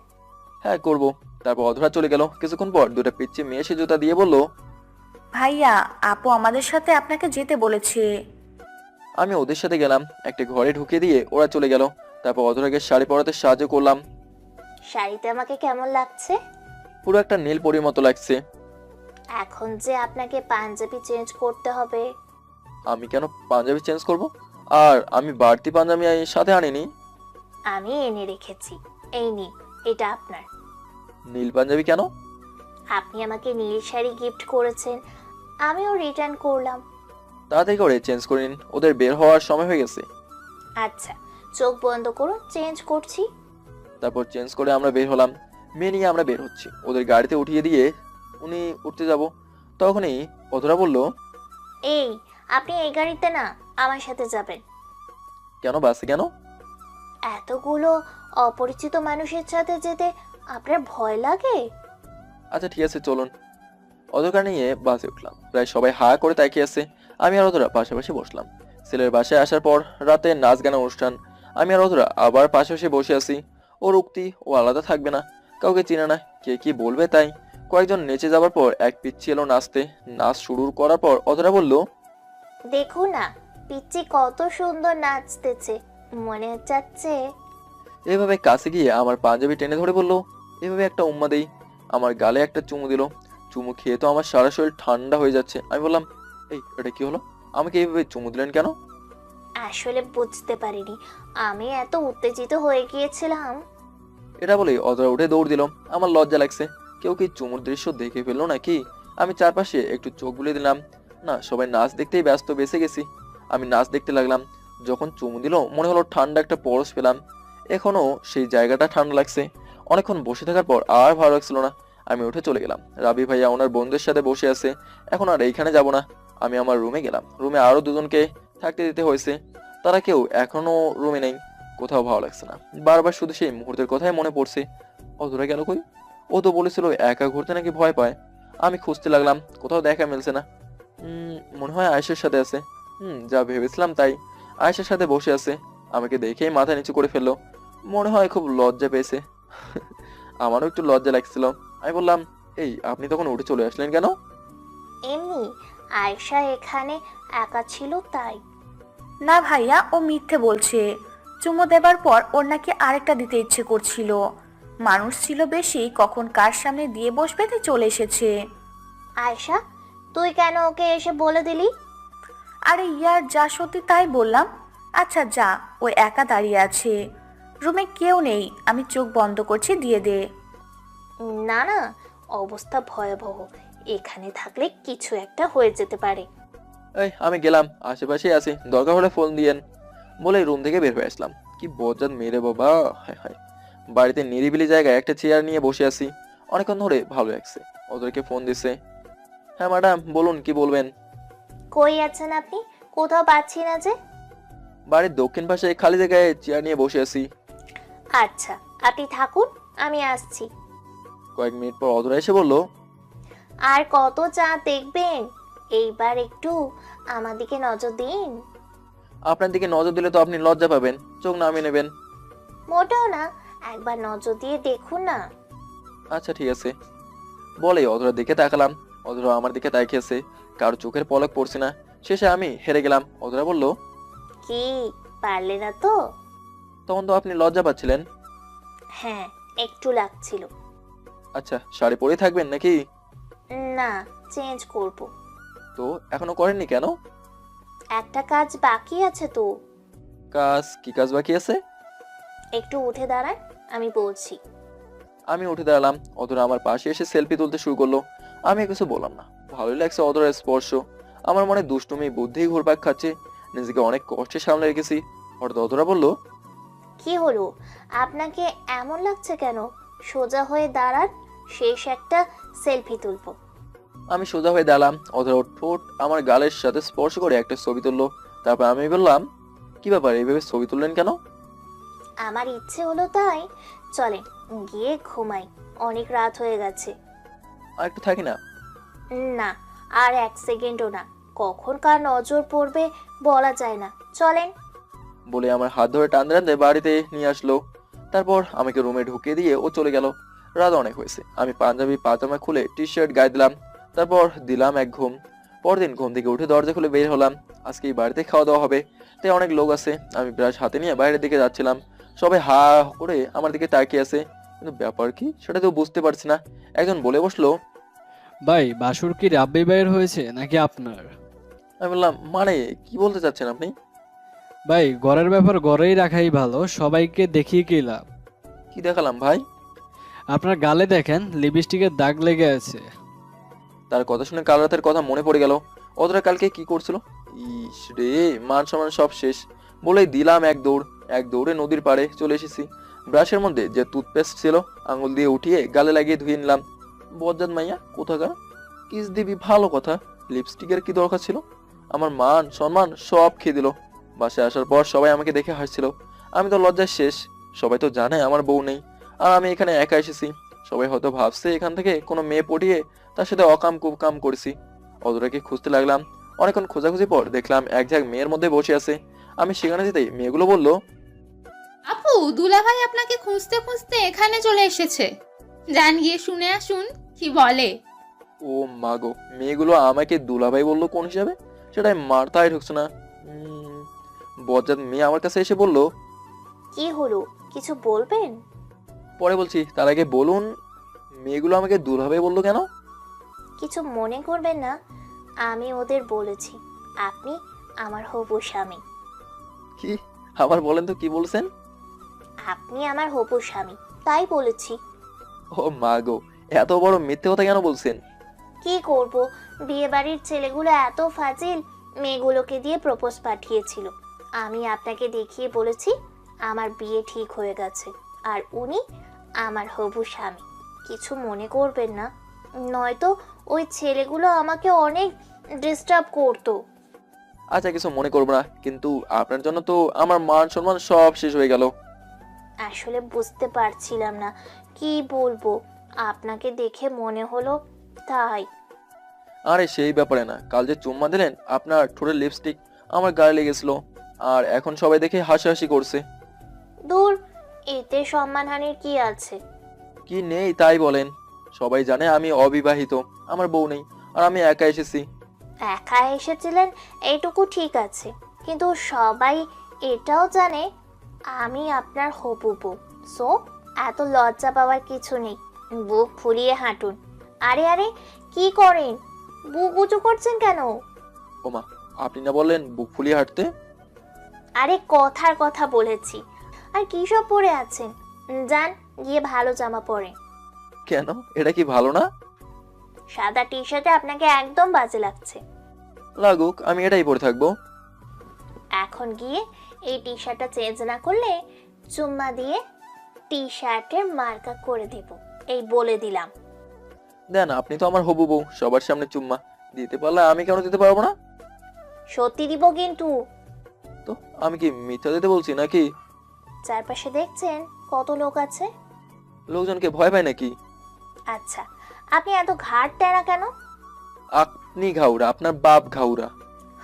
Speaker 2: হ্যাঁ করব। তারপর অধরা চলে গেল। কিছুক্ষণ পর দুটো পিচ্চি মেয়ে এসে জুতা দিয়ে বলল,
Speaker 9: ভাইয়া, আপু আমাদের সাথে আপনাকে যেতে বলেছে।
Speaker 2: আমি ওদের সাথে গেলাম। একটা ঘরে ঢুকিয়ে দিয়ে ওরা চলে গেল। তারপর অধরাকে শাড়ি পরাতে সাহায্য করলাম।
Speaker 7: শাড়িতে আমাকে কেমন লাগছে?
Speaker 2: পুরো একটা নীল পরীর মতো লাগছে।
Speaker 7: এখন যে আপনাকে পাঞ্জাবি চেঞ্জ করতে হবে।
Speaker 2: আমি কেন পাঞ্জাবি চেঞ্জ করব? আর আমি বাড়তি পাঞ্জাবি সাথে আনিনি।
Speaker 7: আমি এনে রেখেছি, এই নিন, এটা আপনার।
Speaker 2: নীল পাঞ্জাবি কেন?
Speaker 7: আপনি আমাকে নীল শাড়ি গিফট করেছেন, আমিও রিটার্ন করলাম।
Speaker 2: তাড়াতাড়ি করে চেঞ্জ করে নিন, ওদের বের হওয়ার সময় হয়ে গেছে।
Speaker 7: আচ্ছা, চোখ বন্ধ করুন, চেঞ্জ করছি।
Speaker 2: তারপর চেঞ্জ করে আমরা বের হলাম। মেয়ে নিয়ে আমরা বের হচ্ছি। ওদের গাড়িতে উঠিয়ে দিয়ে উনি উঠতে যাব, তখনই অধরা বলল,
Speaker 7: এই, আপনি এই গাড়িতে না, আমার সাথে যাবেন।
Speaker 2: কেন বাসে কেন?
Speaker 7: এতগুলো অপরিচিত মানুষের সাথে যেতে আপনার ভয় লাগে?
Speaker 2: আচ্ছা ঠিক আছে চলুন। অধরা নিয়ে বাসে উঠলাম। প্রায় সবাই হা করে তাকিয়ে আছে। আমি আর অধরা পাশাপাশি বসলাম। ছেলের বাসায় আসার পর রাতে নাচ গান অনুষ্ঠান। আমি আর অধরা আবার পাশাপাশি বসে আছি। ওর উক্তি ও আলাদা থাকবে না, কাউকে চিনে না, কে কি বলবে তাই। কয়েকজন নেচে যাবার পর এক পিচ্ছি এলো নাচতে। নাচ শুরু করার পর অধরা বলল,
Speaker 7: দেখুন না, পিচ্চি কত সুন্দর নাচতেছে, মনে চাচ্ছে।
Speaker 2: এভাবে কাছে গিয়ে আমার পাঞ্জাবি টেনে ধরে বলল, এভাবে একটা উম্মা দেই। আমার গালে একটা চুমু দিল। চুমু খেয়ে তো আমার সারা শরীর ঠান্ডা হয়ে যাচ্ছে। আমি বললাম, এই এটা কি হলো, আমাকে এইভাবে চুমু দিলেন কেন?
Speaker 7: আসলে বুঝতে পারিনি, আমি এত উত্তেজিত হয়ে গিয়েছিলাম।
Speaker 2: এটা বলে অধরা উঠে দৌড় দিল। আমার লজ্জা লাগছে, কেউ কি চুমুর দৃশ্য দেখে ফেললো নাকি? আমি চারপাশে একটু চোখ বুলিয়ে দিলাম। না, সবাই নাচ দেখতেই ব্যস্ত, বেঁচে গেছি। আমি নাচ দেখতে লাগলাম। যখন চুমু দিল মনে হলো ঠান্ডা একটা পরশ পেলাম। এখনো সেই জায়গাটা ঠান্ডা লাগছে। অনেকক্ষণ বসে থাকার পর আর ভালো লাগছিল না। আমি উঠে চলে গেলাম। রাবি ভাইয়া ওনার বন্ধুদের সাথে বসে আছে। এখন আর এইখানে যাব না। আমি আমার রুমে গেলাম। রুমে আরো দুজনকে থাকতে দিতে হয়েছে, তারা কেউ এখনো রুমে নেই। কোথাও ভালো লাগছে না, বারবার শুধু সেই মুহূর্তের কথাই মনে পড়ছে। অধরা গেল কই? ও তো বলেছিল একা ঘুরতে নাকি ভয় পায়। আমি খুঁজতে লাগলাম, কোথাও দেখা মিলছে না। মনে হয় আয়েশার সাথে আছে। যা ভেবেছিলাম তাই, আয়েশার সাথে বসে আছে। আমাকে দেখেই মাথা নিচু করে ফেললো। মনে হয় খুব লজ্জা পেয়েছে। আমারও একটু লজ্জা লাগছিল। আমি বললাম, এই আপনি তখন উঠে চলে আসলেন কেন?
Speaker 7: এমনি আয়েশা এখানে একা ছিল তাই।
Speaker 9: না ভাইয়া, ও মিথ্যে বলছে। চুমো দেবার পর ওর নাকি আরেকটা দিতে ইচ্ছে করছিল। মানুষ ছিল বেশি, কখন কার সামনে দিয়ে বসবে তাই চলে এসেছে।
Speaker 7: আয়েশা, তুই কেন ওকে এসে বলে দিলি?
Speaker 9: আরে ইয়ার, যা সত্যি তাই বললাম। আচ্ছা যা, ও একা দাঁড়িয়ে আছে, রুমে কেউ নেই, আমি চোখ বন্ধ করছি, দিয়ে দে।
Speaker 7: না না, অবস্থা ভয়াবহ, এখানে থাকলে কিছু একটা হয়ে যেতে পারে।
Speaker 2: এই আমি গেলাম, আশেপাশেই আছি, দরকার হলে ফোন দিয়েন বলে রুম থেকে বের হয়ে আসলাম। কি বজ্জাত মেরে বাবা, হায় হায়। বাড়িতে নিরিবিলি জায়গায় একটা চেয়ার নিয়ে বসে আছি, অনেকক্ষণ ধরে ভালো লাগছে। ওদেরকে ফোন দিছে। হ্যাঁ ম্যাডাম, বলুন কি বলবেন?
Speaker 7: কই আছেন আপনি? কোথাও পাচ্ছি না যে।
Speaker 2: বাড়ির দক্ষিণ পাশে খালি জায়গায় চেয়ার নিয়ে বসে আছি।
Speaker 7: আচ্ছা, আপনি থাকুন, আমি আসছি।
Speaker 2: কয়েক মিনিট পর অধরা এসে বলল,
Speaker 7: আর কত চা দেখবেন? এইবার একটু আমার দিকে নজর দিন।
Speaker 2: আপনার দিকে নজর দিলে তো আপনি লজ্জা পাবেন, চোখ নামিয়ে নেবেন।
Speaker 7: মোটেও না, একবার নজর দিয়ে দেখুন না।
Speaker 2: আচ্ছা ঠিক আছে বলে অধরার দিকে তাকালাম। অধরা আমার দিকে তাকিয়েছে, কারো চোখের পলক পড়ছে না। শেষে আমি হেরে গেলাম। অধরা বলল,
Speaker 7: কি, পারলে না তো?
Speaker 2: তখন তো আপনি লজ্জা পাচ্ছিলেন।
Speaker 7: হ্যাঁ, একটু লাগছিল।
Speaker 2: আচ্ছা, শাড়ি পরেই থাকবেন নাকি?
Speaker 7: না, চেঞ্জ করব।
Speaker 2: তো এখনো করেননি কেন?
Speaker 7: একটা কাজ বাকি আছে তো।
Speaker 2: কাজ? কি কাজ বাকি আছে?
Speaker 7: একটু উঠে দাঁড়ান, আমি বলছি।
Speaker 2: আমি উঠে দাঁড়ালাম। অধরা আমার পাশে এসে সেলফি তুলতে শুরু করলো। আমি কিছু বললাম না। ভালোই লাগছে অধরার স্পর্শ। আমার মনে দুষ্টুমি বুদ্ধি ঘুরপাক খাচ্ছে। নিজেকে অনেক কষ্টে সামলে রেখেছি। হঠাৎ অধরা বলল,
Speaker 7: কি হলো, আপনাকে এমন লাগছে কেন? সোজা হয়ে দাঁড়ান, শেষ একটা সেলফি তুলবো।
Speaker 2: আমি সোজা হয়ে দাঁড়ালাম। অধরা ওর ঠোঁট আমার গালের সাথে স্পর্শ করে একটা ছবি তুললো। তারপর আমি বললাম, কি ব্যাপার, এইভাবে ছবি তুললেন কেন?
Speaker 7: আমার ইচ্ছে হলো তাই। চলেন গিয়ে ঘুমাই, অনেক রাত হয়ে গেছে।
Speaker 2: আর একটু থাকি না?
Speaker 7: না, আর এক সেকেন্ডও না, কখন কার নজর পড়বে বলা যায় না। চলেন।
Speaker 2: বলে আমার হাত ধরে টানতে টানতে বাড়িতে নিয়ে আসলো। তারপর আমাকে রুমে ঢুকিয়ে দিয়ে ও চলে গেল। রাত অনেক হয়েছে। আমি পাঞ্জাবি পাজামা খুলে টি শার্ট গায়ে দিলাম। তারপর দিলাম এক ঘুম। পরদিন ঘুম থেকে উঠে দরজা খুলে বের হলাম। আজকে এই বাড়িতে খাওয়া দাওয়া হবে, তাই অনেক লোক আছে। আমি ব্রাশ হাতে নিয়ে বাইরের দিকে যাচ্ছিলাম। সবাই হা করে আমার দিকে তাকিয়ে আছে, কিন্তু ব্যাপার কি সেটা তো বুঝতে পারছি না। একজন বলে বসলো,
Speaker 12: ভাই, বাসুর কি রাব্বি ভাইয়ের হয়েছে নাকি আপনার?
Speaker 2: আমি বললাম, মানে কি বলতে চাচ্ছেন আপনি?
Speaker 12: ভাই, ঘরের ব্যাপার ঘরেই রাখাই ভালো, সবাইকে দেখিয়ে কি লাভ?
Speaker 2: কি দেখালাম ভাই?
Speaker 12: আপনার গালে দেখেন লিপস্টিকের দাগ লেগে আছে।
Speaker 2: তার কথা শুনে কাল রাতের কথা মনে পড়ে গেল। ওরা কালকে কি করছিল। ইস রে, মান সম্মান সব শেষ। বলেই দিলাম এক দৌড়ে নদীর পাড়ে চলে এসেছি। ব্রাশের মধ্যে যে টুথপেস্ট ছিল আঙুল দিয়ে উঠিয়ে গালে লাগিয়ে ধুয়ে নিলাম। বজ্জাত মাইয়া কোথাকার। কিস দিবি ভালো কথা, লিপস্টিকের কি দরকার ছিল? আমার মান সম্মান সব খেয়ে দিল। বাসায় আসার পর সবাই আমাকে দেখে হাসছিল। আমি তো লজ্জায় শেষ। সবাই তো জানে আমার বউ নেই, আর আমি এখানে একা এসেছি। সবাই হয়তো ভাবছে এখান থেকে কোনো মেয়ে পটিয়ে তার সাথে অকাম কুকাম করেছি। অধরাকে খুঁজতে লাগলাম। অনেকক্ষণ খোঁজাখুঁজি পর দেখলাম এক ঝাঁক মেয়ের মধ্যে বসে আছে। আমি সেখানে যেতেই মেয়েগুলো বলল,
Speaker 6: আপু, দুলাভাই আপনাকে খুঁজতে খুঁজতে এখানে চলে এসেছে। যান গিয়ে শুনে আসুন কি বলে।
Speaker 2: ও মা গো, মেয়েগুলো আমাকে দুলাভাই বললো কোন হিসাবে, সেটাই মাথায় ঢুকছে না। বজ্জাত মেয়ে আমার কাছে এসে বলল,
Speaker 7: কি হলো, কিছু বলবেন?
Speaker 2: পরে বলছি, তার আগে বলুন মেয়েগুলো আমাকে দুলাভাই বললো কেন?
Speaker 7: কিছু মনে করবেন না, আমি ওদের বলেছি আপনি আমার হবু স্বামী।
Speaker 2: কি? আবার বলেন তো, কি বলছেন?
Speaker 7: আপনি আমার হবু স্বামী, তাই বলেছি।
Speaker 2: ও মা গো, এত বড় মিথ্যে কথা কেন বলছেন?
Speaker 7: কি করব, বিয়ে বাড়ির ছেলেগুলো এত ফাজিল, মেয়েগুলোকে দিয়ে প্রপোজ পাঠিয়েছিল। আমি আপনাকে দেখিয়ে বলেছি আমার বিয়ে ঠিক হয়ে গেছে, আর উনি আমার হবু স্বামী। কিছু মনে করবেন না, নয়তো ওই ছেলেগুলো আমাকে অনেক ডিস্টার্ব করতো।
Speaker 2: আচ্ছা কিছু মনে করবো না, কিন্তু আপনার জন্য তো আমার মান সম্মান সব শেষ হয়ে গেল।
Speaker 7: আসলে বুঝতে পারছিলাম না কি বলবো, আপনাকে দেখে মনে হলো তাই।
Speaker 2: আরে সেই ব্যাপারে না, কাল যে চুম্মা দিলেন আপনার ঠোঁটের লিপস্টিক আমার গায়ে লেগেছিল, আর এখন সবাই দেখে হাসাহাসি করছে।
Speaker 7: দূর, এতে সম্মানহানির কি আছে?
Speaker 2: কি নেই তাই বলেন? সবাই জানে আমি অবিবাহিত, আমার বউ নেই, আর আমি একা এসেছি।
Speaker 7: একা এসেছিলেন এইটুকু ঠিক আছে, কিন্তু সবাই এটাও জানে আমি আপনার হবু বউ। সো এত লজ্জা পাওয়ার কিছু নেই, বুক ফুলিয়ে হাঁটুন। আরে আরে, কি করেন? বুক উঁচু করছেন কেন?
Speaker 2: ওমা, আপনি না বললেন বুক ফুলিয়ে হাঁটতে?
Speaker 7: আরে কথার কথা বলেছি। আর কি সব পরে আছেন? যান গিয়ে ভালো জামা পরেন।
Speaker 2: কেন, এটা কি ভালো না?
Speaker 7: সাদা টি শার্টে আপনাকে একদম বাজে লাগছে।
Speaker 2: লাগুক, আমি এটাই পরে থাকবো।
Speaker 7: এখন গিয়ে এই টি শার্টটা চেঞ্জ না করলে চুম্মা দিয়ে টি শার্টের মার্কা করে দেব, এই বলে দিলাম।
Speaker 2: দেন, আপনি তো আমার হবু বউ, সবার সামনে চুম্মা দিতে পারলে আমি কেন দিতে পারবো না?
Speaker 7: সত্যি দিব কিন্তু।
Speaker 2: তো আমি কি মিথ্যা দিতে বলছি নাকি?
Speaker 7: চারপাশে দেখছেন কত লোক আছে?
Speaker 2: লোকজনকে ভয় পায় নাকি?
Speaker 7: আচ্ছা, আপনি এত ঘাট টেরা কেন?
Speaker 2: আপনি ঘাউরা, আপনার বাপ ঘাউরা।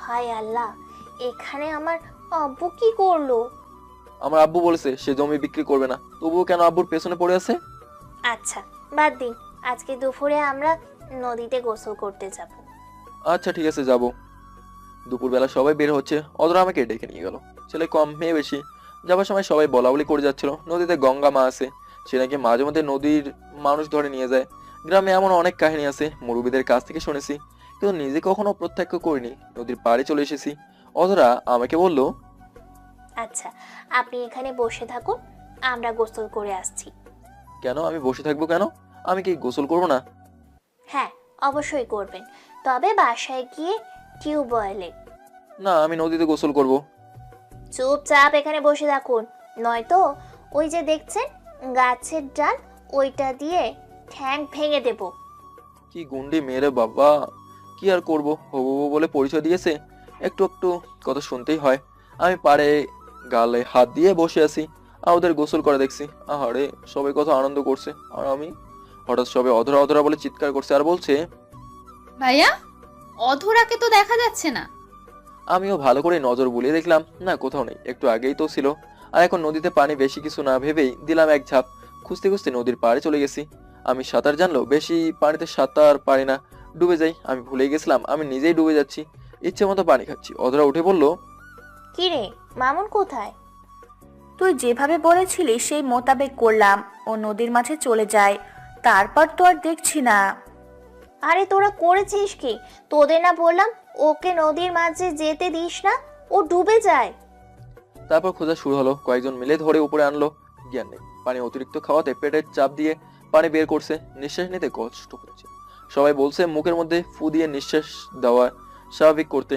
Speaker 7: হায় আল্লাহ, এখানে আমার আব্বু কি করলো?
Speaker 2: আমার আব্বু বলেছে সে জমি বিক্রি করবে না, তবুও কেন আব্বুর পেছনে পড়ে আছে?
Speaker 7: আচ্ছা বাদ দিন, আজকে দুপুরে আমরা নদীতে গোসল করতে যাব।
Speaker 2: আচ্ছা ঠিক আছে, যাব। দুপুরবেলা সবাই বের হচ্ছে, অদরা আমাকে ডেকে নিয়ে গেল। ছেলে কম মেয়ে বেশি। যাবার সময় সবাই বলা বলি করে যাচ্ছিল নদীতে গঙ্গা মা আছে, সে নাকি মাঝে মধ্যে নদীর মানুষ ধরে নিয়ে যায়। গ্রামে এমন অনেক কাহিনী আছে, মুরব্বীদের কাছ থেকে শুনেছি, কিন্তু নিজে কখনো প্রত্যক্ষ করিনি। নদীর পাড়ে চলে এসেছি। অদরা আমাকে বলল,
Speaker 7: আচ্ছা আপনি এখানে বসে থাকুন, আমরা গোসল করে আসছি।
Speaker 2: কেন আমি বসে থাকবো কেন? আমি কি গোসল করবো না?
Speaker 7: হ্যাঁ অবশ্যই করবেন, তবে বাসায় গিয়ে টিউবওয়েলে।
Speaker 2: না, আমি নদীতে গোসল করব।
Speaker 7: চুপচাপ এখানে বসে থাকুন, নয়তো ওই যে দেখছেন গাছের ডাল, ওইটা দিয়ে ঠ্যাং ভেঙে দেব।
Speaker 2: কি গুন্ডি মেরে বাবা! কি আর করব, হবু বউ বলে পরিচয় দিয়েছে, একটু একটু কথা শুনতেই হয়। আমি পাড়ে গালে হাত দিয়ে বসে আছি, আর ওদের গোসল করে দেখছি। আহারে, সবাই কত আনন্দ করছে, আর আমি হঠাৎ সবাই অধরা অধরা বলে চিৎকার করছে আর বলছে,
Speaker 6: ভাইয়া, অধরাকে তো দেখা যাচ্ছে না।
Speaker 2: আমিও ভালো করে নজর বুলিয়ে দেখলাম, না কোথাও নেই, একটু আগেই তো ছিল। আর এখন নদীতে পানি বেশি কিছু না ভেবেই দিলাম এক ঝাঁপ। খুঁজতে খুঁজতে নদীর পাড়ে চলে গেছি। আমি সাঁতার জানলেও বেশি পানিতে সাঁতার পারি না, ডুবে যাই। আমি ভুলে গেছিলাম আমি নিজেই ডুবে যাচ্ছি, ইচ্ছে মতো পানি খাচ্ছি। অধরা উঠে বলল,
Speaker 7: কি রে মামুন কোথায়?
Speaker 9: তুই যেভাবে বলেছিলি সেই মোতাবেক করলাম, ও নদীর মাঝে চলে যায়, তারপর তো আর দেখছি না।
Speaker 7: আরে তোরা করেছিস কি? তোদের না বললাম ওকে নদীর মাঝে যেতে দিস না, ও ডুবে যায়।
Speaker 2: তারপর খোঁজা শুরু হলো, কয়েকজন মিলে ধরে উপরে আনলো। জ্ঞান নেই, পানি অতিরিক্ত খাওয়াতে পেটের চাপ দিয়ে পানি বের করছে, নিঃশ্বাস নিতে কষ্ট হচ্ছে। সবাই বলছে মুখের মধ্যে ফু দিয়ে নিঃশ্বাস দেওয়া স্বাভাবিক করতে।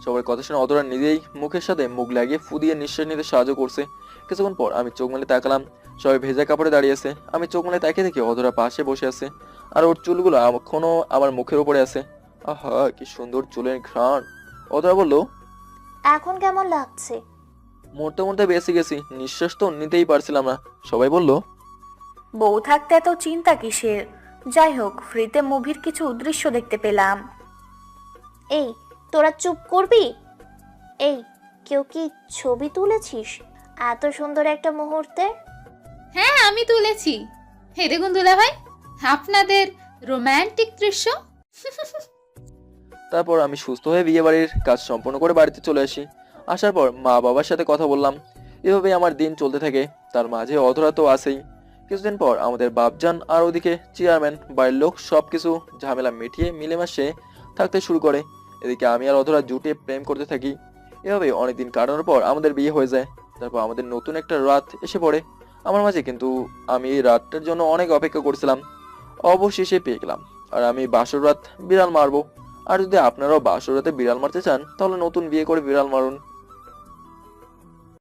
Speaker 2: সবার কথা শুনে অধরা নিজেই মুখের সাথে মুখ লাগিয়ে ফু দিয়ে নিঃশ্বাস নিতে সাহায্য করছে। কিছুক্ষণ পর আমি চোখ মেলে তাকালাম, সবাই ভেজা কাপড়ে দাঁড়িয়েছে। আমি চোখ মেলে তাকিয়ে দেখি অধরা পাশে বসে আছে, আর ওর চুলগুলো এখনো আমার মুখের উপরে আছে। আহা, কি সুন্দর চুলের ঘ্রাণ। অধরা বলল,
Speaker 7: এখন কেমন লাগছে?
Speaker 2: মরতে মরতে বেঁচে গেছি, নিঃশ্বাস তো নিতেই পারছিলাম না। সবাই বলল,
Speaker 9: বউ থাকতে এত চিন্তা কিসের? যাই হোক, ফ্রিতে মুভির কিছু দৃশ্য দেখতে পেলাম।
Speaker 7: এই তোরা চুপ করবি? এই কেউ কি ছবি তুলেছিস এত সুন্দর একটা মুহূর্তে?
Speaker 6: হ্যাঁ আমি তুলেছি, হে দেখুন দুলা ভাই, আপনাদের রোমান্টিক দৃশ্য।
Speaker 2: তারপর আমি সুস্থ হয়ে বিয়ে বাড়ির কাজ সম্পন্ন করে বাড়িতে চলে আসি। আসার পর মা বাবার সাথে কথা বললাম। এভাবেই আমার দিন চলতে থাকে, তার মাঝে অধরা তো আছেই। কিছুদিন পর আমাদের বাপজান আর ওদিকে চেয়ারম্যান বাড়ির লোক সবকিছু ঝামেলা মিটিয়ে মিলেমিশে থাকতে শুরু করে। এদিকে আমি আর অধরা জুটে প্রেম করতে থাকি। এভাবে অনেকদিন কাটানোর পর আমাদের বিয়ে হয়ে যায়। তারপর আমাদের নতুন একটা রাত এসে পড়ে আমার মাঝে, কিন্তু আমি এই রাতটার জন্য অনেক অপেক্ষা করছিলাম। অবশেষে পেয়ে গেলাম, আর আমি বাসর রাত বিড়াল মারবো। আর যদি আপনারাও বাসর রাতে বিড়াল মারতে চান, তাহলে নতুন বিয়ে করে বিড়াল মারুন।